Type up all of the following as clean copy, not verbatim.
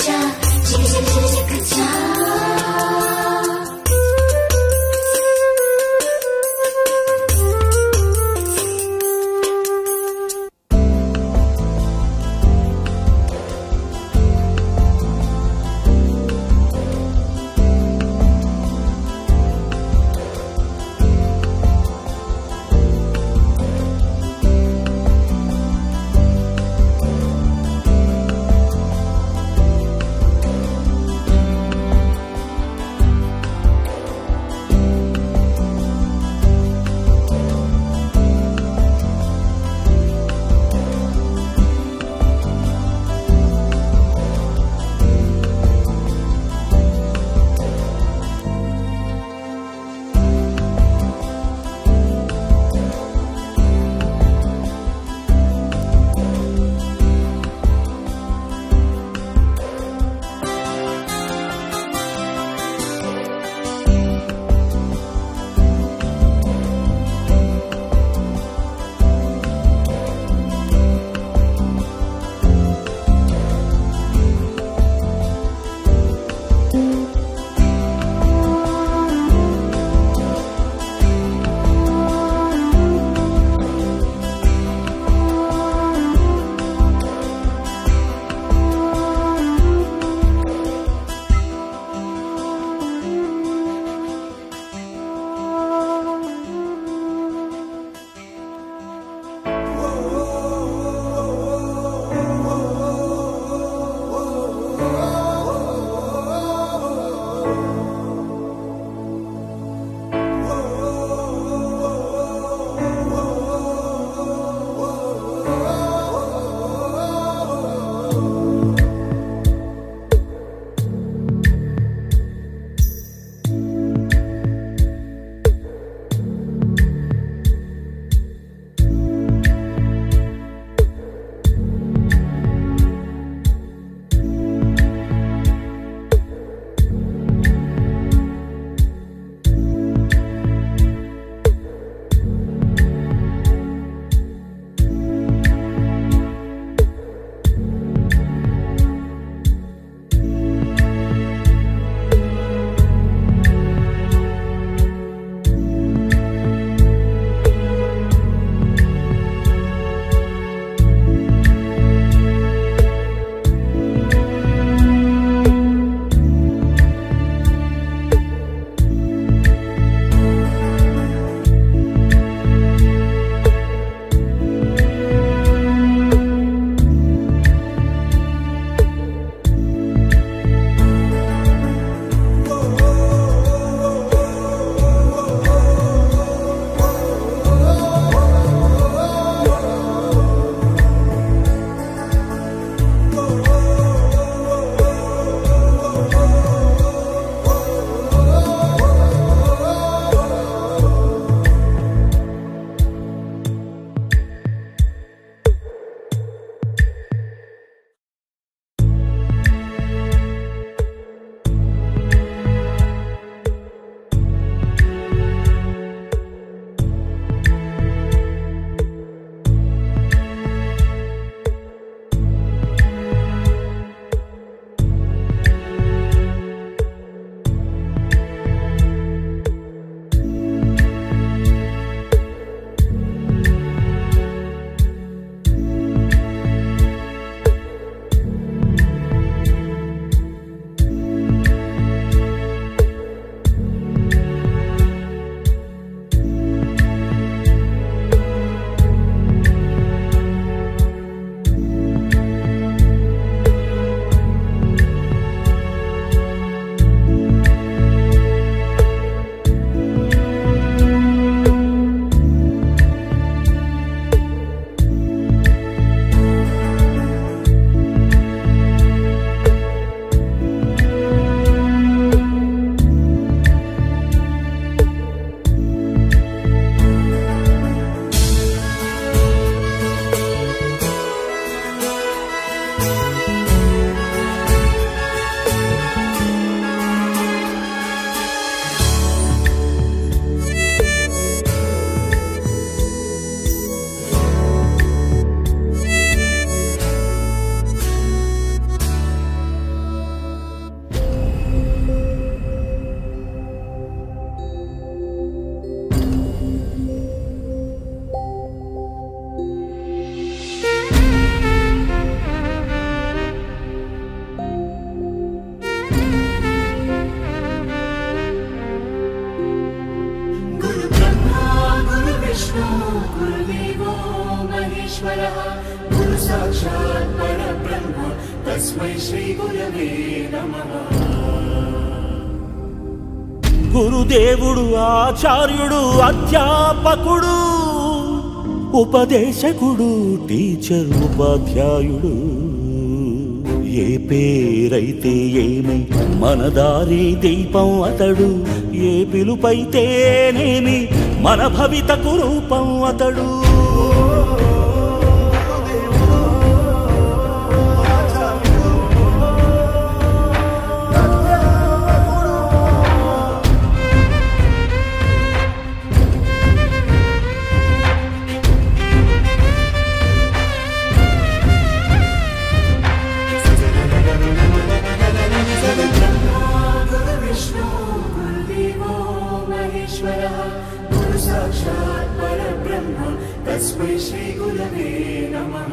자 지그지그지그 자 महेश्वरः गुरु साक्षात् परब्रह्म तस्मै श्री गुरवे नमः। గురుదేవుడు ఆచార్యుడు అధ్యాపకుడు ఉపదేశకుడు టీచర్ ఉపాధ్యాయుడు ఏ పేరైతే ఏమై మన దారి దీపం అతడు ఏ పిలుపైతేనేమి మన భవితకు రూపం అతడు गुरु साक्षात् परब्रह्म तस्मै श्री गुरवे नमः।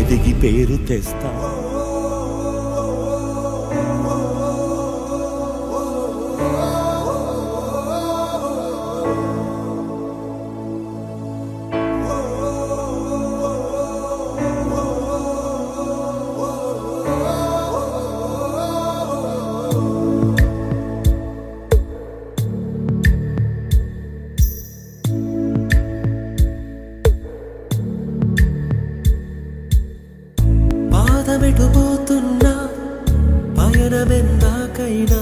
ఎదిగి పేరు తెస్తా పాదమెటుపోతున్నా పయనమెందాకైనా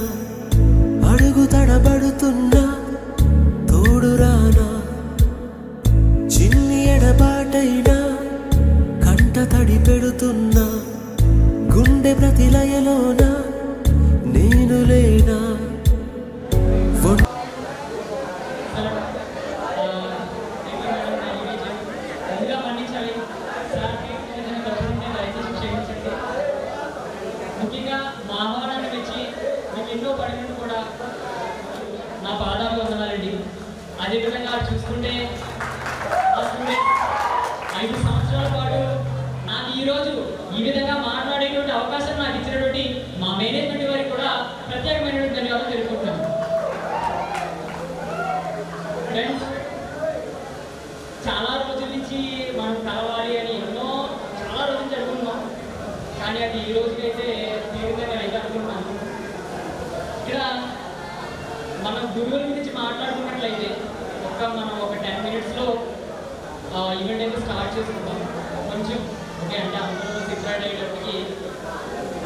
అడుగు తడబడుతున్నా తోడురానా చిన్ని ఎడబాటైనా కంట తడి పెడుతున్నా గుండె ప్రతిలయలోన నేను లేనా ముఖ్యంగా మా ఆహ్వానాన్ని వచ్చి మీకు ఎన్నో పడినట్టు కూడా నా పాదాలు వందనాలండి. అదేవిధంగా చూసుకుంటే 5 సంవత్సరాల పాటు నాకు ఈరోజు ఈ విధంగా మాట్లాడేటువంటి అవకాశం నాకు ఇచ్చినటువంటి మా మేనేజ్మెంట్ వారికి కూడా ప్రత్యేకమైనటువంటి ధన్యవాదాలు తెలుపుకుంటున్నాను. ఫ్రెండ్స్, చాలా రోజుల నుంచి మనం కలవాలి అని చాలా రోజులు జరుగుతున్నాం, కానీ అది ఈ రోజుకైతే తీరుగా అయితే అనుకుంటున్నాను. ఇక్కడ మనం గురువుల గురించి మాట్లాడుకున్నట్లయితే మనం ఒక 10 మినిట్స్లో ఈవెంట్ అయితే స్టార్ట్ చేసుకుంటాం. కొంచెం ఓకే అంటే అందరూ సిద్ధరాడ్ అయ్యేటప్పటికి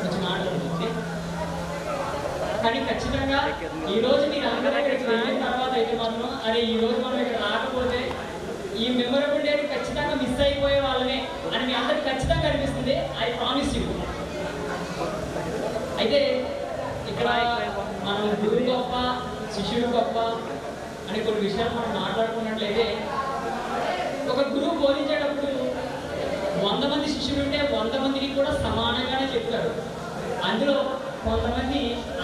కొంచెం మాట్లాడుతుంది. కానీ ఖచ్చితంగా ఈరోజు మీరు అందరూ ఇక్కడికి వెళ్ళిన తర్వాత అయితే మాత్రం అరే ఈరోజు మనం ఇక్కడ రాకపోతే ఈ మెమొరబుల్ డేని ఖచ్చితంగా మిస్ అయిపోయే వాళ్ళమే అని మీ అందరికి ఖచ్చితంగా అనిపిస్తుంది. I promise you. అయితే ఇక్కడ మనం గురువు గొప్ప శిష్యుడు గొప్ప అని కొన్ని విషయాలు మనం మాట్లాడుకున్నట్లయితే ఒక గురువు బోధించేటప్పుడు 100 మంది శిష్యులు ఉంటే 100 మందికి కూడా సమానంగానే చెప్తారు. అందులో కొంతమంది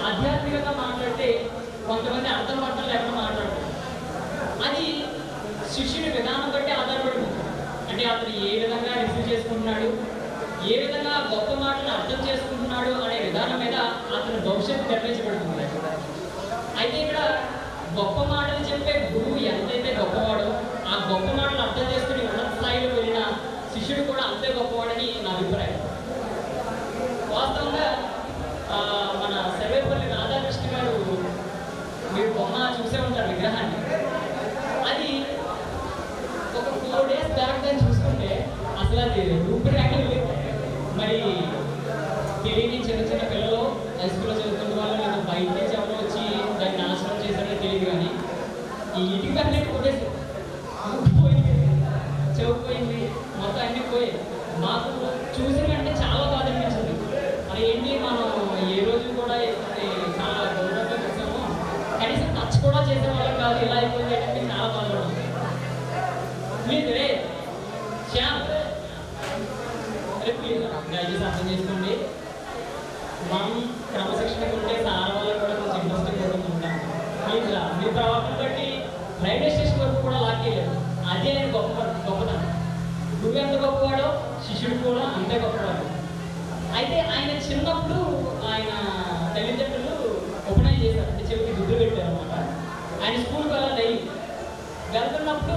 ఆధ్యాత్మికంగా మాట్లాడితే కొంతమంది అర్థం పట్టడం లేకుండా మాట్లాడతారు. అది శిష్యుడి విధానం బట్టి ఆధారపడుతుంది. అంటే అతను ఏ విధంగా రిసీవ్ చేసుకుంటున్నాడు, ఏ విధంగా గొప్ప మాటలు అర్థం చేసుకుంటున్నాడు అనే విధానం మీద అతని భవిష్యత్తు నిర్ణయించబడుతుంది. అయితే ఇక్కడ గొప్ప మాటలు చెప్పే గురువు ఎంతైతే గొప్పవాడో ఆ గొప్ప మాటలు అర్థం చేసుకుని ఉన్నత స్థాయిలో వెళ్ళిన శిష్యుడు కూడా అంతే గొప్పవాడని నా అభిప్రాయం. వాస్తవంగా మన సర్వేపల్లి రాధాకృష్ణ గారు మీరు బొమ్మ చూసే ఉంటారు విగ్రహాన్ని. అది ఒక 4 days బ్యాక్ దాన్ని చూసుకుంటే అసలు అది రూపురేఖలు లేదు. మరి తెలియని చిన్న పిల్లలు హై స్కూల్లో చదువుకున్న వాళ్ళు లేదా బయట నుంచి ఎవరో వచ్చి దాన్ని నాశనం చేశారని తెలియదు. కానీ ఈ ఇటుక అన్నిటి కొట్టేసి పోయింది, చెవిపోయింది, మొత్తం అన్నీ పోయి మాకు చూసిన వెంటనే చాలా బాధ అనిపించింది. మరి ఏంటి మనం ఏ రోజు కూడా చాలా గౌరవంగా చూసాము, కనీసం టచ్ కూడా చేసే వాళ్ళం కాదు, ఇలా అయిపోయింది అంటే చాలా బాధపడుతుంది. Please ray Shyam ray please దయచేసి అర్థం చేసుకోండి. మనం క్రమశిక్షణ ఉంటే సార్ వల్ల కూడా కొంచెం ఇంట్రెస్టింగ్ ఉంటాం. ప్లీజ్ రా. మీ ప్రవర్తన బట్టి రైల్వే స్టేషన్ వరకు కూడా లాక్కేయలేదు. అదే ఆయన గొప్పతనం. గురువు ఎంత గొప్పవాడో శిష్యుడు కూడా అంతే గొప్పవాడు. అయితే ఆయన చిన్నప్పుడు ఆయన తల్లిదండ్రులు ఉపనయనం చేశారు, అంటే చెవికి దుద్దు పెట్టారు అనమాట. ఆయన స్కూల్కి వెళ్ళాలి. వెళ్తున్నప్పుడు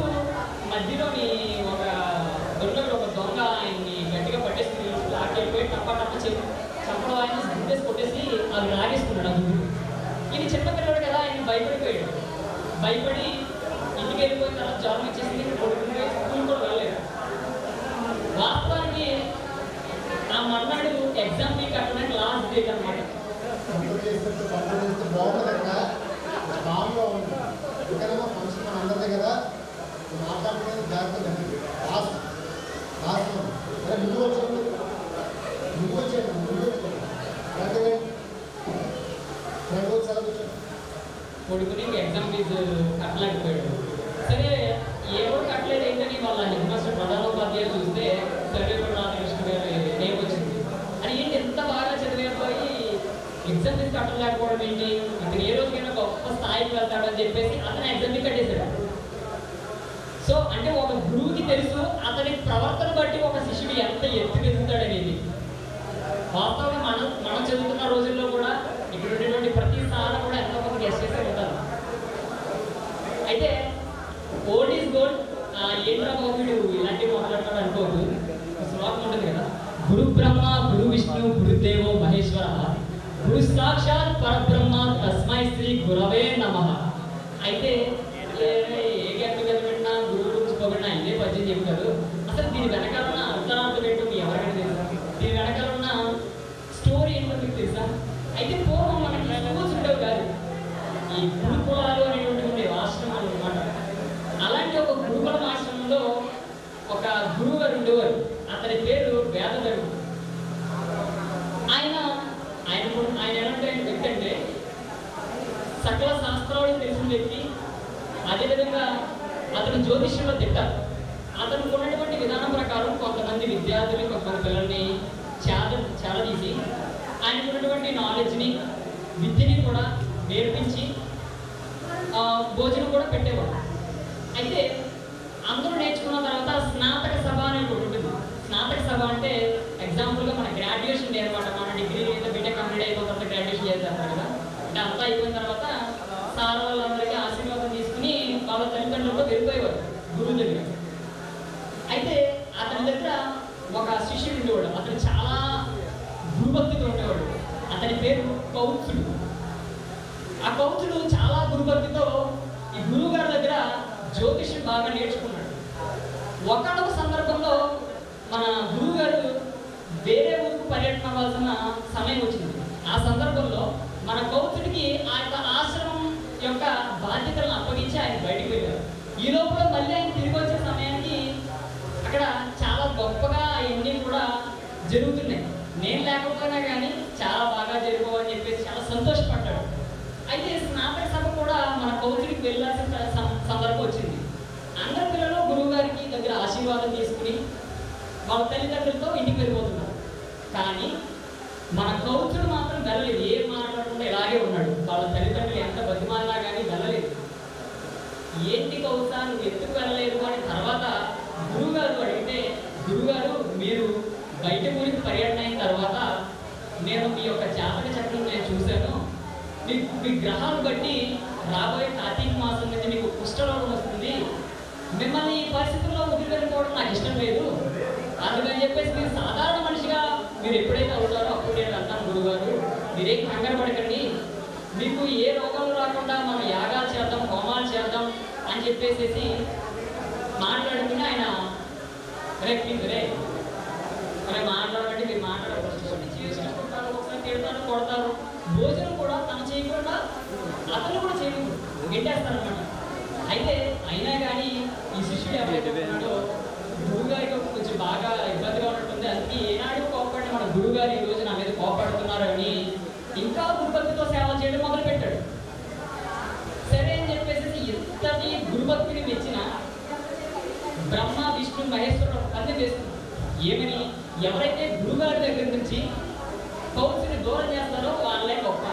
మధ్యలోని ఒక దొంగ ఆయన్ని గట్టిగా పట్టేసి లాక్కెళ్ళిపోయి టప్ప చంపడం ఆయన గుండేసి కొట్టేసి అది లాగేసుకున్నాడు. ఆ ముందు ఇది చిన్నపిల్లడు కదా, ఆయన భయపడిపోయాడు. భయపడి ఇంటికి వెళ్ళిపోయిన తర్వాత జాబ్ ఇచ్చేసి కొడుకుని స్కూల్ కూడా వెళ్ళలేదు. వాస్తవానికి ఆ మర్నాడు ఎగ్జామ్ ఫీ కట్టడానికి లాస్ట్ డేట్ అనమాట. కొడుకుని ఎగ్జామ్ ఫీజు కట్టలేకపోయాడు. సరే ఏమో కట్టలేదు ఏంటని వాళ్ళ హెడ్ మాస్టర్ ప్రధానోపాధ్యాయులు చూస్తే సర్వేపల్లి రాధాకృష్ణ గారు నేమ్ వచ్చింది. అని ఏంటి ఎంత బాగా చదివేపోయి ఎగ్జామ్ ఫీజు కట్టలేకపోవడం ఏంటి, ఇతను ఏ రోజుకైనా గొప్ప స్థాయికి వెళ్తాడని చెప్పేసి అతను ఎగ్జామ్ ఫీ కట్టేశాడు. సో అంటే ఒక గురువుకి తెలుసు అతని ప్రవర్తన బట్టి ఒక శిష్యుడు ఎంత ఎత్తుకెదుగుతాడనేది. వాస్తవంగా మనం చదువుతున్న రోజుల్లో కూడా ఇక్కడ ఉండేటువంటి ప్రతి స్థానం కూడా ఎంతో కొంత గెస్ట్ చేసే ఉంటారు. అయితే ఓల్డ్ ఈజ్ గోల్డ్ ఏంట్రా వీడు ఇలాంటివి మాట్లాడతాడు అనుకోదు. శ్లోకం ఉంటుంది కదా, గురు బ్రహ్మ గురు విష్ణు గురుదేవో మహేశ్వర గురు సాక్షాత్ పరబ్రహ్మ తస్మై శ్రీ గురవే నమః. అయితే ఏ గంట పెట్టినా గురువు గురించి పోబడినా ఇదే పద్యం చెప్తారు. అసలు దీని వెనకాల ఉన్న అర్థార్థం ఏంటో మీ ఎవరికైనా తెలుసా? దీని వెనకాల ఉన్న స్టోరీ ఏంటో మీకు తెలుసా? అయితే పూర్వం మనకి స్కూల్స్ ఉండేవి కాదు, ఈ గురుకులాలు అనేటువంటి ఉండే ఆశ్రమాలు అనమాట. అలాంటి ఒక గురుకులం ఆశ్రమంలో ఒక గురువు గారు ఉండేవారు. అతని పేరు వేదధరుడు. ఆయన ఎలాంటి వ్యక్తి అంటే సకల శాస్త్రాలు తెలిసిన వ్యక్తి. అదేవిధంగా అతను జ్యోతిష్యంలో తిట్టారు. అతనికి ఉన్నటువంటి విధానం ప్రకారం కొంతమంది విద్యార్థులు కొంతమంది పిల్లల్ని చేరదీసి ఆయనకు ఉన్నటువంటి నాలెడ్జ్ని విద్యని కూడా నేర్పించి భోజనం కూడా పెట్టేవాడు. అయితే అందరూ నేర్చుకున్న తర్వాత స్నాతక సభ అనేది ఒకటి ఉంటుంది. స్నాతక సభ అంటే ఎగ్జాంపుల్గా మన గ్రాడ్యుయేషన్ డే అనమాట. మన డిగ్రీ లేదా బీటెక్ కంప్లీట్ అయిపోయిన తర్వాత గ్రాడ్యుయేషన్ చేస్తారు కదా. అంటే అంతా అయిపోయిన తర్వాత సార్ వాళ్ళందరికీ ఆశీర్వాదం తీసుకుని వాళ్ళ తల్లిదండ్రులతో వెళ్ళిపోయేవారు గురువు దగ్గర. అయితే అతని దగ్గర ఒక శిష్యుడు ఉండేవాడు. అతను చాలా గురుభక్తితో ఉండేవాడు. అతని పేరు కౌత్సుడు. ఆ కౌత్సుడు చాలా గురుభక్తితో ఈ గురువు గారి దగ్గర జ్యోతిష్యం బాగా నేర్చుకున్నాడు. ఒకనొక సందర్భంలో మన గురువు గారు వేరే ఊరికి పర్యటన అవ్వాల్సిన సమయం వచ్చింది. ఆ సందర్భంలో మన కౌత్సుడికి ఆ యొక్క ఆశ్రమం యొక్క బాధ్యతలను అప్పగించి ఆయన బయటికి వెళ్ళారు. ఈ లోపల మళ్ళీ ఆయన తిరిగి వచ్చే సమయానికి అక్కడ చాలా గొప్పగా అవన్నీ కూడా జరుగుతున్నాయి. నేను లేకపోయినా కానీ చాలా బాగా జరుగుకోవని చెప్పేసి చాలా సంతోషపడ్డాడు. అయితే స్నాతక సభ కూడా మన కౌత్సుడికి వెళ్ళాల్సిన సందర్భం వచ్చింది. అందరి పిల్లలు గురువు గారికి దగ్గర ఆశీర్వాదం తీసుకుని వాళ్ళ తల్లిదండ్రులతో ఇంటికి వెళ్ళిపోతున్నారు. కానీ మన కౌత్సుడు మాత్రం వెళ్ళలేదు. ఏం మాట్లాడకుండా ఇలాగే ఉన్నాడు. వాళ్ళ తల్లిదండ్రులు ఎంత బతిమాలినా కానీ వెళ్ళలేదు. ఏంటి కౌసా నువ్వు ఎందుకు వెళ్ళలేదు అని తర్వాత గురువుగారు అడిగితే, గురువుగారు మీరు బయట ఊరికి పర్యటన అయిన తర్వాత నేను మీ యొక్క జాతక చక్రం నేను చూశాను. మీ గ్రహాలు బట్టి రాబోయే కార్తీక మాసం నుంచి మీకు కుష్ఠరోగం వస్తుంది. మిమ్మల్ని ఈ పరిస్థితుల్లో వదిలి వెళ్ళిపోవడం నాకు ఇష్టం లేదు. అందుకని చెప్పేసి మీరు సాధారణ మనిషిగా మీరు ఎప్పుడైతే అవుతారో అప్పుడు నేను అంటాను గురువుగారు, మీరేం కంగారు పడకండి. మీకు ఏ రోగాలు రాకుండా మనం యాగాలు చేద్దాం, హోమాలు చేద్దాం అని చెప్పేసి మాట్లాడుకుని ఆయన మరి మాట్లాడండి, మీరు మాట్లాడకూడదు, చేసుకుంటారు, ఒకసారి తిడతారు, కొడతారు. భోజనం కూడా తను చేయకుండా అతను కూడా చేయకూడదు, గెట్టేస్తారనమాట. అయితే అయినా కానీ ఈ శిష్యుడు ఎవరైతే ఉన్నాడో గురువుగారికి కొంచెం బాగా ఇబ్బందిగా ఉన్నట్టుంది. అందుకే ఏనాడు కోపడి మన గురువుగారు ఈ రోజు నా మీద కోపడుతున్నారు అని ఇంకా గురుభక్తితో సేవ చేయడం మొదలుపెట్టాడు. సరే అని చెప్పేసి ఎంతటి గురుభక్తిని మెచ్చిన బ్రహ్మ విష్ణు మహేశ్వరుడు పందెం చేస్తున్నారు. ఏమని, ఎవరైతే గురువుగారి దగ్గర నుంచి కౌన్సిని దూరం చేస్తారో వాళ్ళే గొప్ప.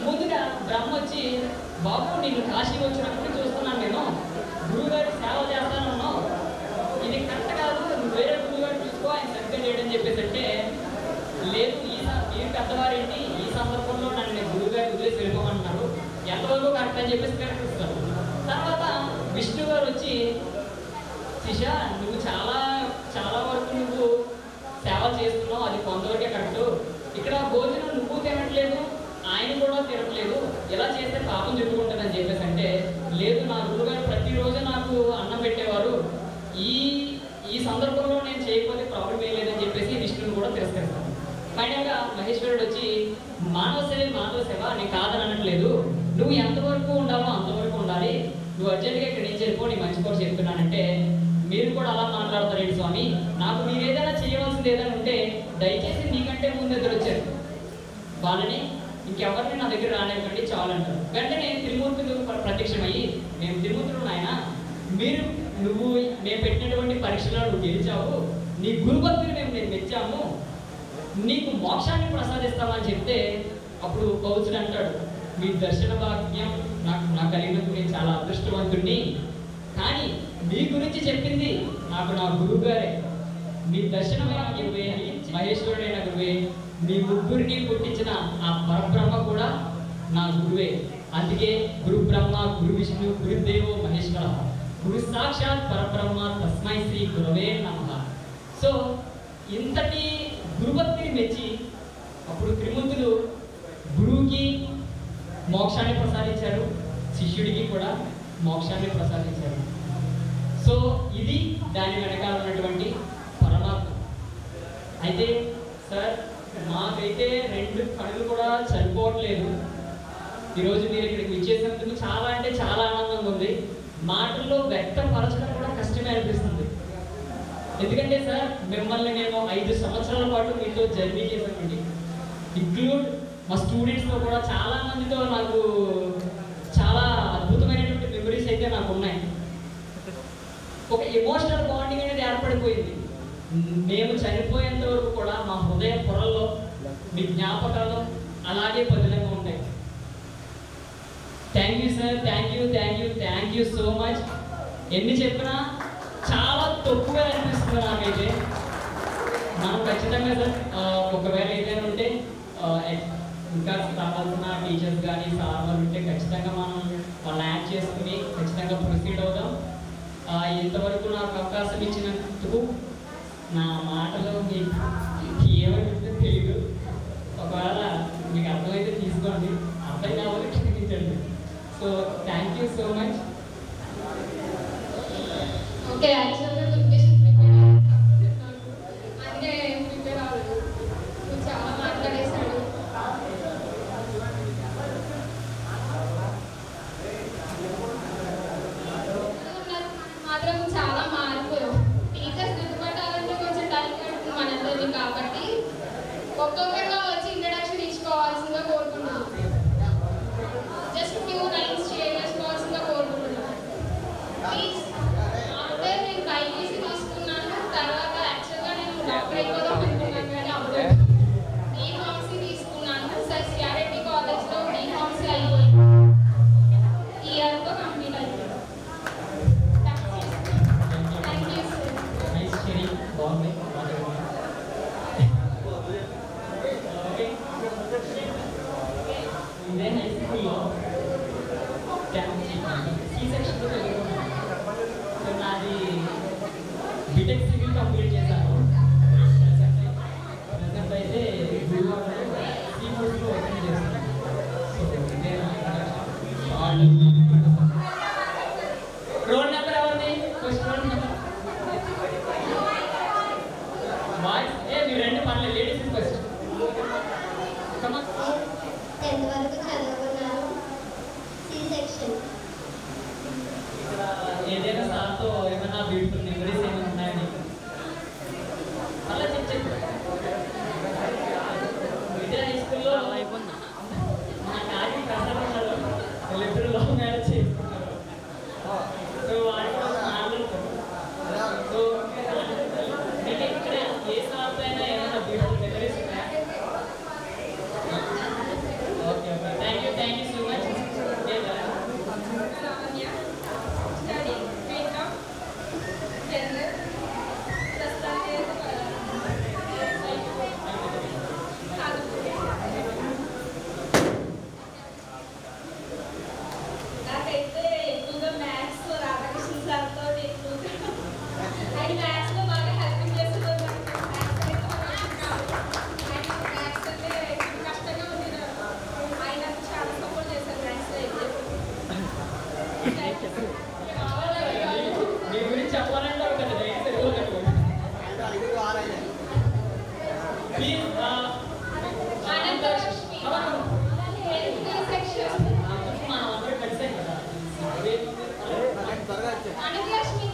ముందుగా బ్రహ్మ వచ్చి, బాబు నేను కాశీ వచ్చినప్పుడు చూస్తున్నాను, నేను గురువుగారి సేవ చేస్తాను, ఇది కరెక్ట్ కాదు, నువ్వు వేరే గురువుగారు చూసుకో, ఆయన సరిగ్గా చేయడని చెప్పేసి అంటే, లేదు మీరు పెద్దవారేంటి, ఈ సందర్భంలో నన్ను గురువుగారి వదిలేసి వెళ్ళిపోమన్నారు, ఎంతవరకు కరెక్ట్ అని చెప్పేసి కరెక్ట్ ఇస్తారు. విష్ణు గారు వచ్చి శిష నువ్వు చాలా చాలా వరకు నువ్వు సేవ చేస్తున్నావు, అది కొంతవరకే కట్టు. ఇక్కడ భోజనం నువ్వు తినట్లేదు, ఆయన కూడా తినట్లేదు, ఇలా చేస్తే పాపం చుట్టుకుంటుందని చెప్పేసి అంటే, లేదు నా గురువుగారు ప్రతిరోజు నాకు అన్నం పెట్టేవారు, ఈ సందర్భంలో నేను చేయకపోతే ప్రాబ్లం ఏం లేదని చెప్పేసి విష్ణుని కూడా తిరస్కరిస్తాను. ఫైనల్గా మహేశ్వరుడు వచ్చి మానవ సేవ నేను కాదని అనట్లేదు, నువ్వు ఎంతవరకు ఉండాలో అంతవరకు ఉండాలి, నువ్వు అర్జెంట్గా ఇక్కడ నుంచి వెళ్ళిపో, నీ మంచి కూడా చెప్తున్నానంటే, మీరు కూడా అలా మాట్లాడతారేంటి స్వామి, నాకు మీరు ఏదైనా చేయవలసింది ఏదైనా ఉంటే దయచేసి నీకంటే ముందు ఎదురు వచ్చారు వాళ్ళని, ఇంకెవరిని నా దగ్గర రానివ్వండి చాలు అంటారు. వెంటనే త్రిమూర్తులు ప్రత్యక్షమయ్యి, మేము త్రిమూర్తులు నాయన, నువ్వు మేము పెట్టినటువంటి పరీక్షలో నువ్వు గెలిచావు, నీ గురుభక్తిని నేను మెచ్చాము, నీకు మోక్షాన్ని ప్రసాదిస్తామని చెప్తే, అప్పుడు కౌచుడు అంటాడు, మీ దర్శన భాగ్యం నాకు కలిగినందుకు నేను చాలా అదృష్టవంతుడిని, కానీ మీ గురించి చెప్పింది నాకు నా గురువు గారే, మీ దర్శనమైన గురువే, మహేశ్వరుడైన గురువే, మీ ముగ్గురిని పుట్టించిన ఆ పరబ్రహ్మ కూడా నా గురువే, అందుకే గురు బ్రహ్మ గురు విష్ణు గురుదేవో మహేశ్వర గురు సాక్షాత్ పరబ్రహ్మ తస్మై శ్రీ గురవే నమః. సో ఇంతటి గురుభక్తిని మెచ్చి అప్పుడు త్రిమూర్తులు గురువుకి మోక్షాన్ని ప్రసాదించారు, శిష్యుడికి కూడా మోక్షాన్ని ప్రసాదించారు. సో ఇది దాని వెనకాల ఉన్నటువంటి పరమాత్మ. అయితే సార్ మాకైతే 2 కళ్ళు కూడా సరిపోవట్లేదు, ఈరోజు మీరు ఇక్కడికి విచ్చేసినందుకు చాలా అంటే చాలా ఆనందంగా ఉంది, మాటల్లో వ్యక్తపరచడం కూడా కష్టమే అనిపిస్తుంది. ఎందుకంటే సార్ మిమ్మల్ని నేను 5 సంవత్సరాల పాటు మీతో జర్నీ చేశానండి, ఇంక్లూడ్ మా స్టూడెంట్స్తో కూడా చాలా మందితో నాకు చాలా అద్భుతమైనటువంటి మెమరీస్ అయితే నాకు ఉన్నాయి. ఒక ఎమోషనల్ బాండింగ్ అనేది ఏర్పడిపోయింది. మేము చనిపోయేంత వరకు కూడా మా హృదయ పొరల్లో మీ జ్ఞాపకాలు అలాగే పదిలంగా ఉంటాయి. Thank you sir, thank you so much. ఎన్ని చెప్పినా చాలా తక్కువగా అనిపిస్తుంది నాకైతే. మనం ఖచ్చితంగా సార్ ఒకవేళ ఏదైనా ఉంటే ఇంకా కావాల్సిన టీచర్స్ కానీ సార్ వాళ్ళు ఉంటే ఖచ్చితంగా మనం వాళ్ళని యాడ్ చేసుకుని ఖచ్చితంగా ప్రొసీడ్ అవుదాం. ఇంతవరకు నాకు అవకాశం ఇచ్చినందుకు నా మాటలు మీకు ఏమంటే తెలియదు, ఒకవేళ మీకు అర్థమైతే తీసుకోండి, అర్థం కావాలి క్షమించండి. So thank you so much. Okay, యాక్చువల్గా ప్రిపరేషన్ అందుకే ప్రిపేర్ అవ్వలేదు, నువ్వు చాలా మాట్లాడేశాడు. మాత్రం చాలా మార్పు, టీచర్స్ గుర్తుపట్టాలంటే కొంచెం టైం పడుతుంది మనందరినీ, కాబట్టి ఒక్కొక్కరిగా వచ్చి ఇంట్రడక్షన్ ఇచ్చుకోవాల్సిందిగా కోరుకుంటున్నాను. జస్ట్ ఫ్యూ లైన్స్ షేర్ చేసుకోవాల్సిందిగా కోరుకుంటున్నాను ప్లీజ్. అంటే నేను బైపీసీ తీసుకున్నాను, తర్వాత యాక్చువల్గా నేను డాక్టర్ అయిపోదాం అనుకున్నాను కానీ అవ్వలేదు. బీఫార్మసీ తీసుకున్నాను సార్, సిఆర్ఐటి కాలేజ్లో బీఫార్మసీ అయిపోయింది, ఈ ఇయర్తో కంప్లీట్ అయిపోయింది. Thank you sir. బాగుంది. ఇదే హై స్కూల్లో సి సెక్షన్లో చదువుకున్నాను. సో నాది బీటెక్ సివిల్ కంప్లీట్ చేశాను. ప్రజెంట్ అయితే గురువారంలో సి కోర్సులో ఓపెన్ చేస్తాను. సో ఇదే రోల్ నెంబర్ ఎవరిది? First roll number boys. మీరు రెండు పర్లేదు, లేడీస్ ఫస్ట్. కమా 10th వరకు చదువుకున్నాను, సి సెక్షన్. ఏదైనా సార్తో ఏమైనా బ్యూటిఫుల్ మెమరీస్ ఏమైనా ఉన్నాయని అలా చెప్పు. విద్యా హై స్కూల్లో మా నాటి ప్రసాదాలు వాళ్ళిద్దరు లవ్ మ్యారేజ్ చేసుకున్నారు. సో వాళ్ళు కూడా మాట్లాడుతారు. సో మీకు ఇక్కడ ఏ సార్తో అయినా ఏమైనా బ్యూటిఫుల్ మెమరీస్ ఉన్నాయా? ఓకే. ప్లీజ్ అనంతలక్ష్మి సెక్షన్ మనం అందరూ కలిసాం కదా అనంతలక్ష్మి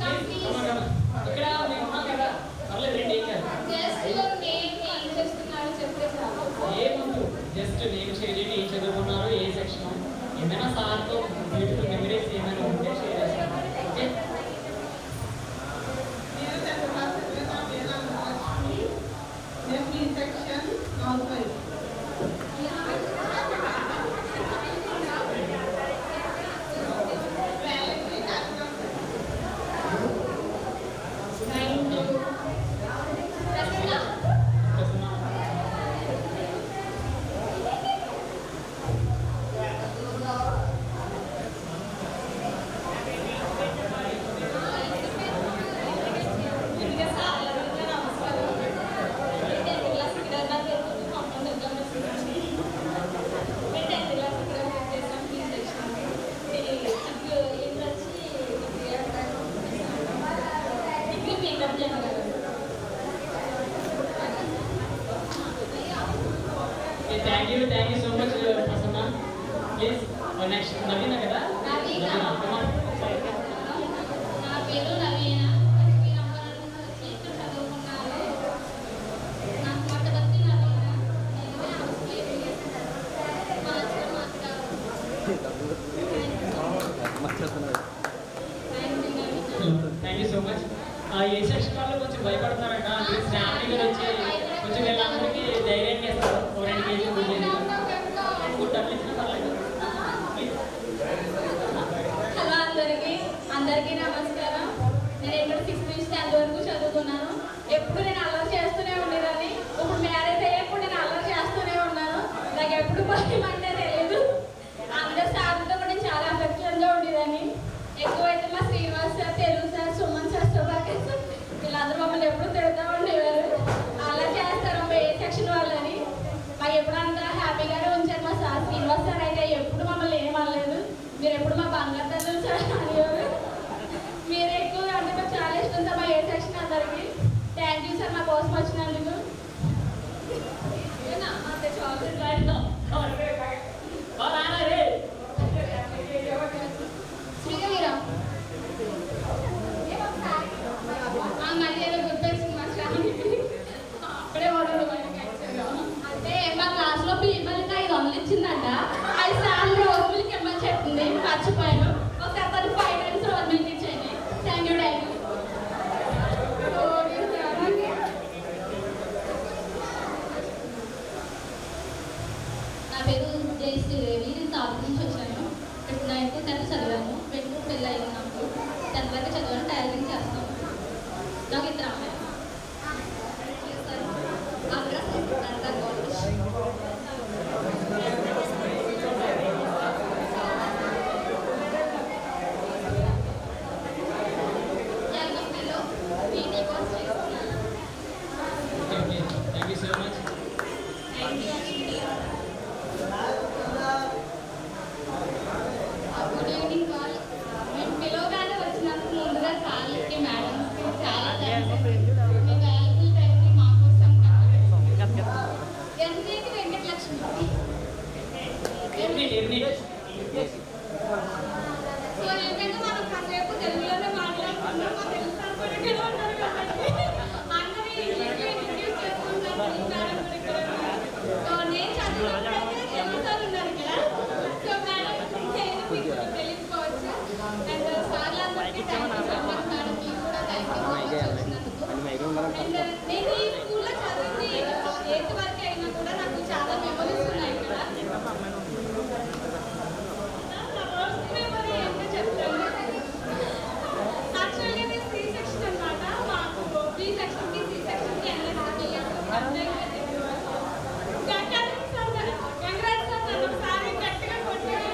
ఇక్కడ మేము ఉన్నాం కదా పర్లేదు రండి ఏం కాదు జస్ట్ నేమ్ ఏం చేస్తున్నారు చెప్తే చాలు ఏముంది జస్ట్ నేమ్ చేయండి ఏం చదువుకున్నారు ఏ సెక్షన్ ఏమైనా సార్తో బ్యూటిఫుల్ మెమరీస్ ఏమైనా ఉంటే షేర్ చేస్తాను okay Thank you so much, Prasanna. Please, next, Navina kada? Navina. Come on. నా పేరు నవీన మీ నంబర్ చేసి చదువుకున్నాను నాకు మొట్టమొదటి నవీన Thank you so much. A section వాళ్ళు కొంచెం భయపడతారంట ఫ్యామిలీ గారు వచ్చి కొంచెం వీళ్ళందరికీ ధైర్యంగా ఇస్తారు 4 కేజీ హలో అందరికీ నమస్కారం నేను ఇక్కడ 6th నుంచి 10th వరకు చదువుకున్నాను ఎప్పుడు నేను అల్లరి చేస్తూనే ఉండేదాన్ని ఇప్పుడు మ్యారేజ్ అయ్యేప్పుడు నేను అల్లరి చేస్తూనే ఉన్నాను నాకు ఎప్పుడు భయం అంటే తెలియదు అందరి సార్లతో కూడా నేను చాలా అఫెక్షన్గా ఉండేదాన్ని ఎక్కువైతే మా Srinivas sir Telugu sir Suman sir Shobhakar sir వీళ్ళందరూ మమ్మల్ని ఎప్పుడు తిడుతూ ఉండేవారు అలా చేస్తారు ఏ సెక్షన్ వాళ్ళని మాకు ఎప్పుడు అంతా హ్యాపీగానే ఉంచారు మా సార్ శ్రీనివాస్ సార్ అయితే ఎప్పుడు మమ్మల్ని ఏం అనలేదు మీరు ఎప్పుడు మా బంగారు తల్లు సార్ అనేవారు మీరు ఎక్కువ అంటే మాకు చాలా ఇష్టం సార్ మా ఏ సెక్షన్ అందరికి థ్యాంక్ యూ సార్ మా కోసం వచ్చినందుకు శ్రీవీరా మళ్ళీ ఏదో గుర్తొచ్చింది మా శ్రావణి అక్కడే వాడు అంటే మా క్లాస్లో పిల్లలకి 500 ఇచ్చిందంట 5 సార్లు రోజు మిల్క్ ఇమ్మని చెప్పింది మర్చిపోయాను ఒకసారి తను 5 times రోజు మిల్క్ ఇచ్చేయండి థ్యాంక్ యూ నా పేరు జయశ్రీదేవి నేను తాలూకు నుంచి వచ్చాను 9th 10th చదివాను బెంగళూరు పెళ్ళి అయింది నాకు 10th వరకు చదివాను టైలరింగ్ చేస్తాను నాకు 2 అమ్మాయి Thank you so much. Good evening call మేము పిలవగానే వచ్చినందుకు ముందుగా కాళ్ళకి మేడంకి చాలా థ్యాంక్స్ మీ వాల్యుబుల్ టైంని మా కోసం ఎంతకి వెంకటలక్ష్మి సో ఏంటంటే మనం కాసేపు తెలుగులోనే మాట్లాడుకుంటాం మా తెలుగు సార్ కూడా ఇక్కడ ఉన్నారు కాబట్టి అందరూ ఇంగ్లీష్లో ఇంట్రడ్యూస్ చేసుకుంటాం మేడం కూడా ఇక్కడ ఉన్నారు సో నేను చదివినప్పుడైతే తెలుగు సార్ ఉన్నారు ఇక్కడ సో మేడం మీకు తెలియకపోవచ్చు అండ్ సార్లందరికీ thank you so much madam మీకు కూడా థ్యాంక్ యూ సో మచ్ వచ్చినందుకు అండ్ నేను ఈ స్కూల్లో చదివింది 8th వరకు అయినా కూడా నాకు చాలా మెమరీస్ ఉన్నాయి ఇక్కడ మెమరీ ఏంటో చెప్తాను యాక్చువల్గా ఇది సి సెక్షన్ అనమాట మాకు బి సెక్షన్కి సి సెక్షన్కి వెళ్ళేదాన్ని కంగ్రాట్స్ సార్ ఒకసారి గట్టిగా కొట్టారు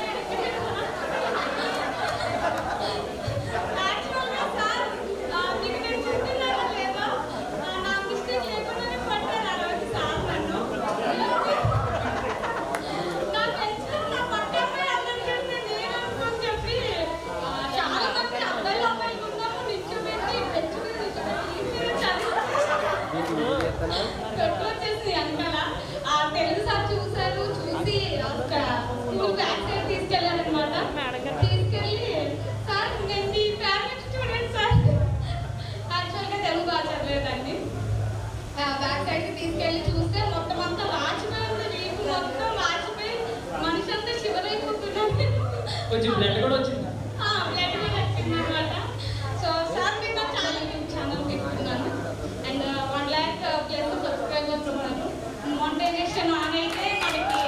యాక్చువల్గా సార్ మీకు నేను చెప్తున్నారో లేదో నా మిస్టేక్ లేకుండానే కొట్టారు ఆ రోజు సార్ నన్ను నా టెన్షన్ నా పక్కపై అందరికీ నేను అనుకోని చెప్పి చాలా మంది అబ్బాయిలు అబ్బాయిలు ఉన్నాము నిల్చోబెట్టి పెంచుకుని కొట్టు వచ్చేసి తీసుకెళ్ళి చూస్తే మొత్తం అంతా వాచిపోయింది. వీపు మొత్తం వాచిపోయి మనిషి అంతా శివరైపోతున్నాను. కొంచెం బ్లడ్ కూడా వచ్చింది. బ్లడ్ కూడా వచ్చింది అనమాట. సో సార్ మీద చాలా యూట్యూబ్ ఛానల్ పెట్టుకున్నాను అండ్ 1 lakh ప్లస్ సబ్స్క్రైబర్స్ ఉన్నారు. మోనిటైజేషన్ ఆన్ అయితే మనకి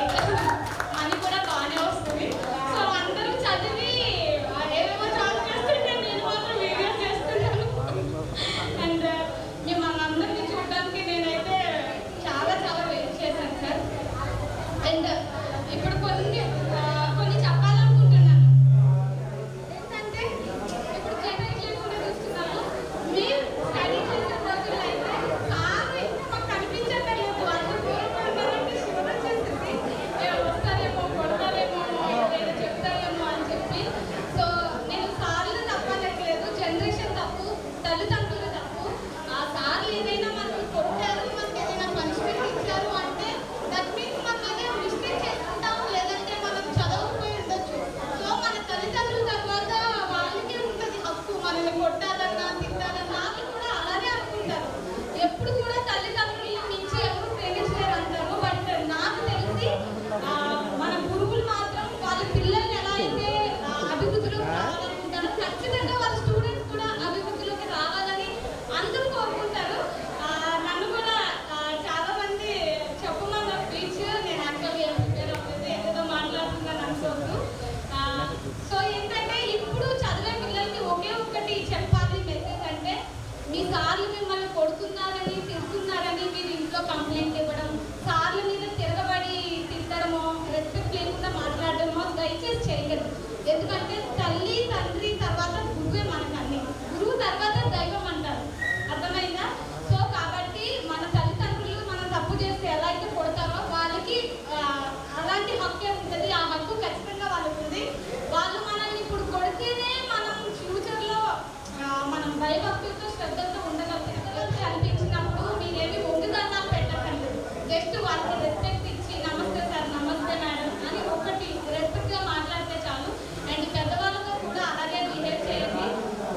మనీ కూడా బాగానే వస్తుంది. సో అందరూ చదివి ఏవేమో జాబ్ చేస్తుంటే నేను మాత్రం వీడియోస్ చేస్తున్నాను. అండ్ మిమ్మల్ని అందరినీ చూడడానికి నేనైతే చాలా చాలా వెయిట్ చేశాను సార్. అండ్ ఇప్పుడు కొన్ని చెప్పాలనుకుంటున్నాను. ఏంటంటే ఇప్పుడు జనరేషన్ కూడా చూస్తున్నాము. మేము స్టడీ చేసే రోజుల్లో అయితే సార్ మాకు కనిపించట్లేదు. వాళ్ళు కోరుకుంటారంటే శివన చేసింది వస్తారేమో కొడతారేమో ఏదో చెప్తారేమో అని చెప్పి. సో నేను సార్లు తప్పనట్లేదు, జనరేషన్ తప్పు, తల్లిదండ్రులు తప్పు. ఆ సార్లు ఏదైనా మనకు కొట్టారు, మనకి ఏదైనా పనిష్మెంట్ ఇచ్చారు అంటే దట్ మీన్స్ మనం ఏదైనా మిస్టేక్ చేసుకుంటాము, లేదంటే మనం చదవకపోయి ఉండొచ్చు. సో మన తల్లిదండ్రుల తర్వాత వాళ్ళకే ఉంటుంది హక్కు మనల్ని కొట్టాలన్నా తిట్టాలన్నా. వాళ్ళు కూడా అలానే అనుకుంటారు. ఎప్పుడు కూడా తల్లిదండ్రులను మించి ఎవరు ప్రేమించలేరు అంటారు. బట్ నాకు తెలిసి మన గురువులు మాత్రం వాళ్ళ పిల్లల్ని ఎలా అయితే అభివృద్ధిలోకి రావాలనుకుంటారో ఖచ్చితంగా వాళ్ళ స్టూడెంట్స్ కూడా అభివృద్ధిలోకి రావాలని అందరూ కోరుకుంటారు. నన్ను కూడా చాలా మంది చెప్పమన్న స్పీచ్ నేను యాక్చువల్గా ఏం ప్రిపేర్ అవ్వలేదు, ఏదేదో మాట్లాడుతున్నాను అనుకోవద్దు. సో ఏంటంటే ఇప్పుడు చదివే పిల్లలకి ఒకే ఒక్కటి చెప్పాలి మెసేజ్ అంటే, మీ సార్లు మిమ్మల్ని కొడుతున్నారని తిడుతున్నారని మీరు ఇంట్లో కంప్లైంట్ ఇవ్వడం, సార్ల మీద తిరగబడి తిట్టడమో రెస్పెక్ట్ లేకుండా మాట్లాడడమో దయచేసి చేయగలరు. ఎందుకంటే తల్లి తండ్రి తర్వాత గురువే మనకు అన్ని, గురువు తర్వాత దైవం అంటారు. అర్థమైందా? సో కాబట్టి మన తల్లిదండ్రులు మనం తప్పు చేస్తే ఎలా అయితే కొడతారో వాళ్ళకి అలాంటి హక్కే ఉంటుంది. ఆ హక్కు ఖచ్చితంగా వాళ్ళకు ఉంది. వాళ్ళు మనల్ని ఇప్పుడు కొడితేనే మనం ఫ్యూచర్లో మనం భయభక్తులతో శ్రద్ధతో ఉండగలుగుతాం అనిపించినప్పుడు మీరేమి వంగుదానాలు పెట్టకండి. జస్ట్ వాళ్ళకి రెస్పెక్ట్ ఇచ్చి నమస్తే సార్, నమస్తే మేడం అని ఒకటి రెస్పెక్ట్గా మాట్లాడితే చాలు. అండ్ పెద్దవాళ్ళతో కూడా అలాగే బిహేవ్ చేయండి.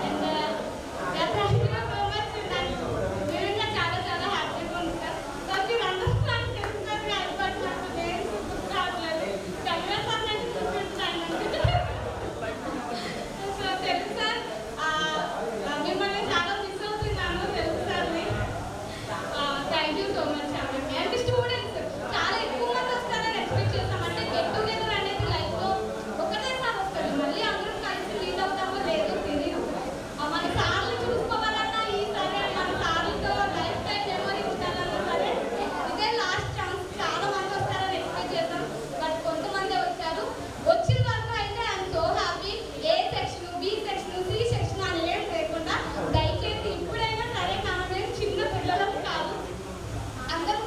And thank you so much. నాకు నిజంగా చాలా చాలా హ్యాపీగా ఉంది సార్. సార్ మీరు అందరూ నాకు తెలుసుకొని అయిపోతున్నారు, నేను గుర్తు రావట్లేదు. కన్వెన్షన్ నాకు చూపించాను. సో తెలుసు సార్, మిమ్మల్ని చాలా మిస్ అవుతున్నాను తెలుసు సార్ని. థ్యాంక్ యూ సో మచ్ అందరికీ. అంటే స్టూడెంట్స్ చాలా ఎక్కువ మంది వస్తారని ఎక్స్పెక్ట్ చేస్తామంటే గెట్ టుగెదర్ అనేది లైఫ్లో ఒకటే సార్ వస్తుంది. మళ్ళీ అందరం కలిసి మీట్ అవుతామో లేదో తెలియదు. మన సార్లు చూసుకోవాలన్నా ఈసారి మన సార్లతో లైఫ్ టైం మెమరీ ఉండాలన్నా సరే ఇదే లాస్ట్ ఛాన్స్. చాలా మంది వస్తారని ఎక్స్పెక్ట్ చేస్తాం, బట్ కొంతమంది వచ్చారు. వచ్చిన వరకు అయితే I'm so happy. A section, B section, C section అని ఏం లేకుండా దయచేసి ఇప్పుడైనా సరే మనమేం చిన్న పిల్లలకు కాదు, అందరూ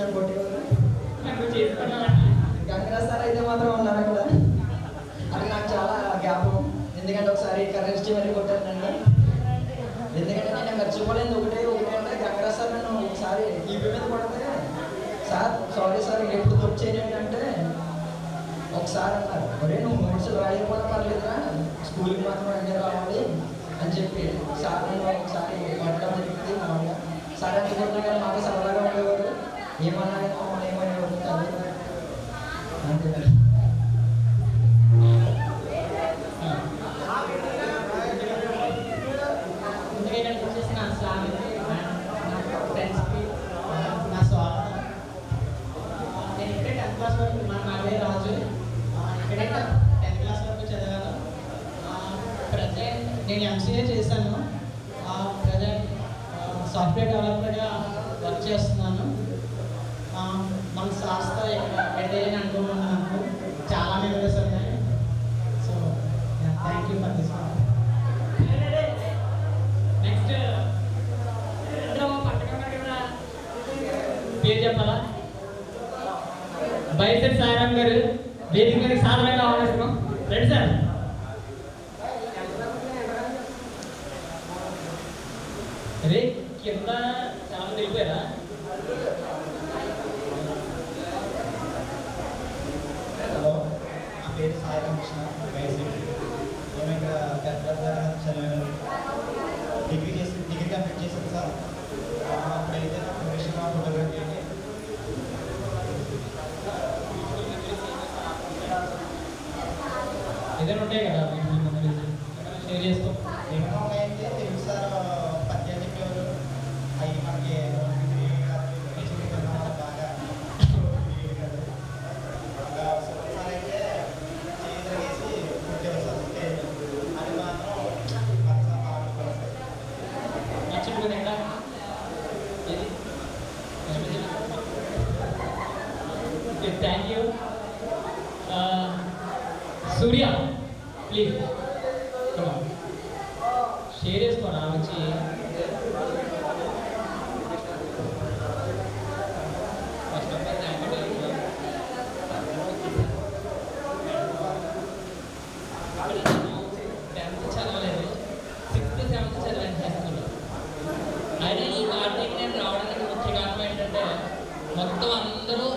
నన్ను కొట్టేవారు. నువ్వు చేసుకున్నావా? గంగరాజ్ సార్ అయితే మాత్రం ఉన్నారు అక్కడ. అది నాకు చాలా జ్ఞాపకం. ఎందుకంటే ఒకసారి కరెన్సీ వెళ్ళి కొట్టాను నన్ను. ఎందుకంటే నేను మర్చిపోలేదు ఒకటే అంటే గంగరాజ్ సార్ నన్ను ఒకసారి ఈపీ మీద కొడితే, సార్ సారీ సార్ ఎప్పుడు తప్పు చేయలేదు అంటే ఒకసారి అన్నారు, ఒరే నువ్వు నోట్స్ రాయకపోవడం పర్లేదురా, స్కూల్కి మాత్రం అన్నీ రావాలి అని చెప్పి సార్ నన్ను ఒకసారి కొట్టడం జరిగింది. మామూలుగా సార్ ఎంత కొట్టినా కానీ మాకు సరదాగా ఉండేవారు. ఏమన్నా కానీ మమ్మల్ని ఏమనేవారు కాదు. అంతే ఫ్రెండ్స్కి నా స్వాగతం. నేను ఇక్కడే 10th క్లాస్ వరకు నా పేరు రాజు. ఇక్కడే 10th క్లాస్ వరకు చదివాను. ప్రజెంట్ నేను ఎంసీఏ చేశాను. ప్రజెంట్ సాఫ్ట్వేర్ డెవలపర్గా వర్క్ చేస్తున్నాను. మన సార్స్తో ఎట్టేయని అనుకుంటున్నాను. నాకు చాలా మెమరీస్ ఉన్నాయి. So thank you for this. Next పేరు చెప్పాలా? బైసెట్ సాయిరామ్ గారు వేదిక మీద సాధారణంగా ఆలోచిస్తున్నాం. రండి సార్. అరే కింద చాలా తెలిపారా? హలో, నా పేరు సాయి రామకృష్ణ బైసెట్. మేము ఇక్కడ పెద్ద చదివాను. డిగ్రీ కంప్లీట్ చేశాను సార్. అప్పుడైతే నా ప్రొఫెషన్ ఫోటోగ్రఫీ అండి. ఏదైనా ఉంటాయి కదా షేర్ చేసుకో. ఏమైనా ఉన్నాయంటే తెలుగు సార్ పద్యాలు చెప్పేవారు. అవి మనకి బాగా సార్ అయితే చేసి కొట్టేవారు సార్. అది మాత్రం నచ్చుతుంది కదా ఇది. Thank you. Surya please share చేసుకోరా వచ్చి. First of all thank you. 10th చదవలేదు, 6th 7th చదివాను హై స్కూల్లో. అయినా ఈ పార్టీకి నేను రావడానికి ముఖ్య కారణం ఏంటంటే మొత్తం అందరూ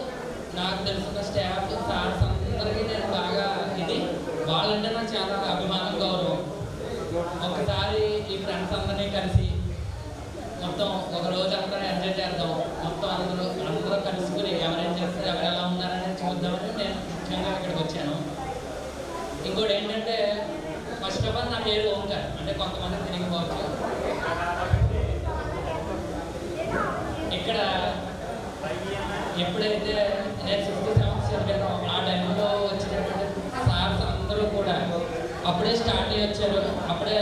నాకు తెలిసిన స్టాఫ్ సార్స్ అందరికీ నేను బాగా వాళ్ళంటే నాకు చాలా అభిమానం, గౌరవం. ఒకసారి ఈ ఫ్రెండ్స్ అందరినీ కలిసి మొత్తం ఒక రోజు అంతా ఎంజాయ్ చేద్దాం, మొత్తం అందరూ కలుసుకుని ఎవరేం చేస్తారు ఎవరు ఎలా ఉన్నారని చూద్దామని నేను ముఖ్యంగా ఇక్కడికి వచ్చాను. ఇంకోటి ఏంటంటే ఫస్ట్ ఆఫ్ ఆల్ నా పేరు ఓంకార్. అంటే కొంతమంది తిరిగిపోవచ్చు. ఇక్కడ ఎప్పుడైతే నేను 6th 7th చదివానో ఆ టైంలో వచ్చినటువంటి సార్స్ అందరూ కూడా అప్పుడే స్టార్ట్ అయ్యి వచ్చారు. అప్పుడే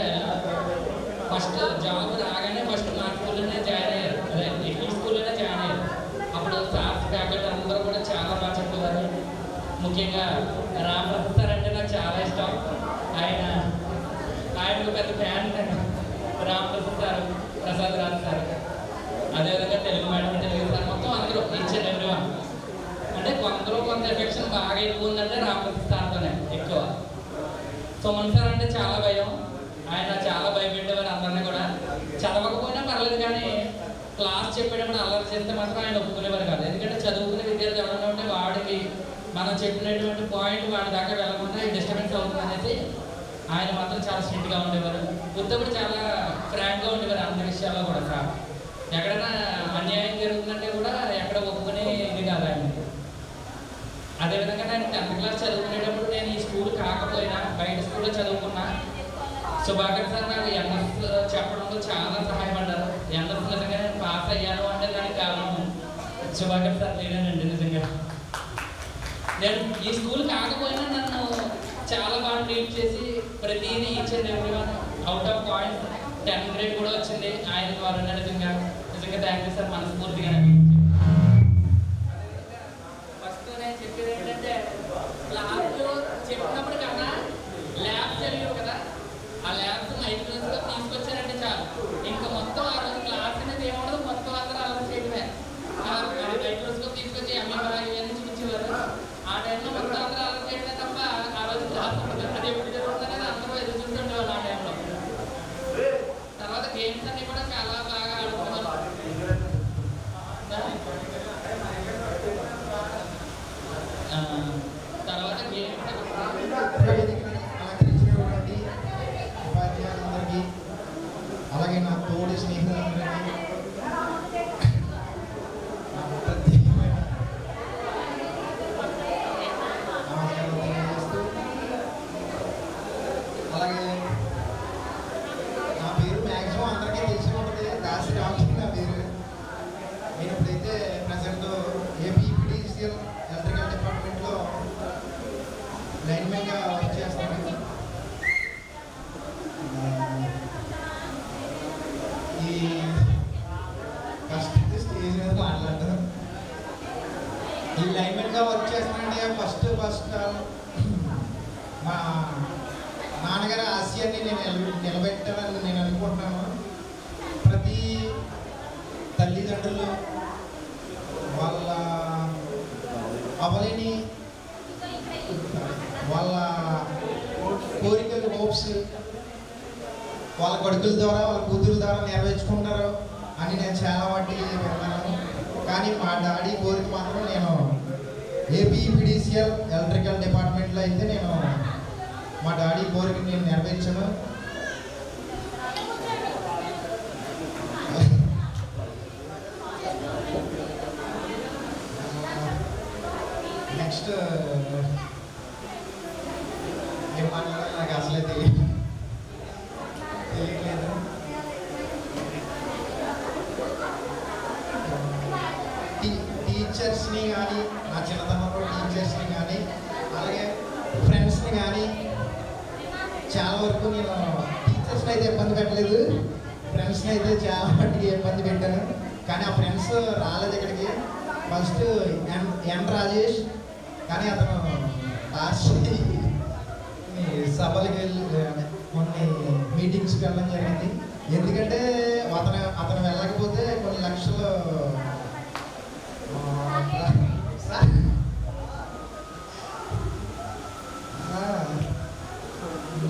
ఫస్ట్ జాబ్ రాగానే ఫస్ట్ మా స్కూల్లోనే జాయిన్ అయ్యారు. అదే ఈ స్కూల్లోనే జాయిన్ అయ్యారు. అప్పుడు సార్స్ ఫ్యాకల్టీ అందరూ కూడా చాలా బాగా చెప్పేవారు. ముఖ్యంగా రామప్రసాద్ సార్ అంటే నాకు చాలా ఇష్టం. ఆయనకు పెద్ద ఫ్యాన్ రామప్రసాద్ సార్, ప్రసాద్ రాజు సార్, అదేవిధంగా తెలుగు మేడం, తెలుగు సార్, మొత్తం అందరూ ఇచ్చారు ఎవ్రీవన్. అంటే కొంత ఎఫెక్షన్ బాగా ఎక్కువ ఉందంటే రామప్రసాద్ సార్తోనే ఎక్కువ. సుమన్ సార్ అంటే చాలా భయం. ఆయన చాలా భయపెట్టేవారు అందరినీ కూడా. చదవకపోయినా పర్లేదు కానీ క్లాస్ చెప్పేటప్పుడు అల్లరి చేస్తే మాత్రం ఆయన ఒప్పుకునేవారు కాదు. ఎందుకంటే చదువుకునే విద్యార్థి ఎవరైనా ఉంటే వాడికి మనం చెప్పినటువంటి పాయింట్ వాడి దాకా వెళ్ళకుండా డిస్టర్బెన్స్ అవుతుంది అనేసి ఆయన మాత్రం చాలా స్ట్రిక్ట్గా ఉండేవారు. ఉత్తప్పుడు చాలా ఫ్రాంక్గా ఉండేవారు అన్ని విషయాల్లో కూడా. సార్ ఎక్కడైనా అన్యాయం జరుగుతుందంటే కూడా ఎక్కడ ఒప్పుకునే ఇది కాదు ఆయన. అదేవిధంగా నేను 10th క్లాస్ చదువుకునేటప్పుడు నేను ఈ స్కూల్ కాకపోయినా బయట స్కూల్లో చదువుకున్నా. సుభాకర్ సార్ నాకు ఎన్ఎస్ చెప్పడంలో చాలా సహాయపడ్డారు. ఎన్ఎస్ నిజంగా నేను పాస్ అయ్యాను అంటే దానికి కారణం సుభాకర్ సార్ లేనండి. నిజంగా నేను ఈ స్కూల్ కాకపోయినా నన్ను చాలా బాగా ట్రీట్ చేసి ప్రతిదీ ఇచ్చింది. Everyone out of points 10th grade కూడా వచ్చింది ఆయన ద్వారా. నిజంగా థ్యాంక్ యూ సార్ మనస్ఫూర్తిగా. ఫస్ట్ నేను చెప్పేది ఏంటంటే క్లాస్లో చెప్పినప్పుడు కన్నా ల్యాబ్స్ జరిగావు కదా, ఆ ల్యాబ్స్ మైక్రోస్కోప్ తీసుకొచ్చారంటే చాలు. ఇంకా మొత్తం ఆ రోజు క్లాస్ అనేది ఏముండదు, మొత్తం అందరూ అలా చేయడమే. మైక్రోస్కోప్ ఈ లైన్మెన్గా వర్క్ చేస్తున్నానంటే ఫస్ట్ మా నాన్నగారి ఆశయాన్ని నేను నిలబెట్టాలని నేను అనుకుంటున్నాను. ప్రతి తల్లిదండ్రులు వాళ్ళ అవలేని వాళ్ళ కోరికలు హోప్స్ వాళ్ళ కొడుకుల ద్వారా వాళ్ళ కూతురుల ద్వారా నెరవేర్చుకుంటారు అని నేను చాలా వాటి విన్నాను. కానీ మా డాడీ కోరిక మాత్రం నేను ఏపీపీడీసీఎల్ ఎలక్ట్రికల్ డిపార్ట్మెంట్లో అయితే నేను మా డాడీ కోరిక నేను నెరవేర్చాను. నెక్స్ట్ ఏం మాట్లాడాలి నాకు అసలే తెలియట్లేదు. టీచర్స్ని కానీ నా చిన్నతనంలో టీచర్స్ని కానీ అలాగే ఫ్రెండ్స్ని కానీ చాలా వరకు నేను టీచర్స్ని అయితే ఇబ్బంది పెట్టలేదు, ఫ్రెండ్స్ని అయితే చాలా మట్టికి ఇబ్బంది పెట్టాను. కానీ ఆ ఫ్రెండ్స్ రాలేదు ఇక్కడికి. ఫస్ట్ ఎన్ రాజేష్, కానీ అతను లాస్ట్ సభలకు వెళ్ళి కొన్ని మీటింగ్స్కి వెళ్ళడం జరిగింది. ఎందుకంటే అతను వెళ్ళకపోతే కొన్ని లక్షలు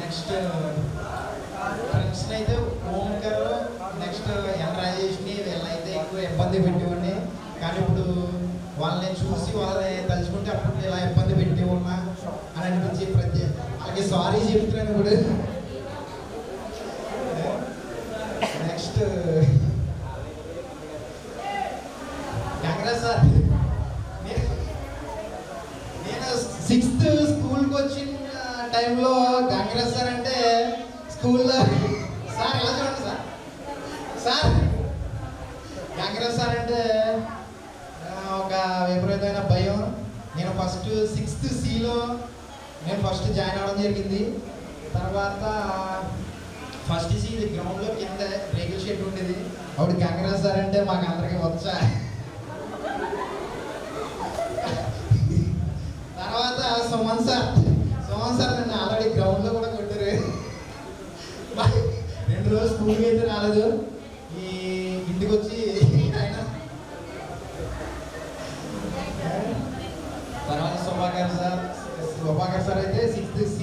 నెక్స్ట్ ఫ్రెండ్స్ని అయితే ఓంకర్, నెక్స్ట్ ఎన్ రాజేష్ని వీళ్ళనైతే ఎక్కువ ఇబ్బంది పెట్టేవాడిని. కానీ ఇప్పుడు వాళ్ళని చూసి వాళ్ళని తలుచుకుంటే అప్పుడు ఇలా ఇబ్బంది పెట్టి ఉన్నా అని అనిపించి అలాగే సారీ చెప్తున్నాను ఇప్పుడు. నెక్స్ట్ గంగరాజ్ సార్, నేను 6th స్కూల్కి వచ్చిన టైంలో గంగరాజ్ సార్ అంటే స్కూల్లో సార్ ఎలా చూడండి సార్ గంగరాజ్ సార్ అంటే ఒక విపరీతమైన భయం. నేను ఫస్ట్ 6th Cలో నేను ఫస్ట్ జాయిన్ అవ్వడం జరిగింది. తర్వాత ఫస్ట్ C గ్రౌండ్లో కింద రేకుల షెడ్ ఉండేది. అప్పుడు గంగరాజ్ సార్ అంటే మాకు అందరికీ వచ్చా. తర్వాత సుమన్ సార్ నన్ను ఆల్రెడీ గ్రౌండ్లో కూడా కొట్టారు. 2 రోజులు స్కూల్కి అయితే రాలేదు. ఈ ఇంటికి వచ్చి ఆయన తర్వాత శోభాకర్ సార్ అయితే 6th C,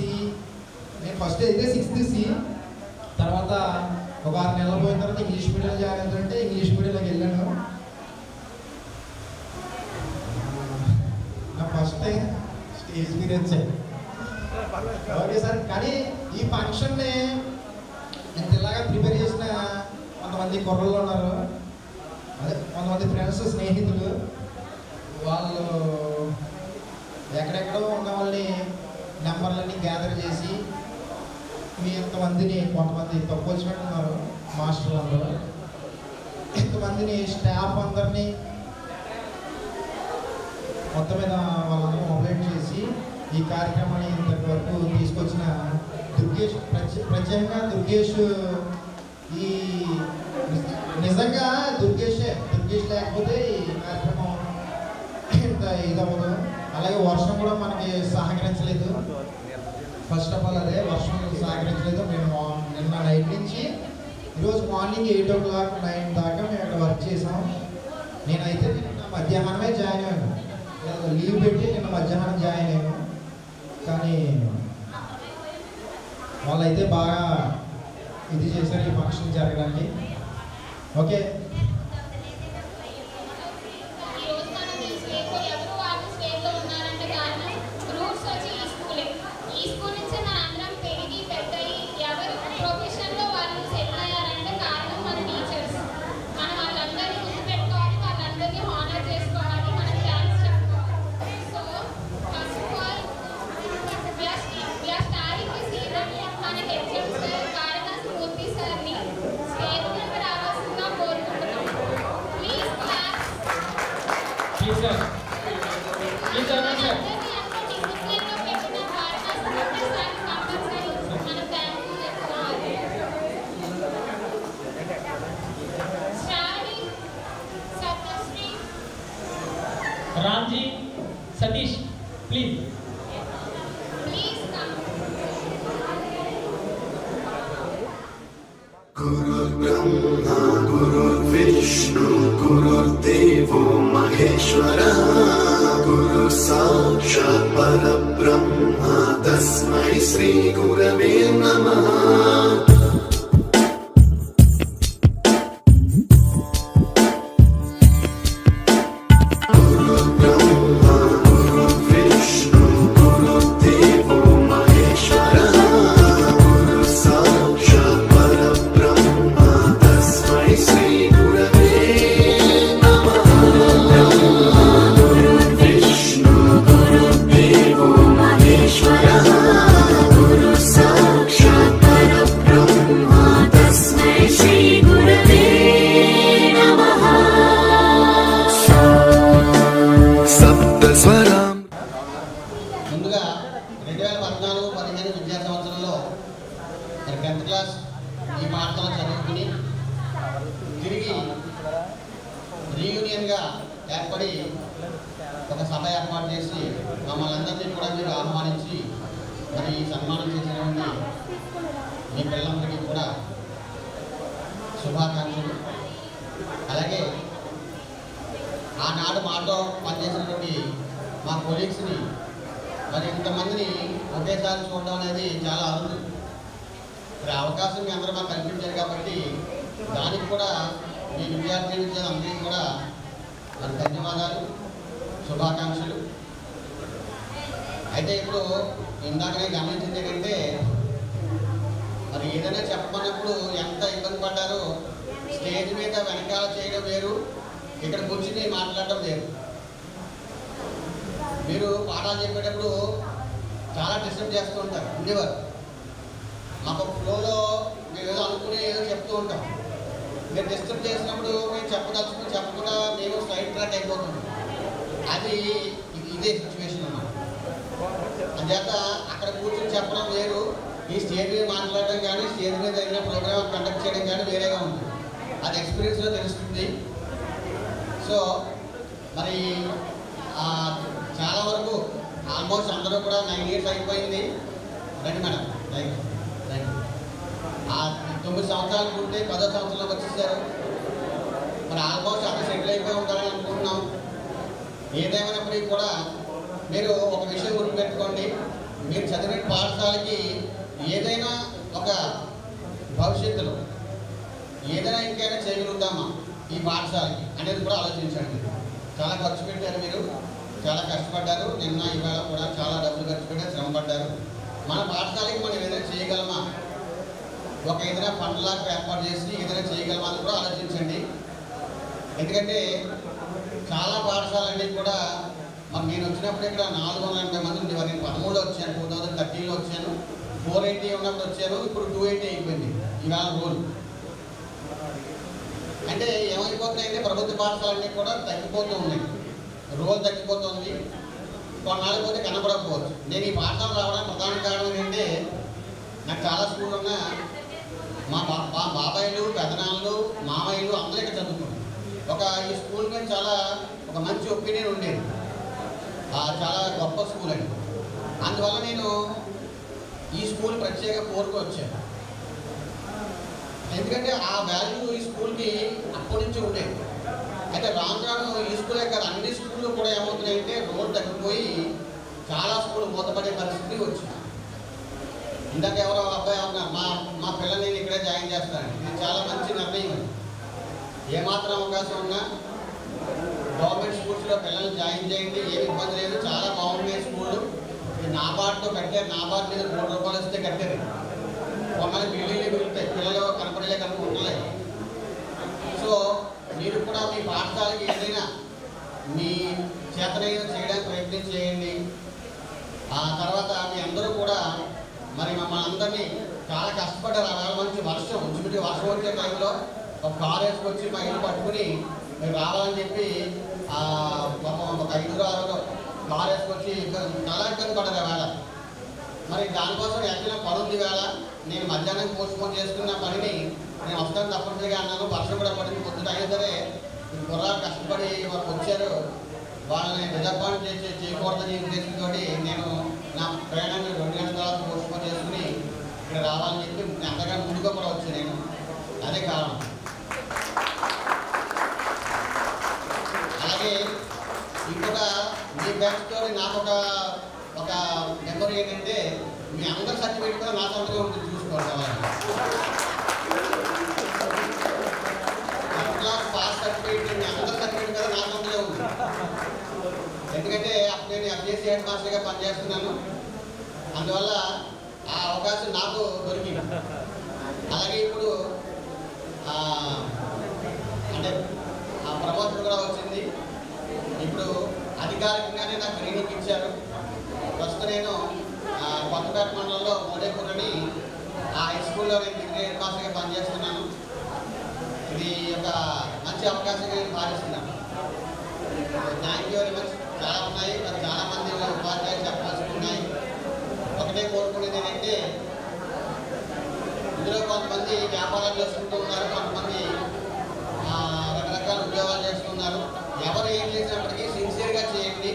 నేను ఫస్ట్ అయితే 6th C. తర్వాత ఒక 6 నెలలు పోయిన తర్వాత ఇంగ్లీష్ మీడియం జాయిన్ అవుతుంటే ఇంగ్లీష్ మీడియంలోకి వెళ్ళాను. నా ఫస్ట్ టైం స్టేజ్ మీద వచ్చాను. ఓకే సార్, కానీ ఈ ఫంక్షన్ని నేను ఇలాగా ప్రిపేర్ చేసిన కొంతమంది కుర్రలు ఉన్నారు, అదే కొంతమంది ఫ్రెండ్స్ స్నేహితులు. వాళ్ళు ఎక్కడెక్కడో ఉన్న వాళ్ళని నెంబర్లన్నీ గ్యాదర్ చేసి మీ ఇంతమందిని, కొంతమంది తక్కువ వచ్చినట్టు ఉన్నారు మాస్టర్లు అందరూ, ఇంతమందిని స్టాఫ్ అందరినీ మొత్తం మీద వాళ్ళందరూ మొబైల్ చేసి ఈ కార్యక్రమాన్ని ఇంతటి వరకు తీసుకొచ్చిన దుర్గేష్, ప్రత్యేకంగా దుర్గేష్, ఈ నిజంగా దుర్గేష్ లేకపోతే ఈ కార్యక్రమం ఇంత ఇదవ్వదు. అలాగే వర్షం కూడా మనకి సహకరించలేదు. ఫస్ట్ ఆఫ్ ఆల్ అదే వర్షం సహకరించలేదు. మేము నిన్న నైట్ నుంచి ఈరోజు మార్నింగ్ 8 o'clock 9 దాకా మేము ఇక్కడ వర్క్ చేసాం. నేనైతే నిన్న మధ్యాహ్నమే జాయిన్ అయ్యాను, లీవ్ పెట్టి నిన్న మధ్యాహ్నం జాయిన్ అయ్యాను. కానీ వాళ్ళైతే బాగా ఇది చేశారు ఈ ఫంక్షన్ జరగడానికి. Okay, Ramji Satish please. गुरुर्ब्रह्मा गुरुर्विष्णु गुरुर्देवो महेश्वरः गुरुः साक्षात् परब्रह्म तस्मै श्री गुरवे नमः. ముందుగా 2014-15 విద్యా సంవత్సరంలో 10th క్లాస్ ఈ పాఠశాల చదువుకుని తిరిగి రీయూనియన్గా ఏర్పడి ఒక సభ ఏర్పాటు చేసి మమ్మల్ని అందరినీ కూడా మీరు ఆహ్వానించి మరి ఈ సన్మానం చేసినటువంటి మీ పిల్లలందరికీ కూడా శుభాకాంక్షలు. అలాగే ఆనాడు మాతో పనిచేసినటువంటి మా కొలీగ్స్ని మరి ఇంతమందిని ఒకేసారి చూడడం అనేది చాలా అరుదు. మరి అవకాశం మీ అందరూ మాకు కల్పించారు కాబట్టి దానికి కూడా మీ విద్యార్థులందరికీ కూడా మరి ధన్యవాదాలు, శుభాకాంక్షలు. అయితే ఇప్పుడు ఇందాకనే గమనించింది ఏంటంటే మరి ఏదైనా చెప్పమన్నప్పుడు ఎంత ఇబ్బంది పడ్డారో స్టేజ్ మీద వెనకాల చేయడం వేరు, ఇక్కడ కూర్చుని మాట్లాడటం వేరు. మీరు పాఠాలు చెప్పేటప్పుడు చాలా డిస్టర్బ్ చేస్తూ ఉంటారు, ఉండేవారు. మాకు ఫ్లోలో మేము ఏదో అనుకుని ఏదో చెప్తూ ఉంటాం. మీరు డిస్టర్బ్ చేసినప్పుడు మేము చెప్పదలుచుకుని చెప్పకుండా మేము సైడ్ ట్రాక్ అయిపోతున్నాం. అది ఇదే సిచ్యువేషన్ అన్నమాట. అంచేత అక్కడ కూర్చొని చెప్పడం వేరు, ఈ స్టేజ్ మీద మాట్లాడడం కానీ స్టేజ్ మీద ఏదైనా ప్రోగ్రామ్ కండక్ట్ చేయడం కానీ వేరేగా ఉంటుంది. అది ఎక్స్పీరియన్స్లో తెలుస్తుంది. సో మరి చాలా వరకు ఆల్మోస్ట్ అందరూ కూడా 9 years అయిపోయింది. రండి మేడం, థ్యాంక్ యూ. 9 సంవత్సరాలు ఉంటే 10వ సంవత్సరంలోకి వచ్చేసారు. మరి ఆల్మోస్ట్ అంత సెటిల్ అయిపోయి ఉంటారని అనుకుంటున్నాం. ఏదేమైనప్పటికీ కూడా మీరు ఒక విషయం గుర్తుపెట్టుకోండి, మీరు చదివిన పాఠశాలకి ఏదైనా ఒక భవిష్యత్తులో ఏదైనా ఇంకైనా చేయగలుగుతామా ఈ పాఠశాలకి అనేది కూడా ఆలోచించండి. చాలా ఖర్చు పెట్టారు, మీరు చాలా కష్టపడ్డారు. నిన్న ఇవాళ కూడా చాలా డబ్బులు ఖర్చు పెట్టారు, శ్రమ పడ్డారు. మన పాఠశాలకి మనం ఏదైనా చేయగలమా, ఒక ఏదైనా ఫండ్లాగా ఏర్పాటు చేసి ఏదైనా చేయగలమా అని కూడా ఆలోచించండి. ఎందుకంటే చాలా పాఠశాలన్నీ కూడా మరి నేను వచ్చినప్పుడు ఇక్కడ 480 మంది ఉండేవారు. నేను 13లో వచ్చాను, 2013లో వచ్చాను. 480 ఉన్నప్పుడు వచ్చాను, ఇప్పుడు 280 అయిపోయింది ఇవాళ రోజు. అంటే ఏమైపోతున్నాయంటే ప్రభుత్వ పాఠశాలన్నీ కూడా తగ్గిపోతూ ఉన్నాయి, రోజు తగ్గిపోతుంది. కొన్నాళ్ళు పోతే కనపడకపోవచ్చు. నేను ఈ పాఠశాల రావడానికి ప్రధాన కారణం ఏంటంటే నాకు చాలా స్కూళ్ళు ఉన్నా మా బాబాయిలు, పెదనాళ్ళు, మామయ్యలు అందరూ ఇక్కడ చదువుకున్నారు. ఈ స్కూల్ మీద చాలా ఒక మంచి ఒపీనియన్ ఉండేది. చాలా గొప్ప స్కూల్ అండి. అందువల్ల నేను ఈ స్కూల్ ప్రత్యేక కోరుకు వచ్చాను. ఎందుకంటే ఆ వాల్యూ ఈ స్కూల్కి అప్పటి నుంచి ఉండేది. అయితే రాను రాను ఈ స్కూలే కాదు, అన్ని స్కూళ్ళు కూడా ఏమవుతున్నాయంటే రోజు తగ్గిపోయి చాలా స్కూల్ మూతపడే పరిస్థితి వచ్చింది. ఇందాక ఎవరో అబ్బాయి ఉన్నారు, మా పిల్లల్ని నేను ఇక్కడే జాయిన్ చేస్తానండి. ఇది చాలా మంచి నిర్ణయం అండి. ఏమాత్రం అవకాశం ఉన్నా గవర్నమెంట్ స్కూల్స్లో పిల్లల్ని జాయిన్ చేయండి, ఏమి ఇబ్బంది లేదు. చాలా బాగున్నాయి స్కూళ్ళు. నాబార్డ్తో కట్టారు, నాబార్డ్ మీద 3 రూపాయలు ఇస్తే కట్టారు. కొన్నాళ్ళు బిల్డింగ్లు మిగులుతాయి, పిల్లలు కనపడలేదు. సో మీరు కూడా మీ పాఠశాలకి ఏదైనా మీ చేతనైనా చేయడానికి ప్రయత్నం చేయండి. ఆ తర్వాత మీ అందరూ కూడా మరి మమ్మల్ని అందరినీ చాలా కష్టపడ్డారు. ఆ మంచి వర్షం వచ్చే టైంలో ఒక కారు వేసుకొచ్చి మా ఇల్లు పట్టుకుని మీరు రావాలని చెప్పి ఒక 5-6 కారు వేసుకొచ్చి చాలా ఇబ్బంది పడ్డారు వేళ. మరి దానికోసం యాక్చువల్గా పని ఉంది వేళ. నేను మధ్యాహ్నం పోస్ట్పోన్ చేసుకున్న పనిని నేను వస్తాను తప్పనిసరిగా అన్నాను. వర్షం కూడా పడింది, పొద్దున అయినా సరే కుర్రాలు కష్టపడి వాళ్ళు వచ్చారు. వాళ్ళని డిసప్పాయింట్ చేయకూడదని ఉద్దేశంతో నేను నా ప్రయాణాన్ని 2 గంటల తర్వాత పోస్ట్పోన్ చేసుకుని ఇక్కడ రావాలని చెప్పి అంతకన్నా ముందుగా కూడా వచ్చాను నేను. అదే కారణం. అలాగే ఇంకొక మీ బ్యాచ్తో నాకు ఒక మెమరీ ఏంటంటే మీ అందరి సర్టిఫికేట్ కూడా నా సొంతగా ఉంటుంది చూసుకోవాలి. పాస్ సర్టిఫికేట్ మీ అందరి సర్టిఫికేట్ కూడా నా సొంతగా ఉంది. ఎందుకంటే అప్పుడు నేను FJC హెడ్ మాస్టర్గా పనిచేస్తున్నాను. అందువల్ల ఆ అవకాశం నాకు దొరికింది. అలాగే ఇప్పుడు అంటే ఆ ప్రమోషన్ కూడా వచ్చింది. ఇప్పుడు అధికారికంగానే నాకు ట్రైనింగ్ ఇచ్చారు. ప్రస్తుతం నేను కొత్తపేట మండలంలో మోడేపూర్ని ఆ హై స్కూల్లో నేను డిగ్రీ హెడ్ మాస్టర్గా పనిచేస్తున్నాను. ఇది ఒక మంచి అవకాశంగా నేను భావిస్తున్నాను. Thank you very much. చాలా ఉన్నాయి, మరి చాలామంది ఉపాధ్యాయులు చెప్పాల్సి ఉన్నాయి. ఒకటే కోరుకునేది ఏంటంటే ఇందులో కొంతమంది వ్యాపారాలు చేసుకుంటూ ఉన్నారు, కొంతమంది రకరకాల ఉద్యోగాలు చేస్తున్నారు. ఎవరు ఏం చేసినప్పటికీ సిన్సియర్గా చేయండి,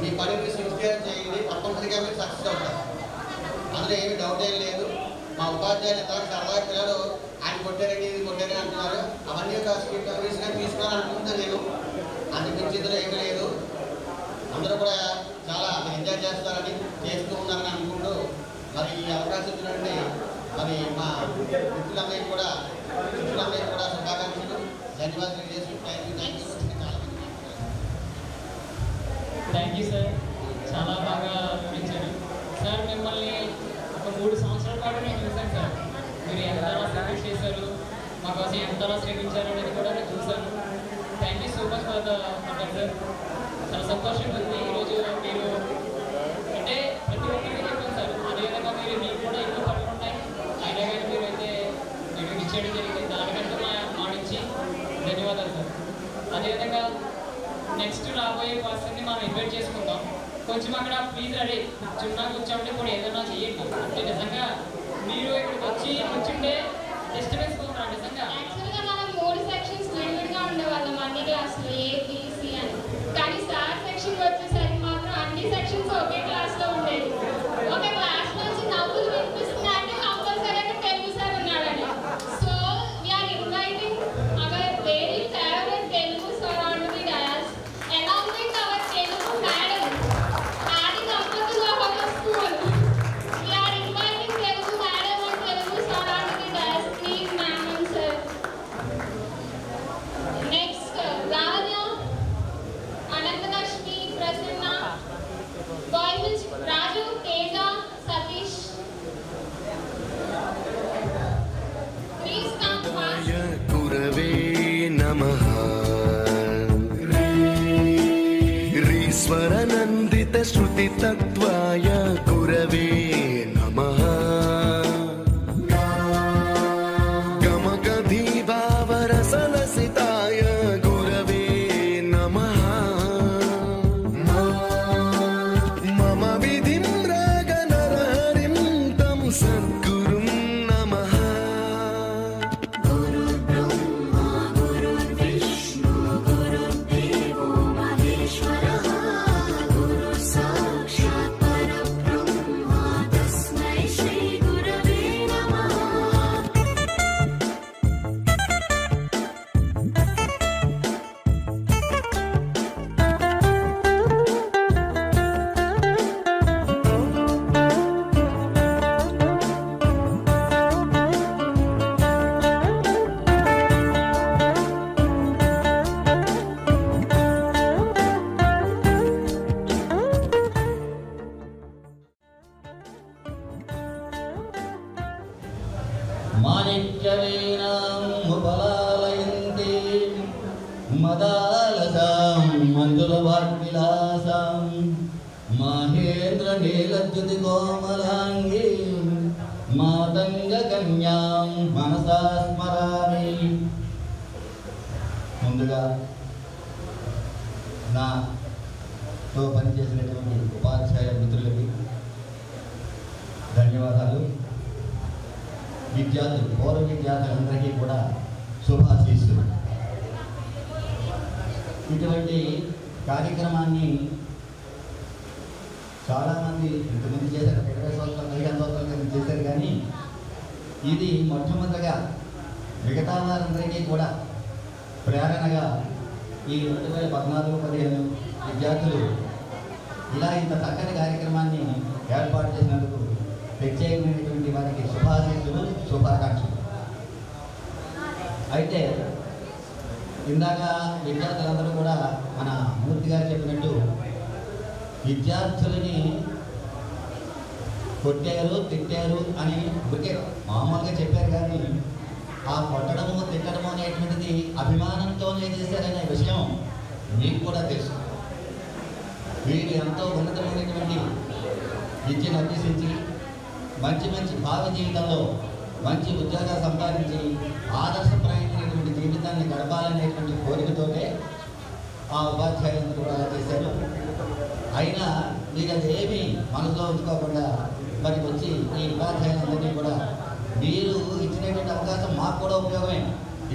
మీ పనిని సిన్సియర్ చేయండి, తప్పనిసరిగా మీరు సక్సెస్ అవుతారు. అందులో ఏమి డౌట్ ఏం లేదు. మా ఉపాధ్యాయులు ఎంతవరకు సరదాగా పిల్లలు ఆయన కొట్టారని ఇది కొట్టారని అంటున్నారు. అవన్నీ ఒక స్కిప్ మెమరీస్గా తీసుకోవాలనుకుంటున్నాను నేను. అందుకు ఇందులో ఏమీ లేదు. అందరూ కూడా చాలా ఎంజాయ్ చేస్తారని చేస్తూ ఉన్నారని అనుకుంటూ మరి ఈ అవకాశం ఇచ్చినట్టు మరి మా మిత్రులందరికీ కూడా శుభాకాంక్షలు, ధన్యవాదాలు చేసి థ్యాంక్ యూ సార్. చాలా బాగా వివరించారు సార్. మిమ్మల్ని ఒక 3 సంవత్సరాల పాటు నేను చూశాను సార్. మీరు ఎంతలా సర్వీస్ చేశారు, మా కోసం ఎంతలా శ్రమించారు అనేది కూడా నేను చూశాను. Thank you so much for sir. చాలా సంతోషంగా ఉంది ఈరోజు మీరు అంటే ప్రతి ఒక్కరికి చెప్పాను సార్. అదేవిధంగా మీకు కూడా ఎక్కువ పనులు ఉన్నాయి, అయినా కానీ మీరు అయితే మీరు ఇచ్చేయడం జరిగింది. దానికంటే మా నుంచి ధన్యవాదాలు సార్. అదేవిధంగా నెక్స్ట్ రాబోయే పర్సన్ని మనం ఇన్వైట్ చేసుకుందాం. కొంచెం అక్కడ ప్లీజ్ రెడీ కూర్చోండి కూడా ఏదైనా చేయండి. అంటే నిజంగా మీరు ఇక్కడికి వచ్చి కూర్చుంటే డిస్టర్బెన్స్ పోతున్నారు నిజంగా. యాక్చువల్గా మనం 3 సెక్షన్స్ విడివిడిగా ఉండేవాళ్ళం అన్ని క్లాసులు ABC అని. కానీ సార్ సెక్షన్కి వచ్చేసరికి మాత్రం అన్ని సెక్షన్స్ ఒకే క్లాస్లో ఉండేది. ఒక క్లాస్ నుంచి నవ్వులు వినిపిస్తున్నాయంటే కంపల్సరీ అక్కడ తెలుగు సార్ ఉన్నాడని. So we are inviting our very favourite Telugu sir on the dais along with our Telugu madam adding Ampatu Lohala School. We are inviting Telugu madam and Telugu sir on the dais. Please ma'am and sir. Next, Ravanya, Anantalakshmi, Prasanna, boys Raju, Teja, Satish. Please come fast. Gurave Namaha. स्वरनन्दित श्रुति तत्त्वाय गुरवे नमः. गमगधीभावरसलसिताय गुरवे नमः. मम विधिं रागनरहरिं तं सद्गुरुं नमः. गुरुर्ब्रह्मा गुरुर्विष्णु गुरुर्देवो महेश्वरः. साक्षात् परब्रह्मा तस्मै श्री गुरवे नमः. మాణిక్యవీణాం ఉపలాలయంతి మదాలసాం మంజులవాగ్విలాసాం మహేంద్ర నీలద్యుతి కోమలాంగీ మాతంగ కన్యాం మనసా స్మరామి. ముందుగా నాతో పనిచేసినటువంటి ఉపాధ్యాయ మిత్రులకి ధన్యవాదాలు. విద్యార్థులు పూర్వ విద్యార్థులందరికీ కూడా శుభాశీస్సులు. ఇటువంటి కార్యక్రమాన్ని చాలామంది ఇంతమంది చేశారు, 20 సంవత్సరాలు 15 సంవత్సరాల క్రితం చేశారు. కానీ ఇది మొట్టమొదటిగా మిగతా వారందరికీ కూడా ప్రేరణగా ఈ 2014-15 విద్యార్థులు ఇలా ఇంత చక్కని కార్యక్రమాన్ని ఏర్పాటు చేసినందుకు ప్రత్యేకమైనటువంటి వారికి శుభాశీస్సులు, శుభాకాంక్షలు. అయితే ఇందాక విద్యార్థులందరూ కూడా మన మూర్తి గారు చెప్పినట్టు విద్యార్థులని కొట్టారు, తిట్టారు అని ఊరికే మామూలుగా చెప్పారు. కానీ ఆ కొట్టడము, తిట్టడము అనేటువంటిది అభిమానంతోనే చేశారనే విషయం మీకు కూడా తెలుసు. వీరు ఎంతో ఉన్నతమైనటువంటి విద్యను అభ్యసించి మంచి మంచి భావి జీవితంలో మంచి ఉద్యోగాలు సంపాదించి ఆదర్శప్రాయమైనటువంటి జీవితాన్ని గడపాలనేటువంటి కోరికతోనే ఆ ఉపాధ్యాయులందరూ కూడా చేశారు. అయినా మీరు అది ఏమీ మనసులో ఉంచుకోకుండా మరి వచ్చి ఈ ఉపాధ్యాయులందరినీ కూడా మీరు ఇచ్చినటువంటి అవకాశం మాకు కూడా ఉపయోగమే.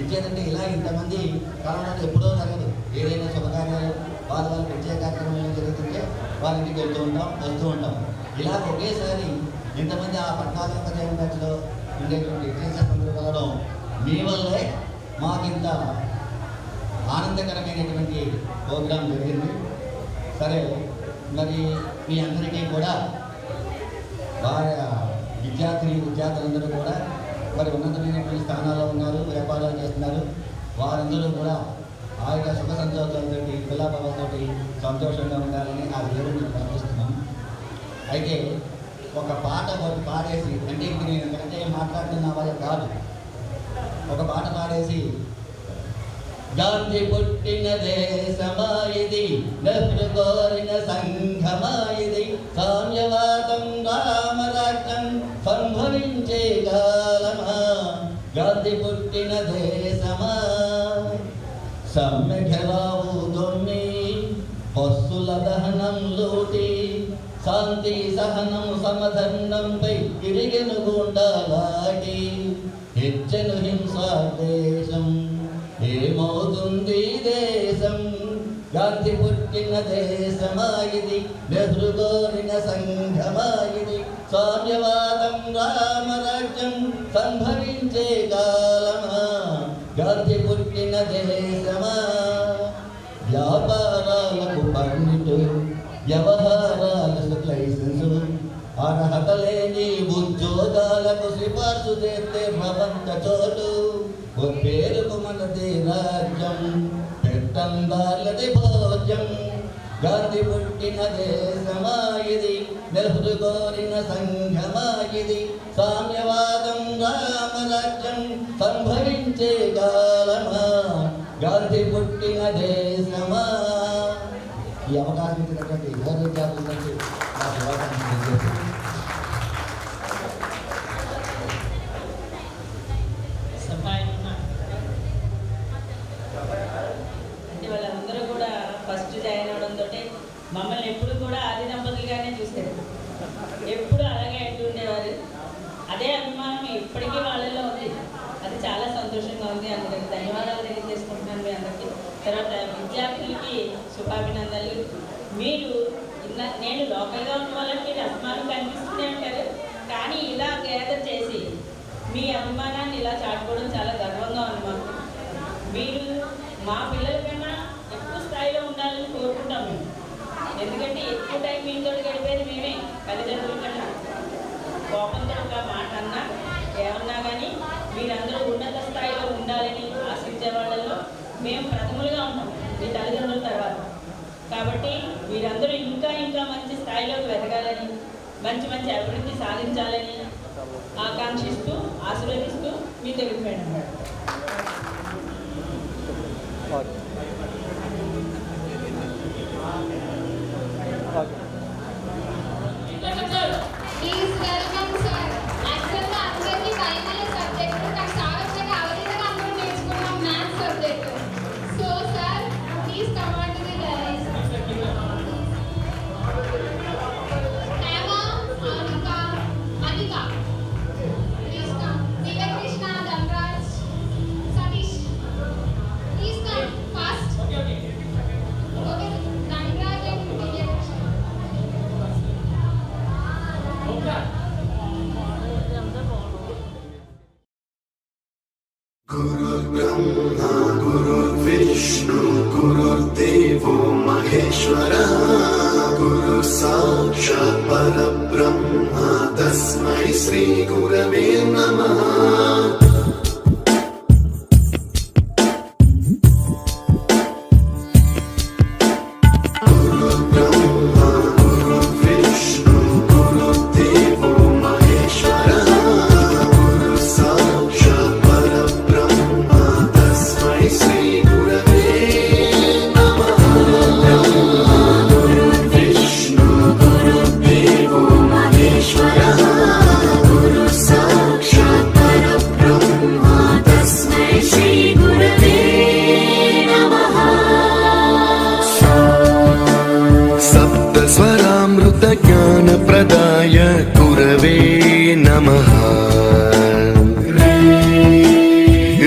ఇచ్చేదంటే ఇలా ఇంతమంది కరోనాలో ఎప్పుడో జరగదు. ఏదైనా శుభకార్యాలు వాళ్ళ ప్రత్యేక కార్యక్రమాలు జరుగుతుంటే వాళ్ళ ఇంటికి వెళ్తూ ఉంటాం, వస్తూ ఉంటాం. ఇలా ఒకేసారి ఇంతమంది ఆ 14వ బ్యాచ్లో ఉండేటువంటి టీచర్స్ అందరూ కలవడం మీ వల్లే మాకింత ఆనందకరమైనటువంటి ప్రోగ్రాం జరిగింది. సరే, మరి మీ అందరికీ కూడా వారి విద్యార్థులందరూ కూడా మరి ఉన్నతమైనటువంటి స్థానాల్లో ఉన్నారు, వ్యాపారాలు చేస్తున్నారు. వారందరూ కూడా ఆ యొక్క సుఖ సంతోషాలతో, పిల్లాపాలతో సంతోషంగా ఉండాలని ఆ దేవుడిని ప్రార్థిస్తున్నాం. అయితే ఒక పాట ఒకటి పాడేసి, అంటే ఇంక నేను ఎంతకంటే మాట్లాడుతున్న వాళ్ళ కాదు, ఒక పాట పాడేసి గాంధీ పుట్టిన దేశమాయిది, నెహ్రు కోరిన సంఘమాయిది, సామ్యవాదం రామరాజ్యం సంభవించే కాలమా, గాంధీ పుట్టిన దేశమా, సమ్మెఘరావు దొమ్మి పస్సుల దహనం లూటి, శాంతి సహనం సమధన్నంపై తిరిగెను గుండాలాటి, హెచ్చను హింసా దేశం ఏమవుతుంది దేశం, గాంధీ పుట్టిన దేశమాయిది, నెహ్రు కోరిన సంఘమాయిది, సామ్యవాదం రామరాజ్యం సంభవించే కాలమా, గాంధీ పుట్టిన దేశమా, వ్యాపారాలకు పర్మిటు, వ్యవహారాలకు లైసెన్సు, అర్హత లేని ఉద్యోగాలకు సిఫార్సు చేస్తే ప్రపంచ చోటు, పేరుకు మనది రాజ్యం పెట్టందాలది భోజ్యం, గాంధీ పుట్టిన దేశమాయిది, నెహ్రు కోరిన సంఘమాయిది, సామ్యవాదం రామరాజ్యం సంభవించే కాలమా, గాంధీ పుట్టిన దేశమా. ఈ అవకాశం ఇచ్చినటువంటి విద్యార్థులందరికీ నా శుభాకాంక్షలు. అంటే వాళ్ళందరూ కూడా ఫస్ట్ జాయిన్ అవడంతో మమ్మల్ని ఎప్పుడు కూడా ఆది దంపతులుగానే చూస్తారు, ఎప్పుడు అలాగే అంటుండేవారు. అదే అభిమానం ఇప్పటికీ వాళ్ళలో ఉంది. అది చాలా సంతోషంగా ఉంది. అందుకని ధన్యవాదాలు తెలియజేసుకుంటున్నాను మీ అందరికీ. తర్వాత విద్యార్థులకి శుభాభినందనలు. మీరు నేను లోకల్గా ఉన్న వాళ్ళని మీరు అభిమానం కనిపిస్తూనే ఉంటారు, కానీ ఇలా గ్యాదర్ చేసి మీ అభిమానాన్ని ఇలా చాటుకోవడం చాలా గర్వంగా ఉంది మాకు. మీరు మా పిల్లల కన్నా ఎక్కువ స్థాయిలో ఉండాలని కోరుకుంటాం మేము. ఎందుకంటే ఎక్కువ టైం మీతో గడిపేది మేమే, తల్లిదండ్రుల కన్నా. కోపంతో ఒక మాట అన్నా ఏమన్నా కానీ మీరందరూ ఉన్నత స్థాయిలో ఉండాలని ఆశించే వాళ్ళల్లో మేము ప్రథములుగా ఉంటాం మీ తల్లిదండ్రుల తర్వాత. కాబట్టి మీరందరూ ఇంకా ఇంకా మంచి స్థాయిలోకి ఎదగాలని, మంచి మంచి అభివృద్ధి సాధించాలని ఆకాంక్షిస్తూ ఆశీర్వదిస్తూ మీ Telugu madam. Please welcome sir. Actually అందరికీ primary subject కానీ సార్ వచ్చాక అవలీలగా అందరూ నేర్చుకున్నాం maths subject. So sir, please come on to the dais. Emma, Anika, please come. Divya Krishna, Dhanraj, Satish, please come fast. Okay. Vishnu गुरुर्देवो महेश्वरः गुरु साक्षात् परब्रह्म तस्मै श्री गुरवे नमः ज्ञानप्रदाय गुरवे नमः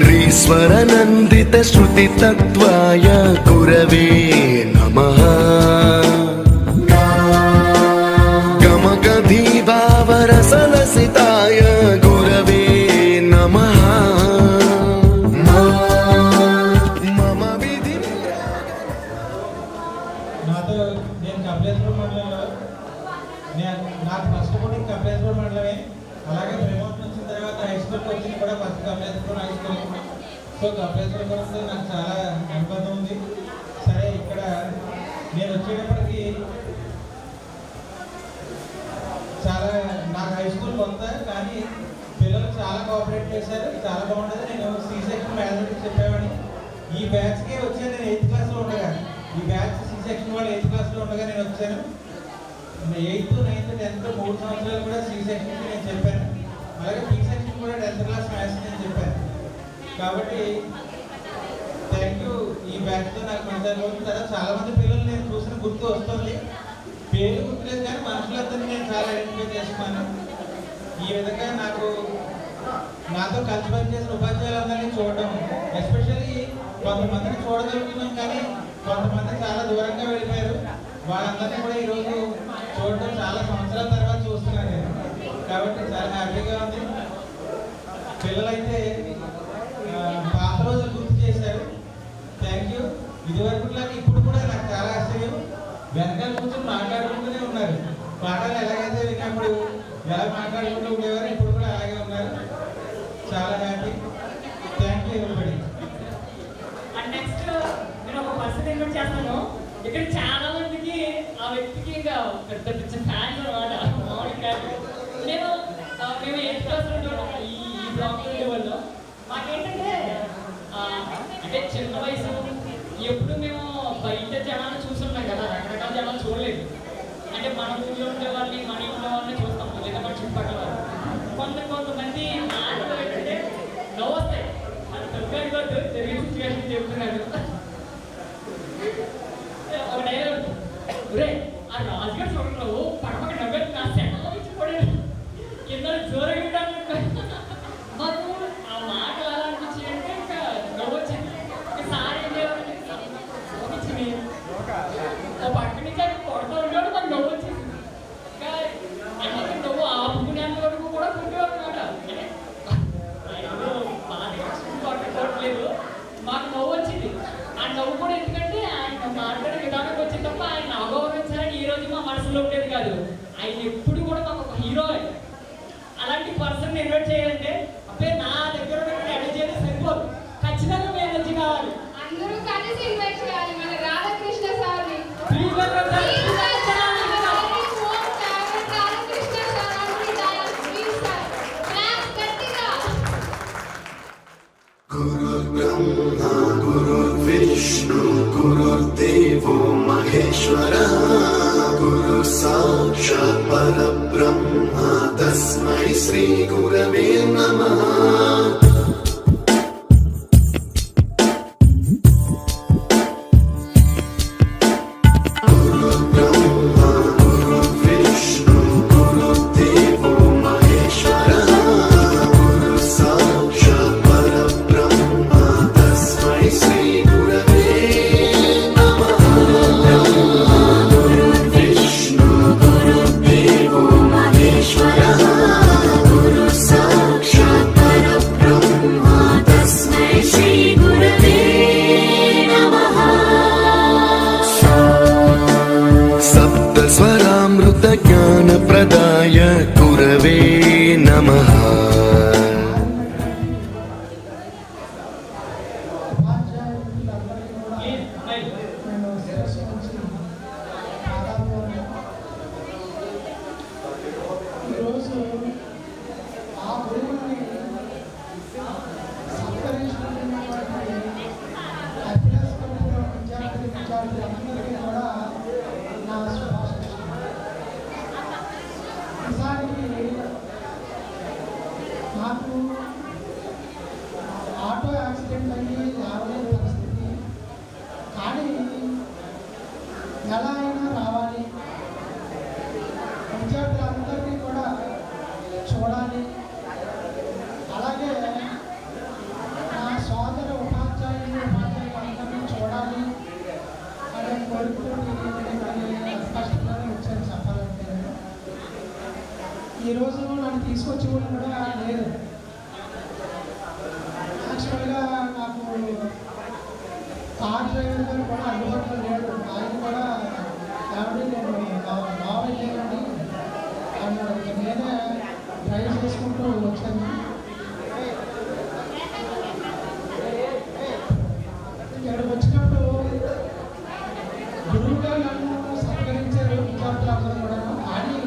रीश्वरनन्दितश्रुतितत्त्वाय गुरवे नमः गमगधीभावरसलसिताय गुरवे नमः मम विधि నాకు ఫస్ట్ కోటింగ్ కపిలేశ్వరం మండలమే అలాగే ప్రేమోట్ వచ్చిన తర్వాత హై స్కూల్ కోచింగ్ కూడా first Kapileswaram high school so Kapileswaram గురించి నాకు చాలా అనుబంధం ఉంది సరే ఇక్కడ నేను వచ్చేటప్పటికి చాలా నాకు హై స్కూల్ కొంత కానీ పిల్లలు చాలా కోఆపరేట్ చేశారు చాలా బాగుంటుంది నేను సి సెక్షన్ మ్యాథమెటిక్స్ చెప్పేవాడిని ఈ బ్యాచ్కే వచ్చాను నేను 8th క్లాస్లో ఉండగా ఈ బ్యాచ్ సి సెక్షన్ వాళ్ళు 8th క్లాస్లో ఉండగా నేను వచ్చాను 8th, 9th, 10th 3 సంవత్సరాలు కూడా సి సెక్షన్కి నేను చెప్పాను అలాగే బి సెక్షన్ కూడా 10th క్లాస్ మ్యాథ్స్ నేను చెప్పాను కాబట్టి థ్యాంక్ యూ ఈ బ్యాచ్తో నాకు మంచి అనుభవం తర్వాత చాలా మంది పిల్లలు నేను చూసిన గుర్తు వస్తుంది పేరు గుర్తులేదు కానీ మనుషులందరినీ నేను చాలా ఐడెంటిఫై చేసుకున్నాను ఈ విధంగా నాకు నాతో కలిసి పనిచేసిన ఉపాధ్యాయులందరినీ చూడడం ఎస్పెషల్లీ కొంతమందిని చూడగలుగుతున్నాం కానీ కొంతమంది చాలా దూరంగా వెళ్ళిపోయారు వాళ్ళందరినీ కూడా ఈరోజు చూడడం చాలా సంవత్సరాల తర్వాత చూస్తున్నాను నేను కాబట్టి చాలా హ్యాపీగా ఉంది పిల్లలైతే పాత రోజులు గుర్తు చేశారు థ్యాంక్ యూ ఇదివరకులాగా ఇప్పుడు కూడా నాకు చాలా ఆశ్చర్యం వెనకాల కూర్చొని మాట్లాడుకుంటూనే ఉన్నారు పాఠాలు ఎలాగైతే విన్నప్పుడు ఎలా మాట్లాడుకుంటూ ఉండేవారు ఇప్పుడు కూడా అలాగే ఉన్నారు చాలా happy thank you everybody and next నేను ఒక పర్సన్ ఇన్వైట్ చేస్తాను ఇక్కడ చాలా మందికి ఆ వ్యక్తికి ఇంకా పెద్ద పెద్ద ఫ్యాన్స్ అనమాట నేను మేము 8th క్లాస్లో ఈ బ్లాక్లో ఉండేవాళ్ళు మాకేంటంటే అంటే చిన్న వయసు ఎప్పుడు మేము బయట జనాలు చూస్తున్నాం కదా రకరకాల జనాలు చూడలేదు అంటే మన ఊళ్ళో ఉండే వాళ్ళని మన ఇంట్లో వాళ్ళని చూస్తాం లేదా మన చుట్టుపక్కల వాళ్ళు కొంతమంది మాటలు ఏంటంటే నవ్వు వస్తాయి అది తగ్గదు కాదు జరిగే సిచ్యువేషన్ చెప్తున్నాను ఒక డైలాగ్ ఒరే ఆ రాజుగారు చూడటం పడపక్క నవ్వేది నా సెంటర్ నుంచి పడేది కింద జోరగా మాకు ఆ మాటలు ఎలా అనిపించింది అంటే ఇంకా నవ్వు వచ్చింది సార్ ఏం చేయాలంటే చూపించింది ఓ పక్క నుంచి అది కొడతా ఉండేవాడు మాకు నవ్వు వచ్చింది ఇంకా అంటే నవ్వు ఆపుకునేంత వరకు కూడా కొట్టేవాడు అనమాట అంటే కొట్టలేదు మాకు నవ్వు వచ్చింది ఆ నవ్వు కూడా ఎందుకంటే ఆయన మాట్లాడే విధానం వచ్చింది తప్ప ఆయన అగౌరవించాలని ఈ రోజు మా మనసులో ఉండేది కాదు ఆయన ఎప్పుడు కూడా మాకు ఒక హీరో అలాంటి పర్సన్ ఇన్వైట్ చేయాలంటే అబ్బే నా దగ్గర ఎనర్జీ అయితే సరిపోదు ఖచ్చితంగా మీ ఎనర్జీ కావాలి అందరూ కలిసి ఇన్వైట్ చేయాలి మన రాధాకృష్ణ సార్ని गुरुर्ब्रह्मा गुरुर्विष्णु गुरुर्देवो महेश्वरः गुरु साक्षात् परब्रह्म तस्मै श्री गुरवे नमः Guru స్మైల్. నేను శిరస్సు నుంచి పాదాలు ఈరోజు ఆ గురువుని సత్కరించుకుంటున్నటువంటి హ్యాపీనెస్ విద్యార్థులు అందరికీ కూడా నా శుభాశిస్సులు. నిజానికి నాకు ఆటో యాక్సిడెంట్ అయ్యి లేవలేని పరిస్థితి, కానీ ఎలా అయినా రావాలి, విద్యార్థులందరినీ కూడా చూడాలి, అలాగే నా సోదర ఉపాధ్యాయులందరినీ చూడాలి అనే కోరికతోటి స్పష్టంగానే వచ్చాను చెప్పాలంటే. ఈరోజు నన్ను తీసుకొచ్చి కూడా లేదు. యాక్చువల్గా నాకు కార్ డ్రైవర్ గారు కూడా అందుబాటులో లేడు. ఆయన కూడా కాబట్టి నేను బాబాయ్ లేదండి అన్నాడు. నేనే డ్రైవ్ చేసుకుంటూ వచ్చాను. ఇక్కడికి వచ్చినప్పుడు గురువుగా నన్ను సత్కరించారు విద్యార్థులందరూ కూడా. కానీ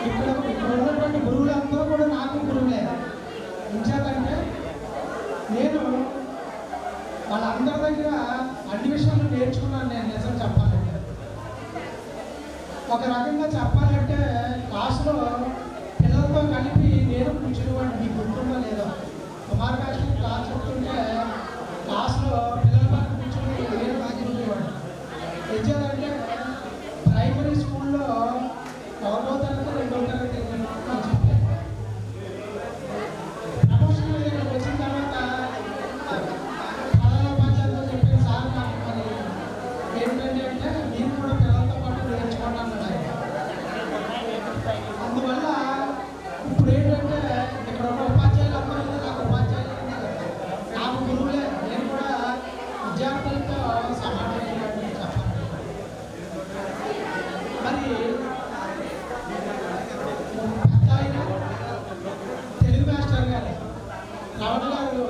ఇక్కడ ఉన్నటువంటి గురువులందరూ కూడా నాకు గురువులే. ఉంచాకంటే నేను వాళ్ళందరి దగ్గర అన్ని విషయాలు నేర్చుకున్నాను. నేను నిజం చెప్పాలంటే, ఒక రకంగా చెప్పాలంటే క్లాసులో పిల్లలతో కలిపి నేను కూర్చునేవాడిని. మీకు గుర్తుందో లేదో, కుమారకాశం క్లాస్ చెప్తుంటే క్లాస్లో పిల్లల పక్కన కూర్చొని నేను కూర్చునేవాడిని. తెచ్చేదంటే ప్రైమరీ స్కూల్లో 1వ తరగతి 2వ తరగతి చెప్పాను. ప్రమోషన్ దగ్గరికి వచ్చిన తర్వాత ఉపాధ్యాయులతో చెప్పిన సార్ నాకు మరి ఏంటంటే అంటే మీరు కూడా పిల్లలతో పాటు నేర్చుకోండి అన్నాడు. అందువల్ల ఇప్పుడు ఏంటంటే ఇక్కడ ఉన్న ఉపాధ్యాయులు అందరూ నాకు ఉపాధ్యాయులు నాకు గురువులే. నేను కూడా విద్యార్థులతో సమానమైనటువంటి చెప్పాలి. మరి పెద్ద ఆయన తెలుగు మాస్టర్ గారు రమణ గారు,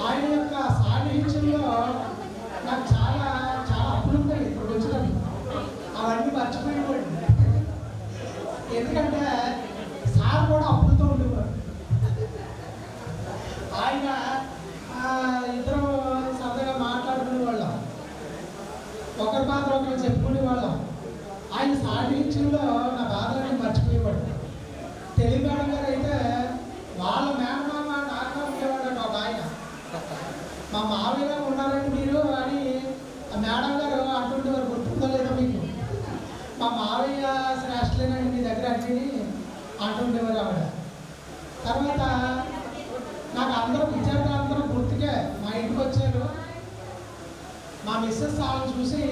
ఆయన యొక్క సాన్నిహిత్యంలో నాకు చాలా చాలా అప్పులు ఉంటాయి. ఇప్పుడు వచ్చినప్పుడు అవన్నీ మర్చిపోయేవాడు. ఎందుకంటే సార్ కూడా అప్పులతో ఉండేవాడు. ఆయన ఇద్దరు సరదాగా మాట్లాడుకునే వాళ్ళం, ఒకరి బాధ ఒకరు చెప్పుకునే వాళ్ళం. ఆయన సాన్నిహిత్యంలో నా బాధలన్నీ మర్చిపోయేవాడు. తెలుగు మేడం గారు అయితే వాళ్ళ మేనమామ నాన్న ఉండేవాడు. ఒక ఆయన మా మావయ్య గారు ఉన్నారండి మీరు అని ఆ మేడం గారు అంటుండేవారు. గుర్తుందో లేదో మీకు? మా మావయ్య శ్రేష్ఠలేనండి మీ దగ్గర అన్ని అంటుండేవారు ఆవిడ. తర్వాత నాకు అందరూ విద్యార్థులు అందరూ గుర్తుకే మా ఇంటికి వచ్చారు. మా మిస్సెస్ వాళ్ళని చూసి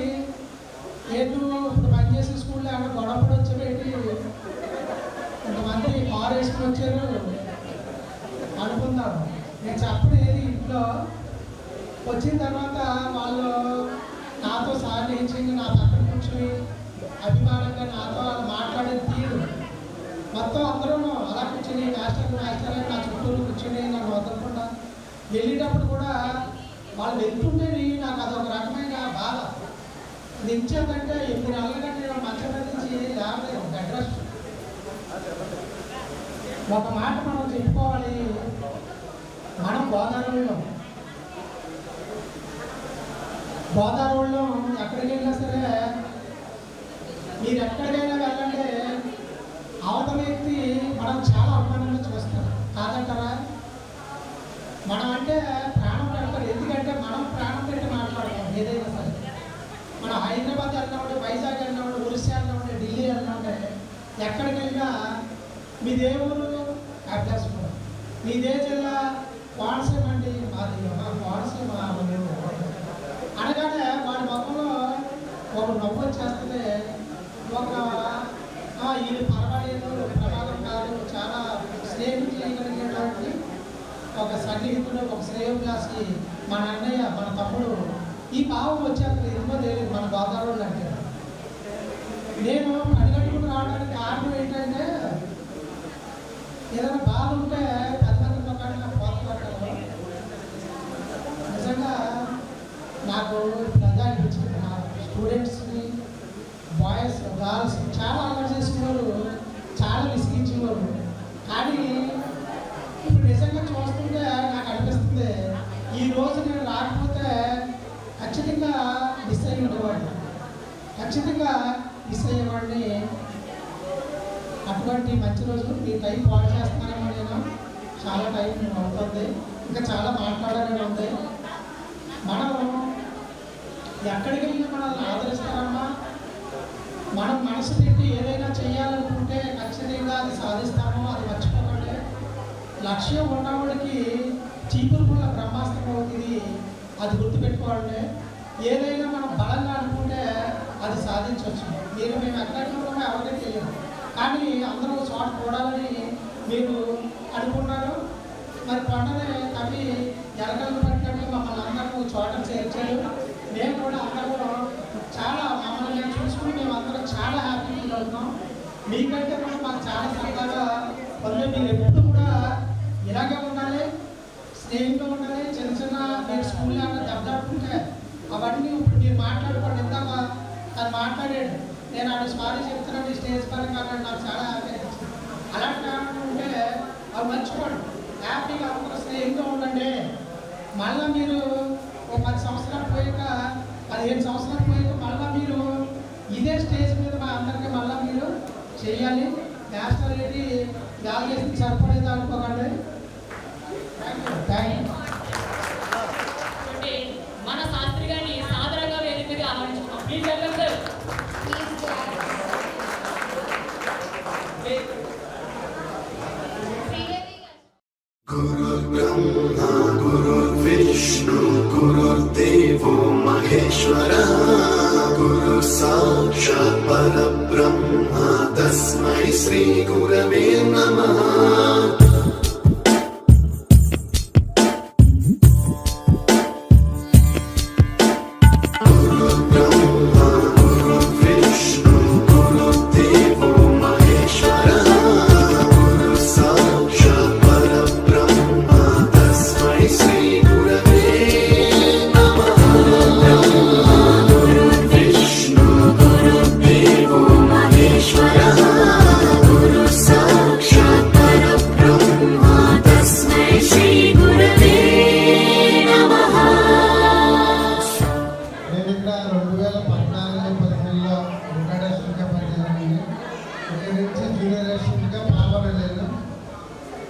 ఏంటో ఇప్పుడు పనిచేసే స్కూల్లో ఏమైనా గొడవపడి వచ్చేటి కొంతమంది కారు వేసుకుని వచ్చారు అనుకుందాం. నేను చెప్పలేదు ఇంట్లో. వచ్చిన తర్వాత వాళ్ళు నాతో సాన్నిహిత్యంగా నా పక్కన కూర్చొని అభిమానంగా నాతో వాళ్ళు మాట్లాడే తీరు మొత్తం అందరూ అలా కూర్చొని మాస్టర్ మాస్టర్ అని నా చుట్టూరు కూర్చొని నన్ను వదలకుండా వెళ్ళేటప్పుడు కూడా వాళ్ళు వెళ్తుంటే నాకు అదొక రకమైన బాధ. నించేదంటే 8 నెలల కంటే నేను మంచం మీద నుంచి లేవలేదు. Bed rest. ఒక మాట మనం చెప్పుకోవాలి, మనం గోదావరిలో ఎక్కడికి వెళ్ళినా సరే మీరు ఎక్కడికైనా వెళ్ళండి, అవతల వ్యక్తి మనం చాలా అవమానంగా చూస్తారు. కాదంటారా? మనం అంటే ప్రాణం పెడతారు. ఎందుకంటే మనం ప్రాణం పెట్టి మాట్లాడతాం ఏదైనా సరే. మనం హైదరాబాద్ వెళ్ళినప్పుడు, వైజాగ్ వెళ్ళినప్పుడు, ఒరిస్సా వెళ్ళినప్పుడు, ఢిల్లీ వెళ్ళినప్పుడు, ఎక్కడికి వెళ్ళినా మీదే ఊరు అభ్యాసం, మీదే జిల్లా కోనసీమ అండి, మాది కోనసీమ అనగానే వాడి మొక్కలో ఒక నవ్వు వచ్చేస్తుంది. ఒక ఇది పర్వాలేదు, ప్రమాదం కాదు, చాలా స్నేహం చేయగలిగేటువంటి ఒక సన్నిహితుడు, ఒక శ్రేయోభిలాషి మన అన్నయ్య, మన తమ్ముడు, ఈ భావం వచ్చాక ఎందుకో తెలియదు మన గోదావరిలో. అంటే నేను అడిగట్టుకుని రావడానికి కారణం ఏంటంటే ఏదైనా బాధ ఉంటే 10 మంది మొక్కడిగా పోతాను ఖచ్చితంగా మిస్ అయ్యేవాడిని. అటువంటి మంచి రోజు ఈ టైం పాడు చేస్తున్నానేమో నేను. చాలా టైం అవుతుంది, ఇంకా చాలా మాట్లాడాలని ఉంది. మనం ఎక్కడికి వెళ్ళి మనల్ని ఆదరిస్తారమ్మా. మనం మనసు పెట్టి ఏదైనా చేయాలనుకుంటే ఖచ్చితంగా అది సాధిస్తాము, అది మర్చిపోకండి. లక్ష్యం ఉన్నవాడికి చీపురుకున్న బ్రహ్మాస్త్రం అవుతుంది, అది గుర్తుపెట్టుకోవాలండి. ఏదైనా మనం బలంగా అనుకుంటే అది సాధించవచ్చు. మీరు మేము ఎక్కడికి ఉన్నామో ఎవరికీ తెలియదు, కానీ అందరూ చోట కూడాలని మీరు అనుకున్నారు. మరి పంటనే తవి ఎలకలను పట్టినట్టు మమ్మల్ని అందరూ చోట చేర్చారు. మేము కూడా అందరూ చాలా మమ్మల్ని నేను చూసుకుని మేము అందరం చాలా హ్యాపీ ఫీల్ అవుతున్నాం. మీకంటే కూడా మాకు చాలా సరదాగా ఉంది. మీరు ఎప్పుడు కూడా ఇలాగే ఉండాలి, స్నేహంగా ఉండాలి. చిన్న చిన్న మీరు స్కూల్లో దెబ్బలాడుకుంటే అవన్నీ ఇప్పుడు మీరు మాట్లాడుకోండి. ఇందాక తను మాట్లాడాడు, నేను ఆడ సారీ చెప్తున్నాను స్టేజ్ పరంగా, నాకు చాలా హ్యాపీ అనిపించింది. అలాంటి ఉంటే అవి మర్చిపోండి, హ్యాపీగా అందరూ స్నేహంగా ఉండండి. మళ్ళీ మీరు ఒక 10 సంవత్సరాలు పోయాక 15 సంవత్సరాలు పోయాక మళ్ళీ మీరు ఇదే స్టేజ్ మీద మా అందరికీ మళ్ళీ మీరు చేయాలి. నేషనల్ రెడ్డి యాడ్ చేసి సరిపడేది అనుకోకండి. Thank you. మన శాస్త్రి గారిని సాదరంగా వేదిక మీద ఆహ్వానించుకున్నాం. Please welcome sir. गुरुर्ब्रह्मा गुरुर्विष्णु गुरुर्देवो महेश्वरः गुरु साक्षात् परब्रह्मा तस्मै श्री गुरवे नमः.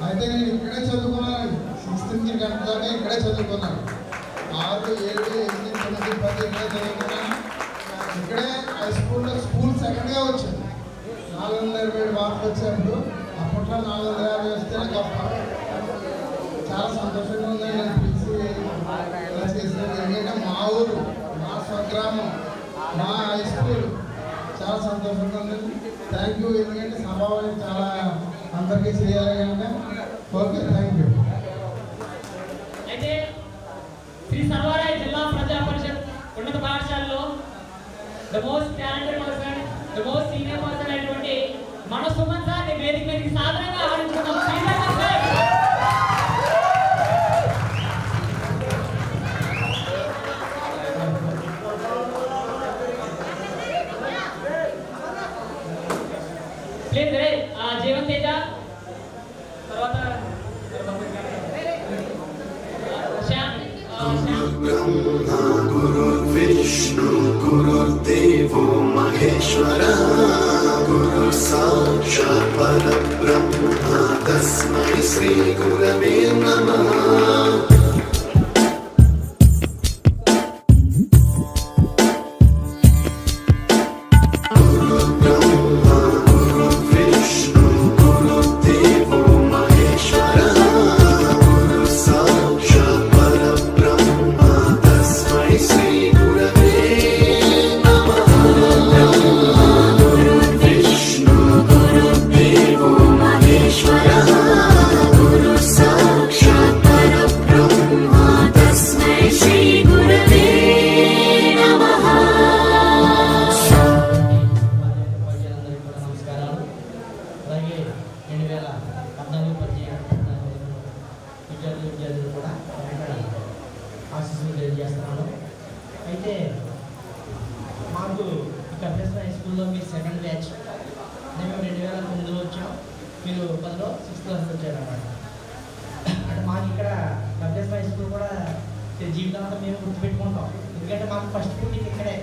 అయితే నేను ఇక్కడే చదువుకున్నాను. 6th నుంచి 10th దాకా ఇక్కడే చదువుకున్నాను. 6, 7, 8, 9, 10 ఇక్కడే చదువుకున్నాను. ఇక్కడే హై స్కూల్లో స్కూల్ సెకండ్గా వచ్చింది. 427 మార్కులు వచ్చేప్పుడు అప్పట్లో 450 వస్తేనే గొప్ప. చాలా సంతోషంగా ఉంది. నేను పిలిచి ఇలా చేసినది ఎందుకంటే మా ఊరు, మా స్వగ్రామం, మా హై స్కూల్ చాలా సంతోషంగా ఉంది. Thank you. ఎందుకంటే స్వభావం చాలా అందరికీ చేయాలి కనుక ఓకే, థ్యాంక్ యూ. అయితే శ్రీ సర్వారాయ జిల్లా ప్రజా పరిషత్ ఉన్నత పాఠశాలలో the most talented person, the most senior person అయినటువంటి మన సుమన్ సార్ వేదిక మీదకి సాధారణంగా ఆహ్వానించుకున్నాం. ప్లీజ్ రే జీవన్ తేజ, తర్వాత गुरुर्ब्रह्मा गुरुर्विष्णु गुरुर्देवो महेश्वरः गुरु साक्षात् परब्रह्मा तस्मै श्री गुरवे नमः. అయితే మాకు ఇక్కడ హై స్కూల్లో మీరు సెకండ్ బ్యాచ్, మేము 2009లో వచ్చాం, మీరు 10లో 6th క్లాస్కి వచ్చారన్నమాట. అంటే మాకు ఇక్కడ హై స్కూల్ కూడా జీవితాంతం మేము గుర్తుపెట్టుకుంటాం. ఎందుకంటే మాకు ఫస్ట్ పుట్టింది ఇక్కడే,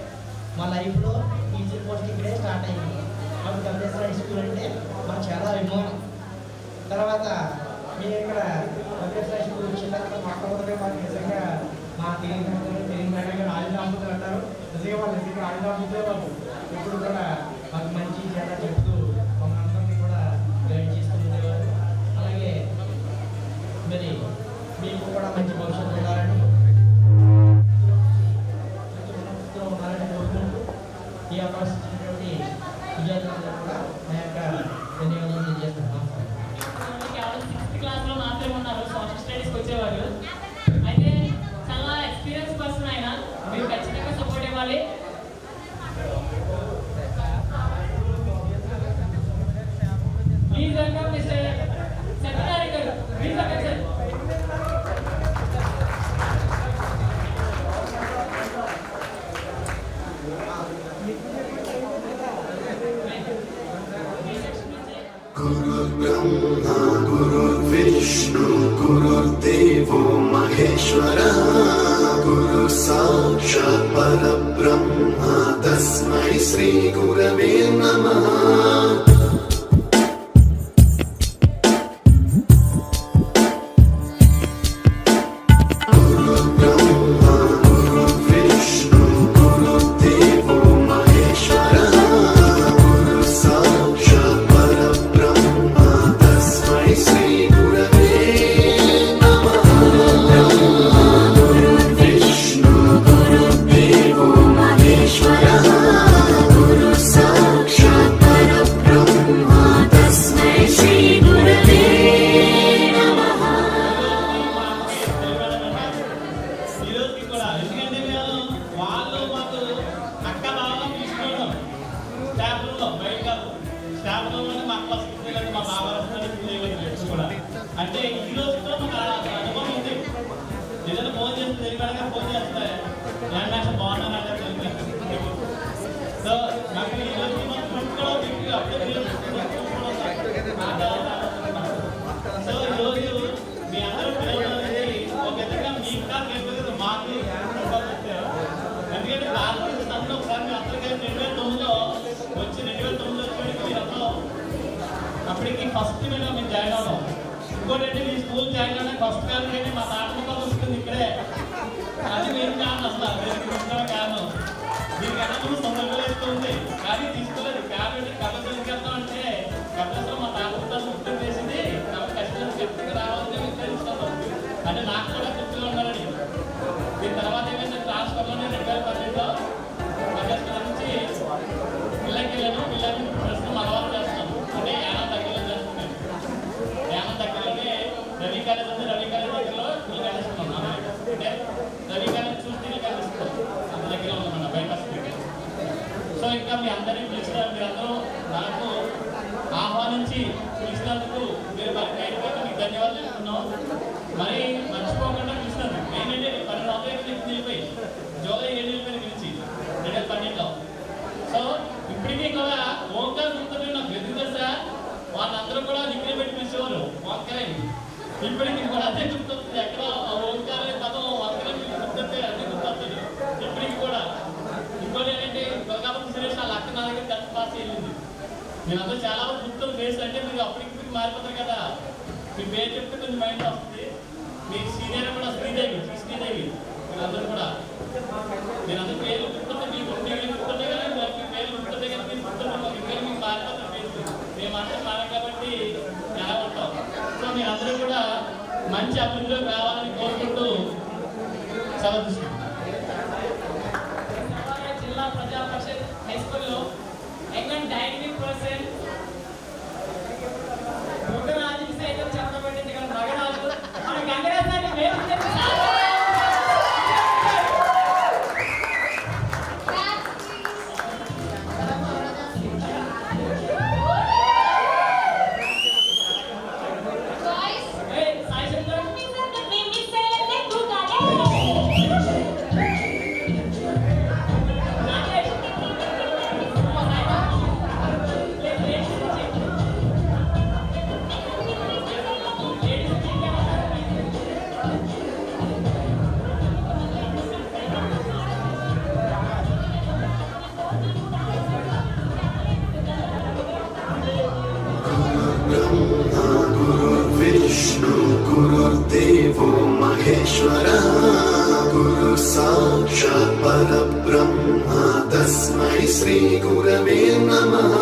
మా లైఫ్లో టీచర్ పోస్ట్ ఇక్కడే స్టార్ట్ అయింది. అప్పుడు డబ్ల్యూఎస్ఆర్ హై స్కూల్ అంటే మాకు చాలా అభిమానం. తర్వాత మేము ఇక్కడ డబ్ల్యూఎస్ఆర్ హై స్కూల్ వచ్చిన తర్వాత మొట్టమొదటి మాకు నిజంగా మా తెలియదు ఆయుధాంపుతులు అంటారు. నిజంగా వాళ్ళు నిజంగా ఆయుధాంపుతులే వాళ్ళు ఎప్పుడు కూడా మాకు మంచి చేత చెప్తూ మమ్మల్ని కూడా గైడ్ చేసుకుంటేవారు. అలాగే మరి మీకు కూడా మంచి భవిష్యత్తు ఉండాలని కోరుకుంటూ ఈ అవకాశం ఇచ్చినటువంటి విద్యార్థులందరూ కూడా మా యొక్క ధన్యవాదాలు తెలియజేస్తున్నాం. కేవలం 6th క్లాస్లో మాత్రమే ఉన్నారు, సోషల్ స్టడీస్కి వచ్చేవారు. అయితే చాలా ఎక్స్పీరియన్స్ పర్సన్ అయినా మీరు ఖచ్చితంగా సపోర్ట్ ఇవ్వాలి. ప్లీజ్ వెల్కమ్ మిస్టర్ సత్యనారాయణ గారు. Please welcome sir. गुरुर्ब्रह्मा गुरुर्विष्णु गुरुर्देवो महेश्वरः गुरु साक्षात् परब्रह्मा तस्मै श्री गुरवे नमः. అంటే ఈ రోజుతో మాకు అనుభవం ఉంది. ఏదైనా ఫోన్ చేస్తే తెలియక ఫోన్ చేస్తారు ల్యాండ్ బాగున్నానంటే తెలియదు. సో నాకు ఈ రోజు అప్పుడే సో ఈరోజు మీ అందరూ పిల్లలు అనేది ఒక విధంగా మీ ఇంకా కేపబుల్ మాకు వచ్చారు. ఎందుకంటే భారతదేశ సంస్థ ఒకసారి మీ అందరికీ 2009లో వచ్చి 2009 వచ్చేటికి మీరు అందరూ అప్పటికి ఫస్ట్ మేము జాయిన్ అవ్వడం. ఇంకోటంటే మీ స్కూల్ జాయిన్ అవ్వడానికి ఫస్ట్ కారణం మా తాటముఖం వస్తుంది ఇక్కడే. అది మీరు కారణం అసలు కారణం. దీనికన్నా ముందు సందర్భాలు వేస్తుంది కానీ తీసుకోలేదు. కాబట్టి కథ తీసుకెళ్తాం అంటే కథలో మా తాతతో గుర్తు చేసింది కాబట్టి ఖచ్చితంగా చెప్తే రావాలని తెలుసుకుంటాం. అంటే నాకు కూడా చెప్తూ ఉన్నారని. దీని తర్వాత ఏమైనా ట్రాన్స్ఫర్లోనే 2012లో ఆగస్టు నుంచి పిల్లకి వెళ్ళాను. పిల్లలకి ప్రస్తుతం అలవాటు చేస్తాను. అంటే యానం దగ్గరలో చేస్తున్నాను. యానం దగ్గరలోనే రవి కాలేజ్ ఉంది. రవి కాలేజ్ దగ్గరలో పిల్లలు కలిస్తున్నాను. అంటే రవి కాలేజ్ చూసి పిల్లలు కలిస్తున్నాను. అంత దగ్గర ఉందన్నమాట బైపాస్. సో ఇంకా మీ అందరినీ పిలిచిన మీరందరూ నాకు ఆహ్వానించి పిలిచినందుకు మీరు మరి మీకు ధన్యవాదాలు చెప్తున్నాం. మరి మర్చిపోకుండా పిలిచినారు. ఏంటంటే 12 వెళ్ళిపోయి జూలై 7 పిలిచి 2012లో. సో ఇప్పటికీ కూడా ఓంకార్ గుర్తుంటే నాకు ఎదుగు సార్ వాళ్ళందరూ కూడా నిగ్రహ పెట్టి పిలిచేవారు ఓంకారని. ఇప్పటికీ కూడా అదే గుర్తొస్తుంది. ఎక్కడ ఓంకార పదం ఓంకారం గుర్తుంటే అదే గుర్తొస్తుంది ఇప్పటికి కూడా. ఇంకోటి ఏంటంటే గొలగాపతి సురేష్ వాళ్ళ అక్క నా దగ్గర 10th క్లాస్ వెళ్ళింది. మీరందరూ చాలా మంది గుర్తులు ఫేస్ అంటే మీరు అప్పటికి మారిపోతారు కదా. మీ పేరు చెప్తే కొంచెం మైండ్ వస్తుంది. మీ సీనియర్ కూడా శ్రీదేవి మీరందరూ కూడా మీరందరూ పేర్లు గుర్తుంటే మీకు గుర్తుంటే కానీ మీ పేర్లు గుర్తుంటే కానీ మీరు గుర్తుంటే ఇంకా మీకు మారిపోతారు పేరు. మేమంతా మారాం కాబట్టి ఎలా ఉంటాం. సో మీరందరూ కూడా మంచి అభివృద్ధిలోకి రావాలని కోరుకుంటూ సెలవు తీసుకుంటాం. జిల్లా ప్రజా పరిషత్ హై స్కూల్లో యంగ్ అండ్ డైనమిక్ పర్సన్ పుట్టరాజుకి సైతం చెప్పబడింది ఇక్కడ మగరాజు మన గంగరాజాన్ని మేము Thank you. श्रीगुरवे नमः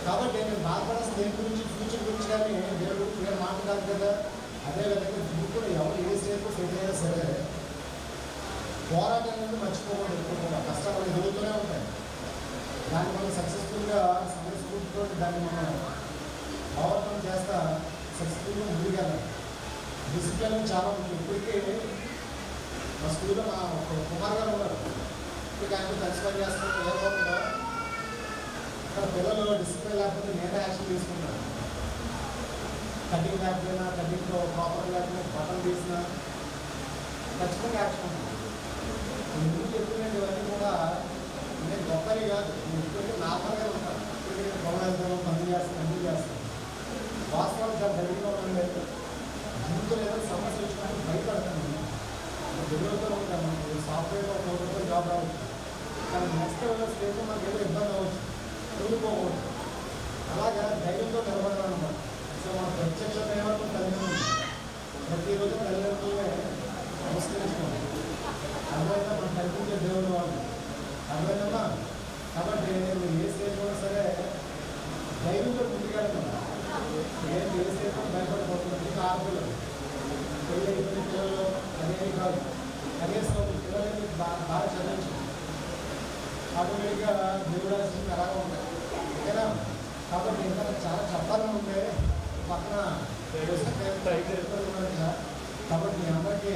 కాబట్టి నేను బాధపడాల్సిన దేని గురించి ఫ్యూచర్ గురించి కానీ దేవుడు నేను మాట్లాడాలి కదా. అదేవిధంగా ఇప్పుడు ఎవరు ఏ స్టేజ్లో సెటిల్ అయినా సరే పోరాటాలను మర్చిపోకూడదు. ఎప్పుడు కూడా కష్టాలు ఎదుగుతూనే ఉంటాయి. దాన్ని మనం సక్సెస్ఫుల్గా సమయస్ఫూర్తితో దాన్ని మనం ఓవర్కమ్ చేస్తా సక్సెస్ఫుల్గా ముందుకెళ్ళాలి. డిసిప్లిన్ చాలా ఉంది. ఇప్పటికీ మా స్కూల్లో మా కుమార్ గారు ఉన్నారు. ఇప్పటికి ఆయన కలిసి పని చేస్తున్నారు. ఏమవుతుందో ఇక్కడ పిల్లలు డిసిప్లిన్ లేకపోతే నేనే యాక్షన్ తీసుకుంటాను. కటింగ్ లేకపోయినా కటింగ్లో ప్రాపర్ లేకపోయినా బటన్ తీసినా ఖచ్చితంగా యాక్షన్ ఉంటుంది. ఎందుకు చెప్తున్నాను ఇవన్నీ కూడా నేను గొప్పని కాదు. నేను ఇప్పటికీ నార్మల్గా ఉంటాను. ఇప్పటికీ నేను పొలం వెళ్తాను, పని చేస్తాను, అన్నీ చేస్తాను. వాస్తవాలు చాలా ధైర్యంగా ఉండలేదు. జీవితంలో ఏదైనా సమస్య వచ్చినప్పుడు భయపడతాను. ఎదురుతో ఉంటాను. సాఫ్ట్వేర్లో ఒక రూపాయలు జాబ్ రావచ్చు. కానీ నెక్స్ట్ స్టేజ్లో మనకు ఏదో ఇబ్బంది అవ్వచ్చు. చదువుకోకూడదు. అలాగా ధైర్యంతో నిలబడాలన్నమాట. సో మన ప్రత్యక్ష ప్రేమతో తల్లిదండ్రులు ప్రతిరోజు తల్లిదండ్రులనే నమస్కరించుకోండి. అర్థమైనా మనం కల్పించే దేవుడు వాళ్ళు అర్థమైందమ్మా. కాబట్టి మీరు ఏ స్టేజ్ కూడా సరే ధైర్యంతో ముందుకెళ్తాం. ఏంటి ఏ స్టేజ్ కూడా భయపడిపోతుంది. ఆడపిల్లలు పెళ్ళి అయిపోయిన పిల్లలు అదేమి కాదు. కనీసం పిల్లలని బాగా చదివించండి. ఆటోమేటిక్గా దేవుడు రాసింది అలాగే ఉంటాయి. ఓకేనా? కాబట్టి ఇంకా చాలా చెప్పాలని ఉంటే పక్కన కాబట్టి మీ అందరికీ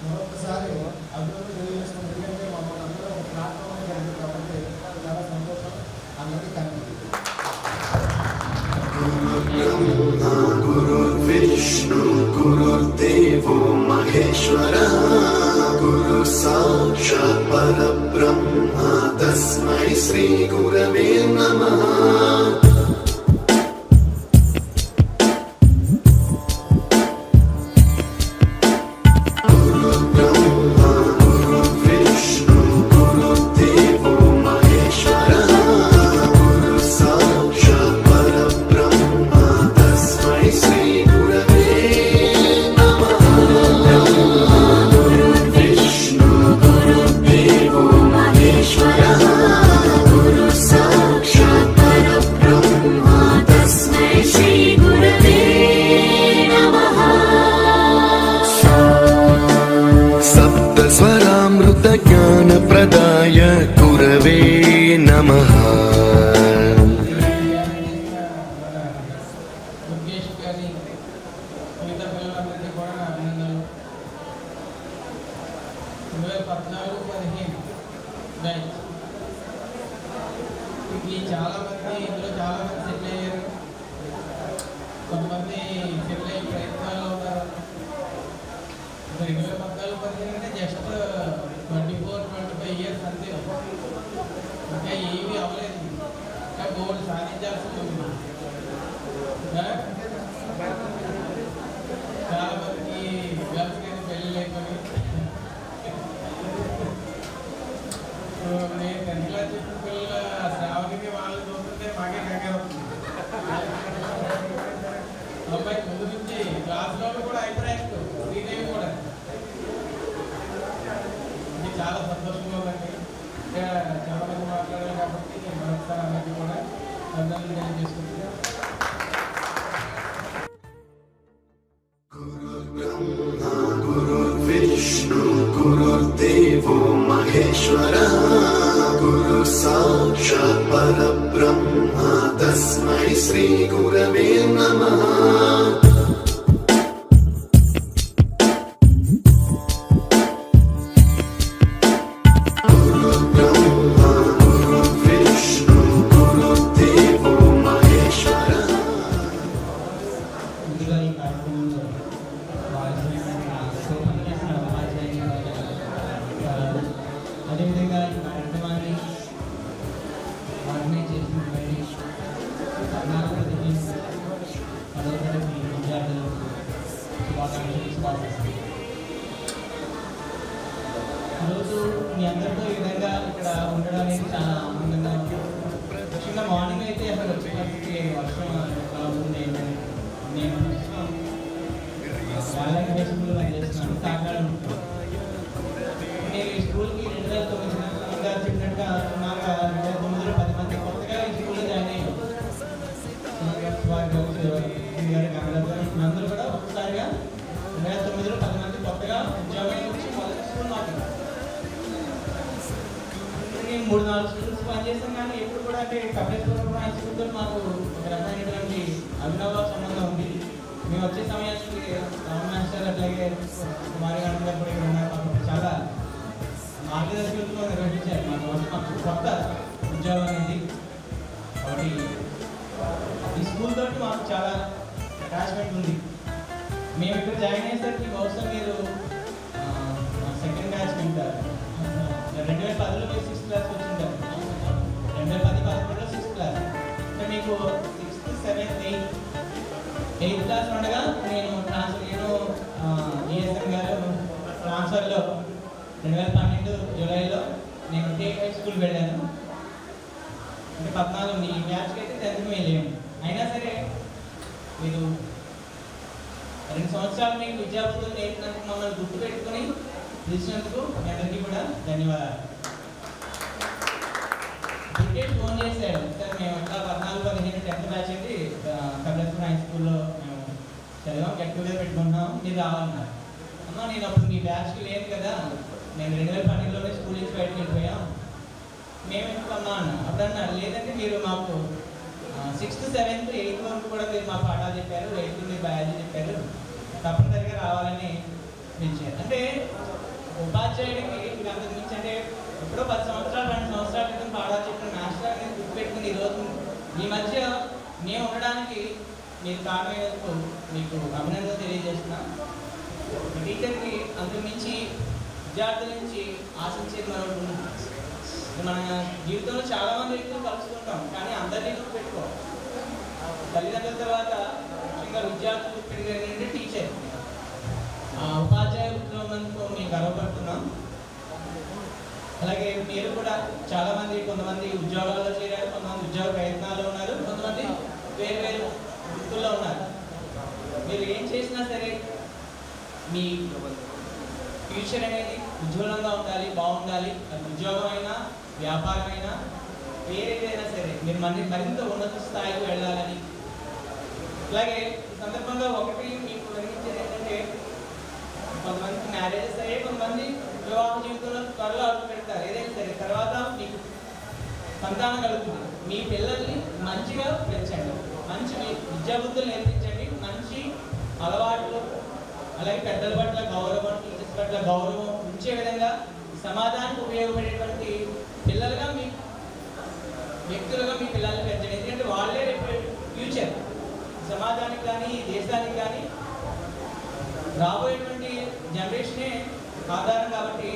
మరొకసారి అభివృద్ధి తెలియజేసుకుని ఎందుకంటే మమ్మల్ని అందరూ ఒక ప్లాట్ఫామ్ జరిగింది కాబట్టి చాలా సంతోషం. అందరికీ థ్యాంక్ गुरुर्विष्णु गुरुर्देवो महेश्वरः गुरु साक्षात् परब्रह्म तस्मै श्री गुरवे नमः. ज्ञानप्रदाय गुरवे नमः. చాలా మంది ఇందులో చాలా మంది సెటిల్ అయ్యారు. కొంతమంది సెటిల్ అయ్యే ప్రయత్నాల్లో ఉన్నారు. 2014-15 అంటే జస్ట్ 24-25 ఇయర్స్ అంతే. ఇంకా ఏమీ అవ్వలేదు. ఇంకా గోల్ సాధించాల్సి ఉంది. చాలా మందికి గర్ల్స్ కానీ పెళ్ళి లేకొని నేను 10th క్లాస్ చెప్పిన పిల్లల శ్రావణికి వాళ్ళు చూస్తుంటే మాకే కంగారు అవుతుంది. అబ్బాయి ముందు నుంచి క్లాస్లో కూడా అభిప్రాయం శ్రీదేవి కూడా ఇది చాలా సంతోషంగా ఉందండి. ఇంకా చాలా మంది మాట్లాడాలి కాబట్టి మరొకసారి అందరికీ కూడా అభినందనలు తెలియజేసుకుంటున్నాను. गुरुर्विष्णु गुरुर्देवो महेश्वरः गुरु साक्षात् परब्रह्म तस्मै श्री गुरवे नमः. అదేవిధంగా ఈ కార్యక్రమాన్ని ఆర్గనైజ్ చేసినటువంటి కర్ణాటక విద్యార్థులు శుభాకాంక్షలు. ఈరోజు మీ అందరితో ఈ విధంగా ఇక్కడ ఉండడం అనేది చాలా ఆనందంగా ఉంది. ముఖ్యంగా మార్నింగ్ అయితే అసలు వచ్చేటప్పటికి వర్షం ఉంది. నేను చాలా స్కూల్లో పనిచేస్తున్నాను కాకినాడ. నేను ఈ స్కూల్కి 2009 చెప్పినట్టుగా సుమారుగా 2009లో 10 మంది కొత్తగా ఈ స్కూల్లో జాయిన్ అయ్యారు. అందరూ కూడా ఒక్కసారిగా 2009లో 10 మంది కొత్తగా ఉద్యోగం వచ్చి మొదటి స్కూల్ మాకు అంటే కపిలేశ్వరం హై స్కూల్తో మాకు ఒక రకమైనటువంటి అభినవ సంబంధం ఉంది. మేము వచ్చే సమయానికి రామ్ మాస్టర్ అట్లాగే కుమారి గారు కూడా ఇక్కడ ఉన్నారు. మాకు చాలా మార్గదర్శకులతో నిర్వహించారు. మాకు కొత్త ఉద్యోగం అనేది కాబట్టి ఈ స్కూల్ తోటి మాకు చాలా అటాచ్మెంట్ ఉంది. మేము ఇక్కడ జాయిన్ అయ్యేసరికి బహుశా మీరు సెకండ్ బ్యాచ్ ఉంటారు. 2010లో మీరు 6th క్లాస్ వచ్చింటారు. 2010-11లో 6th క్లాస్ అంటే మీకు 6th, 7th, 8th క్లాస్ ఉండగా నేను జిఎస్ఎం గారు ట్రాన్స్ఫర్లో 2012 జూలైలో నేను టేక్ హై స్కూల్ వెళ్ళాను. అంటే 14 ఈ బ్యాచ్కి అయితే 10th వెళ్ళాము. అయినా సరే మీరు 2 సంవత్సరాలు మీకు విద్యాబుద్ధులు నేర్పినందుకు మమ్మల్ని గుర్తుపెట్టుకుని పిలిచినందుకు మీ అందరికీ కూడా ధన్యవాదాలు. క్రికెట్ ఫోన్ చేశాడు సార్, మేము అట్లా 14-15 10th బ్యాచ్ అయితే కపిలేశ్వరం హై స్కూల్లో మేము చదివాం, గెట్ టుగెదర్ పెట్టుకుంటున్నాం, మీరు రావాలన్నారు. అమ్మ నేను అప్పుడు మీ బ్యాచ్కి లేదు కదా, నేను 2012లోనే స్కూల్ నుంచి బయటకు వెళ్ళిపోయాం, మేము ఎందుకు అమ్మా అన్నా. అప్పుడు అన్నారు లేదంటే మీరు మాకు 6th, 7th, 8th వరకు కూడా మీరు మా పాఠాలు చెప్పారు, 8th మీరు బయాలజీ చెప్పారు, తప్పనిసరిగా రావాలని పిలిచారు. అంటే ఉపాధ్యాయుడికి మీకు అంతకు మించి అంటే ఎప్పుడో 10 సంవత్సరాలు 2 సంవత్సరాల క్రితం పాఠాలు చెప్పిన మాస్టర్ నేను గుర్తుపెట్టుకుని ఈరోజు మీ మధ్య మేము ఉండడానికి మీరు కారణమైనందుకు మీకు అభినందన తెలియజేస్తున్నాం. టీచర్కి అంతకు మించి విద్యార్థుల నుంచి ఆశించేది మనం మన జీవితంలో చాలా మంది వ్యక్తులు కలుసుకుంటాం, కానీ అందరినీ గుర్తుపెట్టుకోవాలి. తల్లిదండ్రుల తర్వాత ముఖ్యంగా విద్యార్థులు గుర్తుపెట్టుకునే టీచర్, ఉపాధ్యాయ ఉద్యోగంతో మేము గర్వపడుతున్నాం. అలాగే మీరు కూడా చాలా మంది, కొంతమంది ఉద్యోగాల్లో చేరారు, కొంతమంది ఉద్యోగ ప్రయత్నాల్లో ఉన్నారు, కొంతమంది వేరు వేరు వృత్తుల్లో ఉన్నారు. మీరు ఏం చేసినా సరే మీ ఫ్యూచర్ అనేది ఉజ్వలంగా ఉండాలి, బాగుండాలి. అది ఉద్యోగం అయినా వ్యాపారం అయినా వేరేదైనా సరే మీరు మరింత ఉన్నత స్థాయికి వెళ్ళాలని. అలాగే ఈ సందర్భంగా ఒకటి మీకు వినిపించేది ఏంటంటే కొంతమందికి మ్యారేజెస్ అయ్యే, కొంతమంది వివాహ జీవితంలో త్వరలో అడుగు పెడతారు. ఏదైనా సరే తర్వాత మీకు సంతానం కలుగుతుంది. మీ పిల్లల్ని మంచిగా పెంచండి, మంచి విద్యాబుద్ధులు నేర్పించండి, మంచి అలవాట్లు, అలాగే పెద్దల పట్ల గౌరవం, టీచర్స్ పట్ల గౌరవం ఉంచే విధంగా సమాజానికి ఉపయోగపడేటువంటి పిల్లలుగా మీ వ్యక్తులుగా మీ పిల్లల్ని పెంచండి. ఎందుకంటే వాళ్ళే రేపు ఫ్యూచర్ సమాజానికి కానీ దేశానికి కానీ రాబోయేటువంటి జనరేషనే ఆధారం. కాబట్టి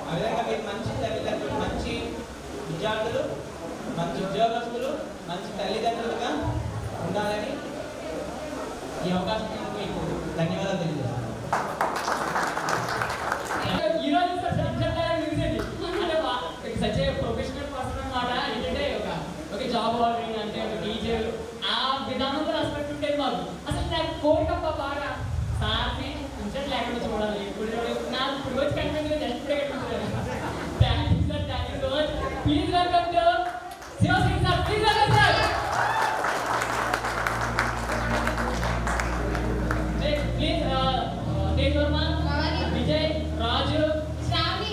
ఆ విధంగా మీరు మంచి తల్లిదండ్రులు, మంచి విద్యార్థులు, మంచి ఉద్యోగస్తులు, మంచి తల్లిదండ్రులుగా ఉండాలని ఈ అవకాశం మీకు ధన్యవాదాలు తెలియజేస్తాను. సచ్ ఏ ప్రొఫెషనల్ పర్సన్ అన్నమాట. ఏంటంటే ఒక జాబ్ ఆల్రెడీ అంటే ఒక టీచర్ ఆ విధానంలో రెస్పెక్ట్ ఉండేది మాకు. అసలు నాకు కోరికప్ప బాగా సార్ని ఇంట్రెస్ట్ లేకుండా చూడాలి. ఇప్పుడు నాకు ఇప్పుడు వచ్చి కనిపించలేదు, జస్ట్ ఇప్పుడే కనిపించలేదు. Thank you sir, thank you so much. Please welcome to Shivsingh sir, please welcome sir. Please Tej Varma, Vijay, Raju, Shravani,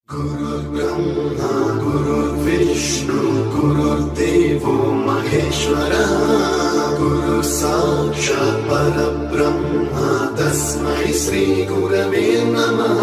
गुरुर्ब्रह्मा गुरुर्विष्णु गुरुर्देवो महेश्वरः गुरु साक्षात् परब्रह्मा तस्मै श्री गुरवे नमः.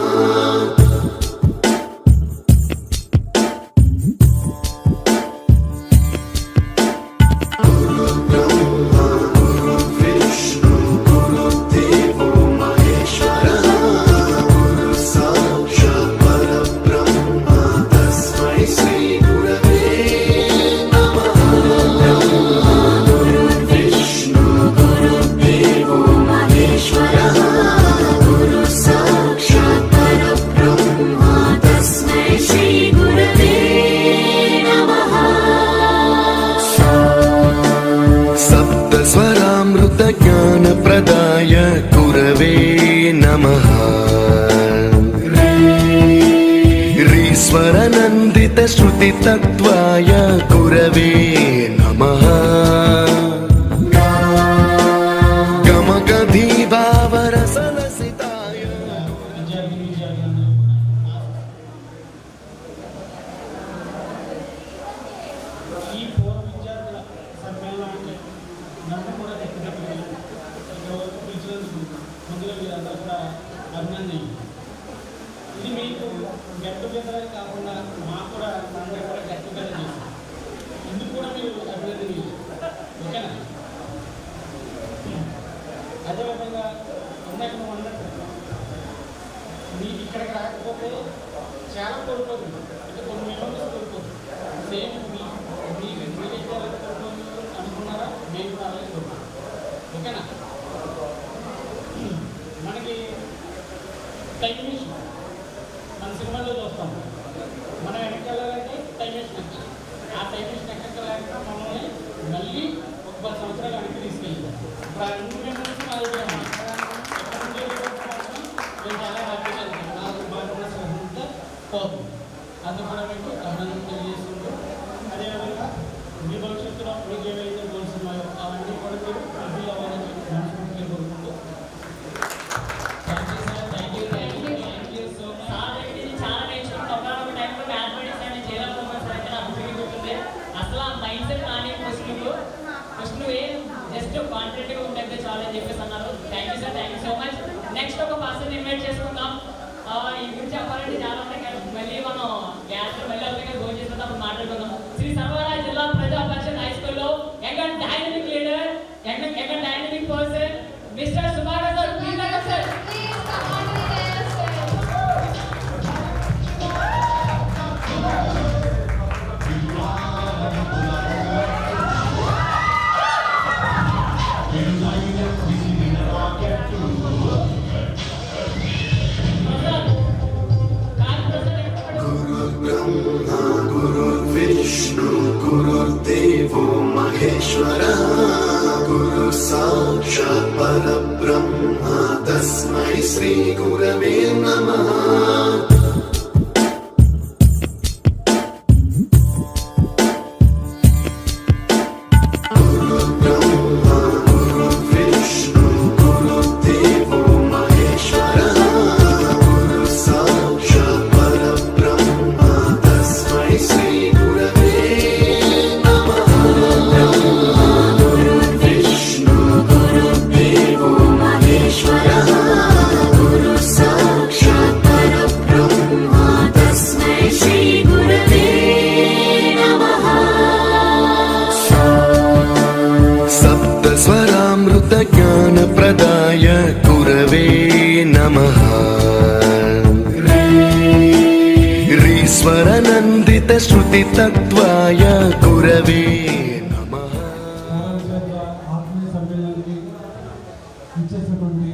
ज्ञानप्रदाय गुरवे नमः. ईश्वरनन्दितश्रुतितत्त्वाय गुरवे नमः. गमगधीभावरसलसिताय విద్యార్థి ఈ పూర్వ విద్యార్థుల సమ్మేళనం అంటే నన్ను కూడా వ్యక్తిగతంగా పిలిచినందుకు ముందుగా మీరందరూ కూడా అభినందనలు. ఇది మీకు గెట్ టుగెదర్ కాకుండా మాకు కూడా అందరూ కూడా గెట్ టుగెదర్ చేశారు. ఇందుకు కూడా మీరు అభినందనలు. ఓకేనా? అదేవిధంగా ఇందాక నువ్వు అన్నట్టు మీకు ఇక్కడికి రాకపోతే చాలా కోరుకోతుంది. అంటే కొన్ని మెమోరీస్ కోరుకోతుంది. సేమ్ మీరైతే కోరుకోదు అనుకున్నారా, మేము కూడా అలాగే కోరుకుంటాం. ఓకేనా? మనకి టైం మిషన్ మన సినిమాలో చూస్తాం. మనం వెనకాలంటే టైం మిషన్ ఎక్కాలి. ఆ టైం మిషన్ ఎక్కలేక మమ్మల్ని మళ్ళీ ఒక 10 సంవత్సరాలు వెనక్కి తీసుకెళ్ళాం. ఇప్పుడు ఆ 2 మెమోరీస్ మా దగ్గర ఉన్నాయి. మేము చాలా హ్యాపీగా మాకున్న శ్రద్ధంతా పోతుంది. అందుకు కూడా మీకు అభినందన తెలియజేస్తుంది. అదేవిధంగా మీ భవిష్యత్తులో మీకు ఏవైతే గోల్స్ ఉన్నాయో అవన్నీ కూడా మీరు ఫుల్ఫిల్ అవ్వాలని మనస్ఫూర్తిగా కోరుకుంటూ చాలా నేర్చుకుంటాం. ఒకనొక టైంలో మ్యాథమెటిక్స్ అని జైలర్ ప్రొఫెసర్ అయితే నాకు ఉపయోగపడుతుంది. అసలు ఆ మైండ్ సెట్ కానీ క్వశ్చన్ ఏం జస్ట్ కాన్ఫిడెంట్గా ఉంటే చాలా అని చెప్పేసి అన్నారు. Thank you sir, thank you so much. Next ఒక పర్సన్ ఇన్వైట్ చేసుకుందాం. ఈ గురించి చెప్పాలంటే చాలా ఉంటాయి కానీ మళ్ళీ మనం గ్యాస్ మళ్ళీ అవుతాయి గోల్ చేసినప్పుడు మాట్లాడుకుందాం. శ్రీ సర్వరాజ్ జిల్లా ప్రజా పరిషత్ హై స్కూల్లో young and dynamic leader, young and dynamic person mister Subhakar sir. Please welcome sir. गुरुर्ब्रह्मा गुरुर्विष्णु गुरुर्देवो महेश्वरः गुरु साक्षात् परब्रह्म तस्मै श्री गुरवे नमः. ज्ञानप्रदाय गुरवे नमः. रीश्वरनन्दित श्रुतितत्त्वाय गुरवे नमः. ఆత్మీయ సమ్మేళనానికి ఇచ్చేసినటువంటి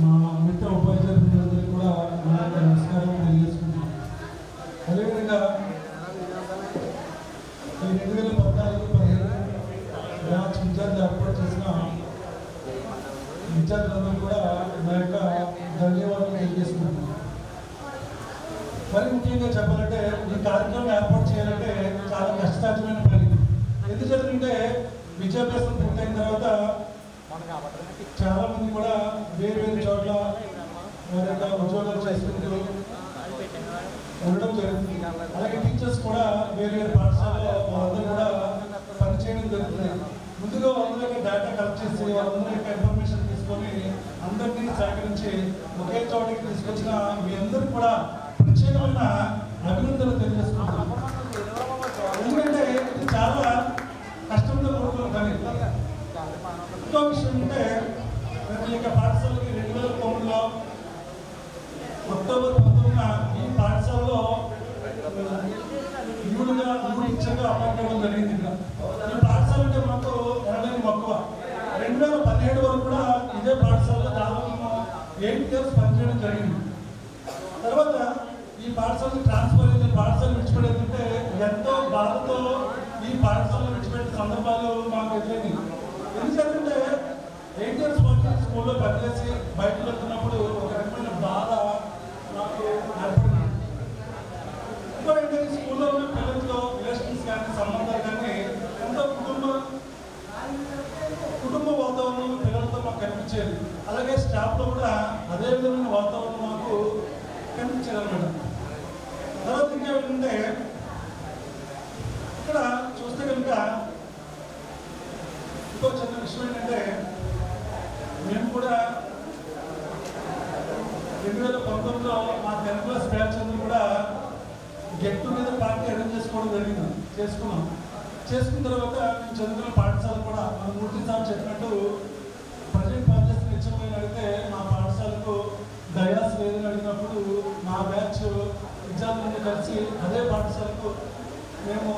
మా మిత్ర ఉపాధ్యాయులందరికీ కూడా నా యొక్క నమస్కారం తెలియజేసుకుంటున్నాను. అదేవిధంగా ఈ 2014-15 బ్యాచ్ విద్యార్థులు ఏర్పాటు చేసిన విద్యార్థులందరూ కూడా నా యొక్క ధన్యవాదాలు తెలియజేసుకుంటున్నాను. మరి ముఖ్యంగా చెప్పాలంటే ఈ కార్యక్రమం ఏర్పాటు చేయాలంటే చాలా కష్టసాధ్యమైన పని. ఎందుకంటే విద్యాభ్యాసం పూర్తయిన తర్వాత చాలా మంది కూడా వేరు వేరు చోట్ల వారి యొక్క ఉద్యోగాలు చేసుకుంటూ ఉండడం జరుగుతుంది. అలాగే టీచర్స్ కూడా వేరు వేరు పాఠశాలలో వాళ్ళందరూ కూడా పనిచేయడం జరుగుతుంది. ముందుగా వాళ్ళ యొక్క డేటా కలెక్ట్ చేసి వాళ్ళందరి యొక్క ఇన్ఫర్మేషన్ తీసుకొని అందరినీ సేకరించి ఒకే చోటకి తీసుకొచ్చిన మీ అందరూ కూడా ప్రత్యేకమైన అభినందనలు తెలియజేసుకుంటున్నాం. ఎందుకంటే ఇది చాలా కష్టంతో కూడుకున్న పని. ఇంకో విషయం అంటే ప్రతి యొక్క పాఠశాలకి 2009లో అక్టోబర్ 19న ఈ పాఠశాలలో న్యూ టీచర్గా అపాయింట్ అవ్వడం జరిగింది. ఈ పాఠశాల అంటే మాకు 80 మక్కువ. 2017 వరకు కూడా ఇదే పాఠశాలలో దాదాపు 8 years పనిచేయడం జరిగింది. తర్వాత ఈ పాఠశాలకు ట్రాన్స్ఫర్ అయింది. పాఠశాల విడిచిపెడుతుంటే ఎంతో బాధతో ఈ పాఠశాలను విడిచిపెట్టే సందర్భాలు మాకు ఎదురైంది. ఎందుకంటే 8 years స్కూల్లో పనిచేసి బయటకు వెళ్తున్నప్పుడు ఒక రకమైన బాధ నాకు ఏర్పడింది. ఇంకోటి స్కూల్లో ఉన్న పిల్లలతో రిలేషన్స్ కానీ సంబంధాలు కానీ ఎంతో కుటుంబ వాతావరణం పిల్లలతో మాకు కనిపించేది. అలాగే స్టాఫ్లో కూడా అదే విధమైన వాతావరణం మాకు కనిపించేది అనమాట. తర్వాత ఇంకా ఏంటంటే ఇక్కడ విషయం ఏంటంటే మేము కూడా 2019లో మా 10th క్లాస్ బ్యాచ్ అందరూ కూడా గెట్ టుగెదర్ పార్టీ అరేంజ్ చేసుకున్నాం. చేసుకున్న తర్వాత మేము చదువుకున్న పాఠశాల కూడా మన మూర్తి సార్ చెప్పినట్టు ప్రజెంట్ పనిచేస్తున్న హెచ్ఎంఐని అడిగితే మా పాఠశాలకు డయాస్ లేదని అడిగినప్పుడు మా బ్యాచ్ విద్యార్థులను కలిసి అదే పాఠశాలకు మేము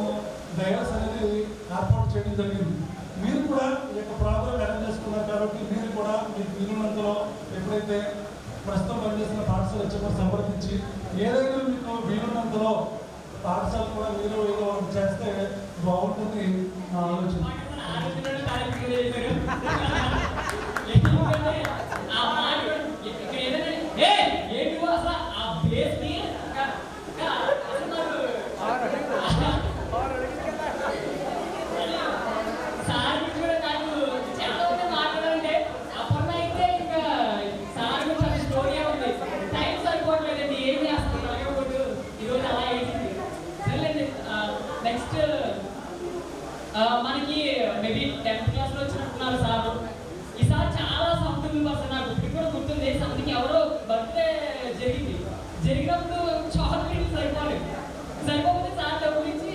డయాస్ అనేది ఏర్పాటు చేయడం జరిగింది. మీరు కూడా ఈ యొక్క ప్రోగ్రామ్ అరేంజ్ చేసుకున్నారు కాబట్టి మీరు కూడా మీకు వీలున్నంతలో ఎప్పుడైతే ప్రస్తుతం పనిచేస్తున్న పాఠశాల హెచ్ఎంఐ సంప్రదించి ఏదైనా మీకు వీలున్నంతలో పాఠశాల కూడా మీరు ఏదో చేస్తే బాగుంటుంది నా ఆలోచన. మనకి మేబీ 10th క్లాస్లో వచ్చినట్టున్నారు సార్. ఈసారి చాలా సంతృప్తి పర్సన్ నాకు ఇప్పుడు కూడా గుర్తుంది. సంథింగ్ ఎవరో బర్త్డే జరిగినప్పుడు చాక్లెట్ సరిపోతే సార్ డబ్బులు ఇచ్చి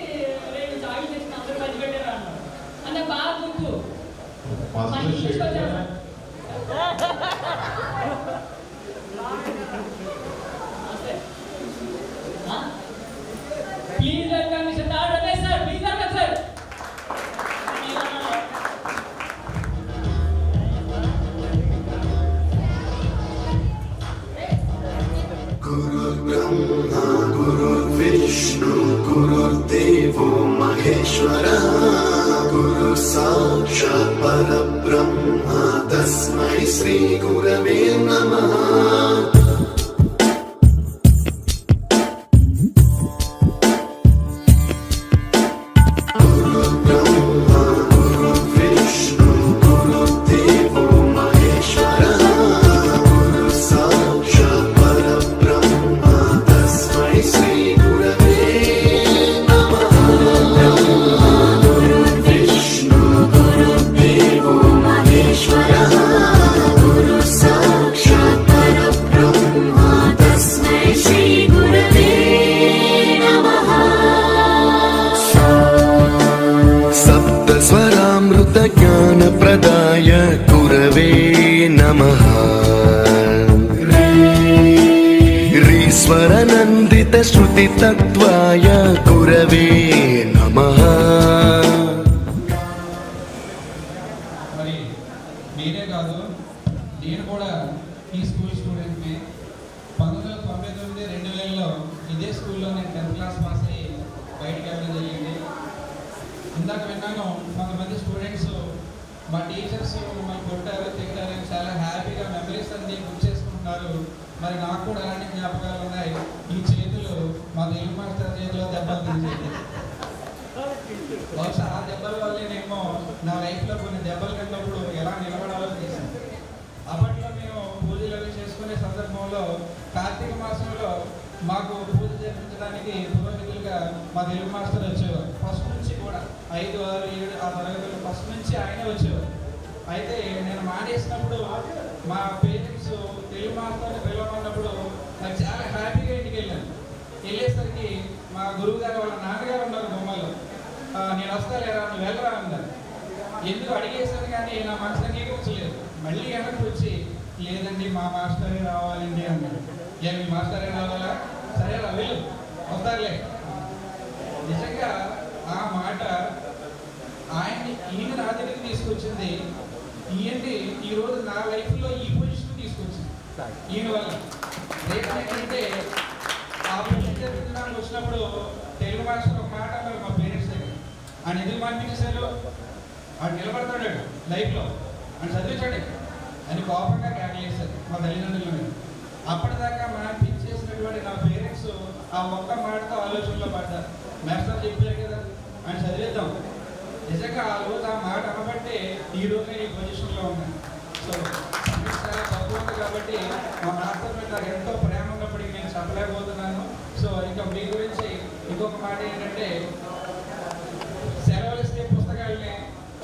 రేపు చాక్లెట్ తెచ్చిన అందరూ పంచి పెట్టారు అన్నారు. అంటే బాగా గుర్తు. Please welcome mister tar Ramesh sir. Please welcome sir. गुरुर्ब्रह्मा गुरुर्विष्णु गुरुर्देवो महेश्वरः गुरुः साक्षात् परब्रह्मा तस्मै श्री गुरवे नमः. ज्ञानप्रदाय गुरवे नमः. रीश्वरनन्दितश्रुतितत्त्वाय गुरवे नमः. మరి నేనే కాదు, నేను కూడా ఈ స్కూల్ స్టూడెంట్ని. 1999 2000లో ఇదే స్కూల్లో నేను 10th క్లాస్ పాస్ అయ్యి బయటకు వెళ్ళడం జరిగింది. ఇందాక విన్నాను కొంతమంది స్టూడెంట్స్ మా టీచర్స్ మమ్మల్ని కొట్టారు తిట్టారని చాలా హ్యాపీగా మెమరీస్ అన్ని గుర్తు చేసుకుంటున్నారు. మరి నాకు కూడా అలాంటి జ్ఞాపకాలు ఉన్నాయి. ఈ చేతులు మా తెలుగు మాస్టర్ చేతిలో దెబ్బలు తీసేది. బహుశా ఆ దెబ్బల వల్లేనేమో నా లైఫ్లో కొన్ని దెబ్బలు కన్నప్పుడు ఎలా నిలబడాలో చేశాను. అప్పట్లో మేము పూజలు అవి చేసుకునే సందర్భంలో కార్తీక మాసంలో మాకు పూజ చేయించడానికి పురోహితులుగా మా తెలుగు మాస్టర్ వచ్చేవారు. ఫస్ట్ నుంచి కూడా 5, 6, 7 ఆ తరగతులు ఫస్ట్ నుంచి ఆయనే వచ్చేవారు. అయితే నేను మానేసినప్పుడు మా పేరెంట్స్ తెలుగు మాస్టర్ని పిలవమన్నప్పుడు నాకు చాలా హ్యాపీగా ఇంటికి వెళ్ళేసరికి మా గురువు గారు వాళ్ళ నాన్నగారు ఉన్నారు బొమ్మలో. నేను వస్తాలేరా నువ్వు వెళ్ళరా అన్నారు. ఎందుకు అడిగేశాను కానీ నా మనసు అంగీకరించలేదు. మళ్ళీ వెనక్కి వచ్చి లేదండి మా మాస్టరే రావాలండి అన్నాడు. మీ మాస్టరే రావాలా? సరే రా వెళ్ళు వస్తారులే. నిజంగా ఆ మాట ఈయన నా దగ్గరికి తీసుకొచ్చింది. ఈయన్ని ఈరోజు నా లైఫ్లో ఈ పొజిషన్ తీసుకొచ్చింది ఈయన వల్ల. ఏంటంటే ఆ పొజిషన్ జరుగుతున్నాను వచ్చినప్పుడు తెలుగు మాస్టర్ ఒక మాట అన్నారు మా పేరెంట్స్ దగ్గర. ఆయన ఎందుకు పంపించేశారు? వాడు నిలబడతాడు లైఫ్లో అని చదివించాడు అని కోపంగా కేకలేశారు మా తల్లిదండ్రుల మీద. అప్పటిదాకా మానిపించేసినటువంటి నా పేరెంట్స్ ఆ ఒక్క మాటతో ఆలోచనలో పడ్డారు. మాస్టర్ చెప్పారు కదా అని చదివేద్దాం. నిజంగా ఆ రోజు ఆ మాట అనబట్టే ఈ రోజు నేను ఈ పొజిషన్లో ఉన్నాను. సో చాలా తక్కువ ఉంది కాబట్టి మా మాస్టర్ మీద నాకు ఎంతో ప్రేమ ఉన్నప్పటికీ నేను చెప్పలేకపోతున్నాను. సో ఇంకా మీ గురించి ఇంకొక మాట ఏంటంటే సెలవులు ఇస్తే పుస్తకాలని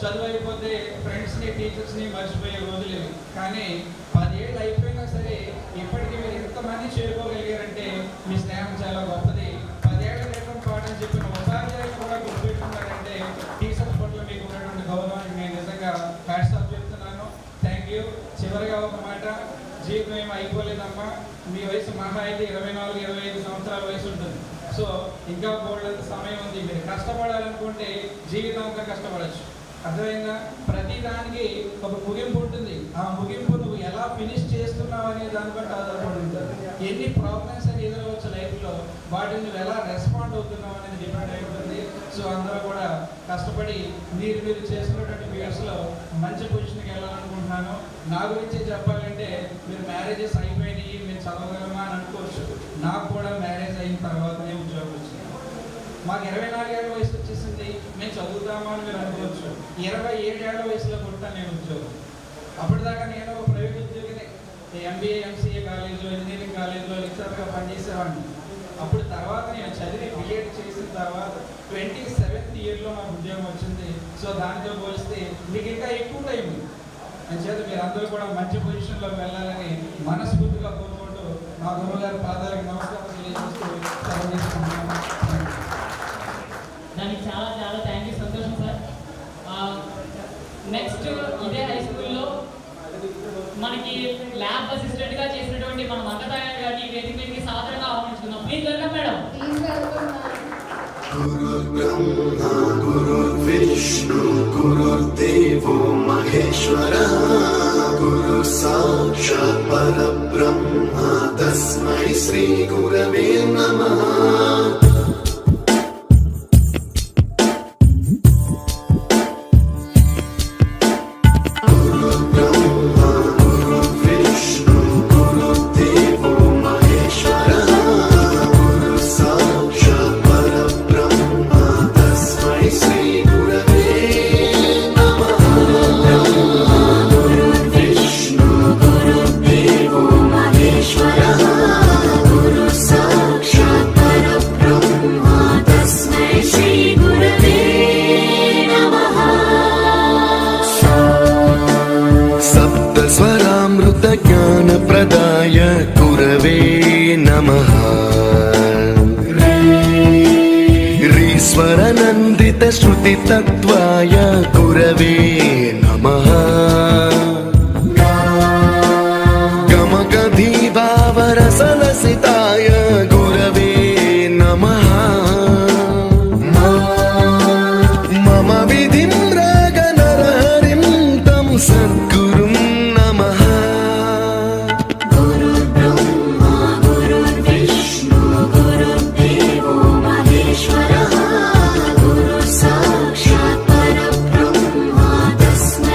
చదువు అయిపోతే ఫ్రెండ్స్ని టీచర్స్ని మర్చిపోయే రోజులు ఇవి. కానీ 10 ఏళ్ళు అయిపోయినా సరే ఇప్పటికీ మీరు ఎంతమంది చేరుకోగలిగారంటే మీ స్నేహం చాలా గొప్పది. 10 ఏళ్ల క్రితం పాఠం చెప్పిన ఉపాధ్యాయులు కూడా గుర్తుపెట్టుకున్నారంటే టీచర్స్ పట్ల మీకు ఉన్నటువంటి గౌరవానికి నేను నిజంగా హ్యాట్స్ ఆఫ్ చెప్తున్నాను. Thank you. చివరిగా ఒక మాట, జీవితం ఏమి అయిపోలేదమ్మా. మీ వయసు మహా అయితే 24-25 సంవత్సరాల వయసు ఉంటుంది. సో ఇంకా బోల్డంత సమయం ఉంది. మీరు కష్టపడాలనుకుంటే జీవితం అంతా కష్టపడచ్చు. అర్థమైందా? ప్రతి దానికి ఒక ముగింపు ఉంటుంది. ఆ ముగింపు నువ్వు ఎలా ఫినిష్ చేస్తున్నావు అనే దాన్ని బట్టి ఆధారపడి ఉంటుంది. ఎన్ని ప్రాబ్లమ్స్ అని ఎదురవచ్చు లైఫ్లో, వాటిని నువ్వు ఎలా రెస్పాండ్ అవుతున్నావు అనేది డిపెండ్ అయి ఉంటుంది. సో అందరూ కూడా కష్టపడి మీరు చేస్తున్నటువంటి బియర్స్లో మంచి పొజిషన్కి వెళ్ళాలనుకుంటున్నాను. నా గురించి చెప్పాలంటే మీరు మ్యారేజెస్ అయిపోయినాయి, మీరు చదవగలమా అని అనుకోవచ్చు. నాకు కూడా మ్యారేజ్ అయిన తర్వాతనే ఉద్యోగం వచ్చింది. మాకు 24 ఏళ్ళ వయసు వచ్చేసింది, మేము చదువుతామా అని మీరు అనుకోవచ్చు. 27 ఏళ్ల వయసులో కొట్టాను నేను ఉద్యోగం. అప్పటిదాకా నేను ఒక ప్రైవేట్ ఉద్యోగిని, MBA MCA కాలేజ్లో, ఇంజనీరింగ్ కాలేజ్లో లెక్చరర్గా పనిచేసేవాడిని. అప్పుడు తర్వాత నేను చదివి బిఎడ్ చేసిన తర్వాత 27th ఇయర్లో నాకు ఉద్యోగం వచ్చింది. సో దానితో పోలిస్తే మీకు ఇంకా ఎక్కువ టైం ఉంది. అని చేత మీరు అందరూ కూడా మంచి పొజిషన్లోకి వెళ్ళాలని మనస్ఫూర్తిగా కోరుకుంటూ మా గురువుగారి పాదాలకు నమస్కారం తెలియజేస్తూ సెలవు తీసుకుంటున్నాను. దానికి చాలా చాలా థ్యాంక్ యూ, సంతోషం సార్. నెక్స్ట్ ఇదే హై స్కూల్లో మనకి ల్యాబ్ అసిస్టెంట్గా చేసినటువంటి మన మంగతాయర్ గారిని వేదిక మీదకి సాదరంగా ఆహ్వానించుకుందాం. Please welcome madam. गुरुर्ब्रह्मा गुरुर्विष्णु गुरुर्देवो महेश्वरः गुरु साक्षात् परब्रह्मा तस्मै श्री गुरवे नमः. ज्ञानप्रदाय गुरवे नमः. रीश्वरनन्दित श्रुतितत्त्वाय गुरवे नमः. गमगधीभावरसलसिताय गुरवे नमः. मम विधिं रागनरहरिं तं सद्गुरुं नमः. गुरु साक्षात् परब्रह्मा तस्मै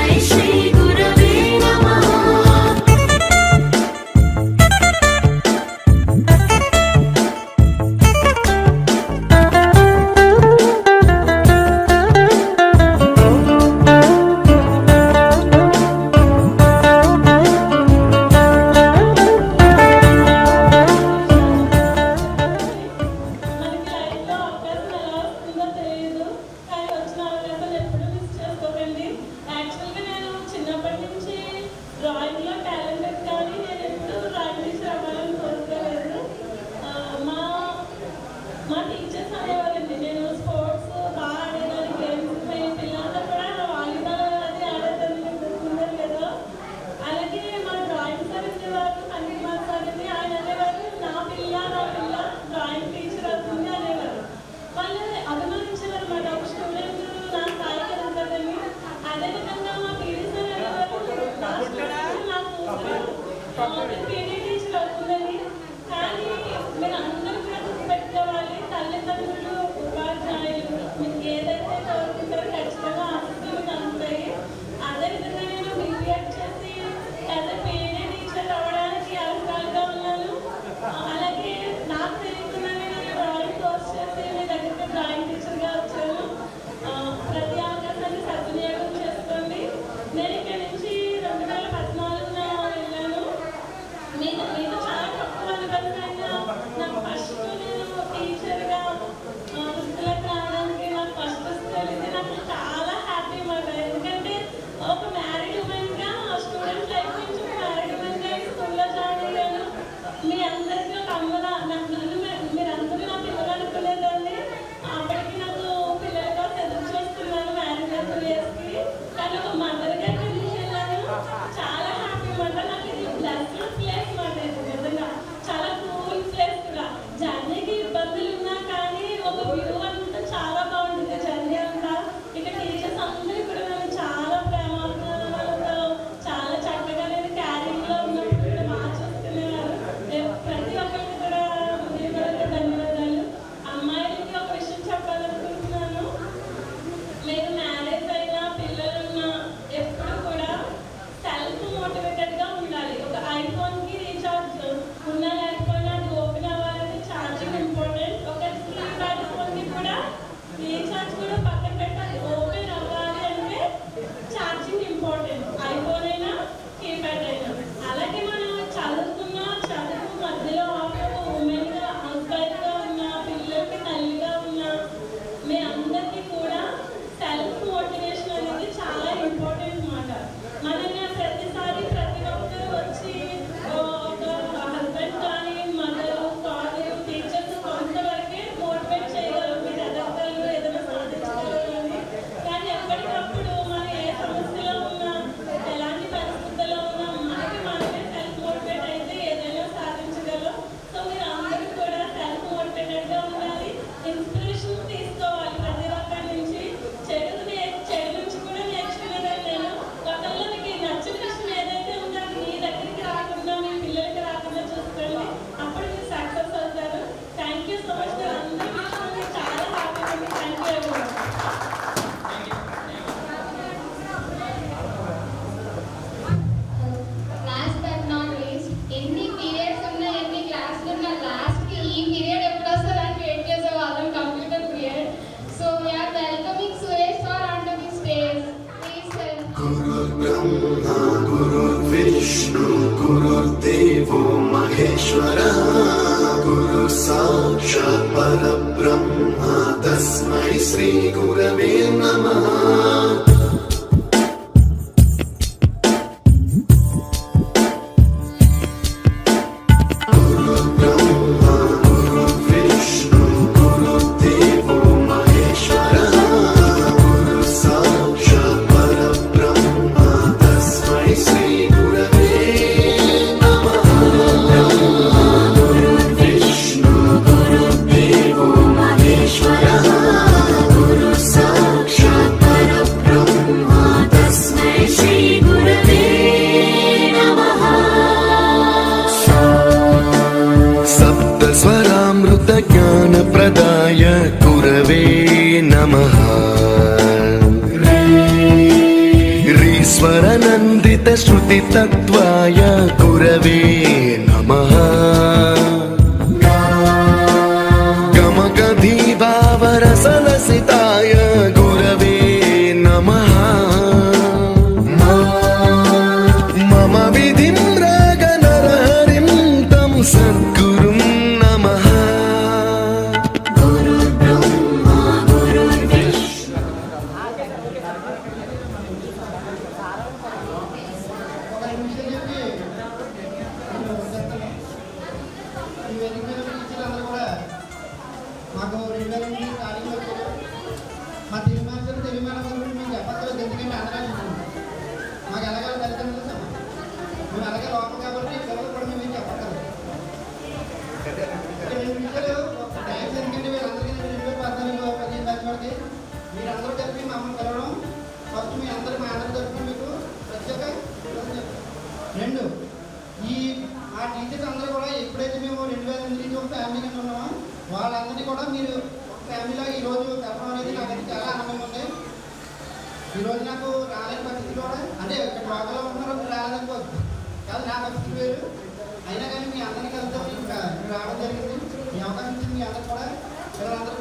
गुरुर्ब्रह्मा गुरुर्विष्णु गुरुर्देवो महेश्वरः गुरु साक्षात् परब्रह्मा तस्मै श्री गुरवे नमः ज्ञानप्रदाय गुरवे नमः ऋस्वरनन्दितश्रुतितत्त्वाय गुरवे नमः गमगधीभावरसलसिताय गुरवे नमः मम विधिं रागनरहरिं तं सद्गुरुं नमः రెండు ఈ ఆ టీచర్స్ అందరూ కూడా ఎప్పుడైతే మేము 2008 ఒక ఫ్యామిలీ కింద ఉన్నామో వాళ్ళందరినీ కూడా మీరు ఫ్యామిలీలో ఈరోజు కలపడం అనేది నాకైతే చాలా ఆనందంగా ఉంది. ఈరోజు నాకు రాలేని పరిస్థితి కూడా అంటే ఇక్కడ లోకల్లో ఉంటున్నారు రాలేదనుకోవచ్చు కాదు నా పరిస్థితి వేరు అయినా కానీ మీ అందరినీ కలిసి ఇక్కడ రావడం జరిగింది. ఈ అవకాశం ఇచ్చింది మీ అందరూ కూడా పిల్లలందరూ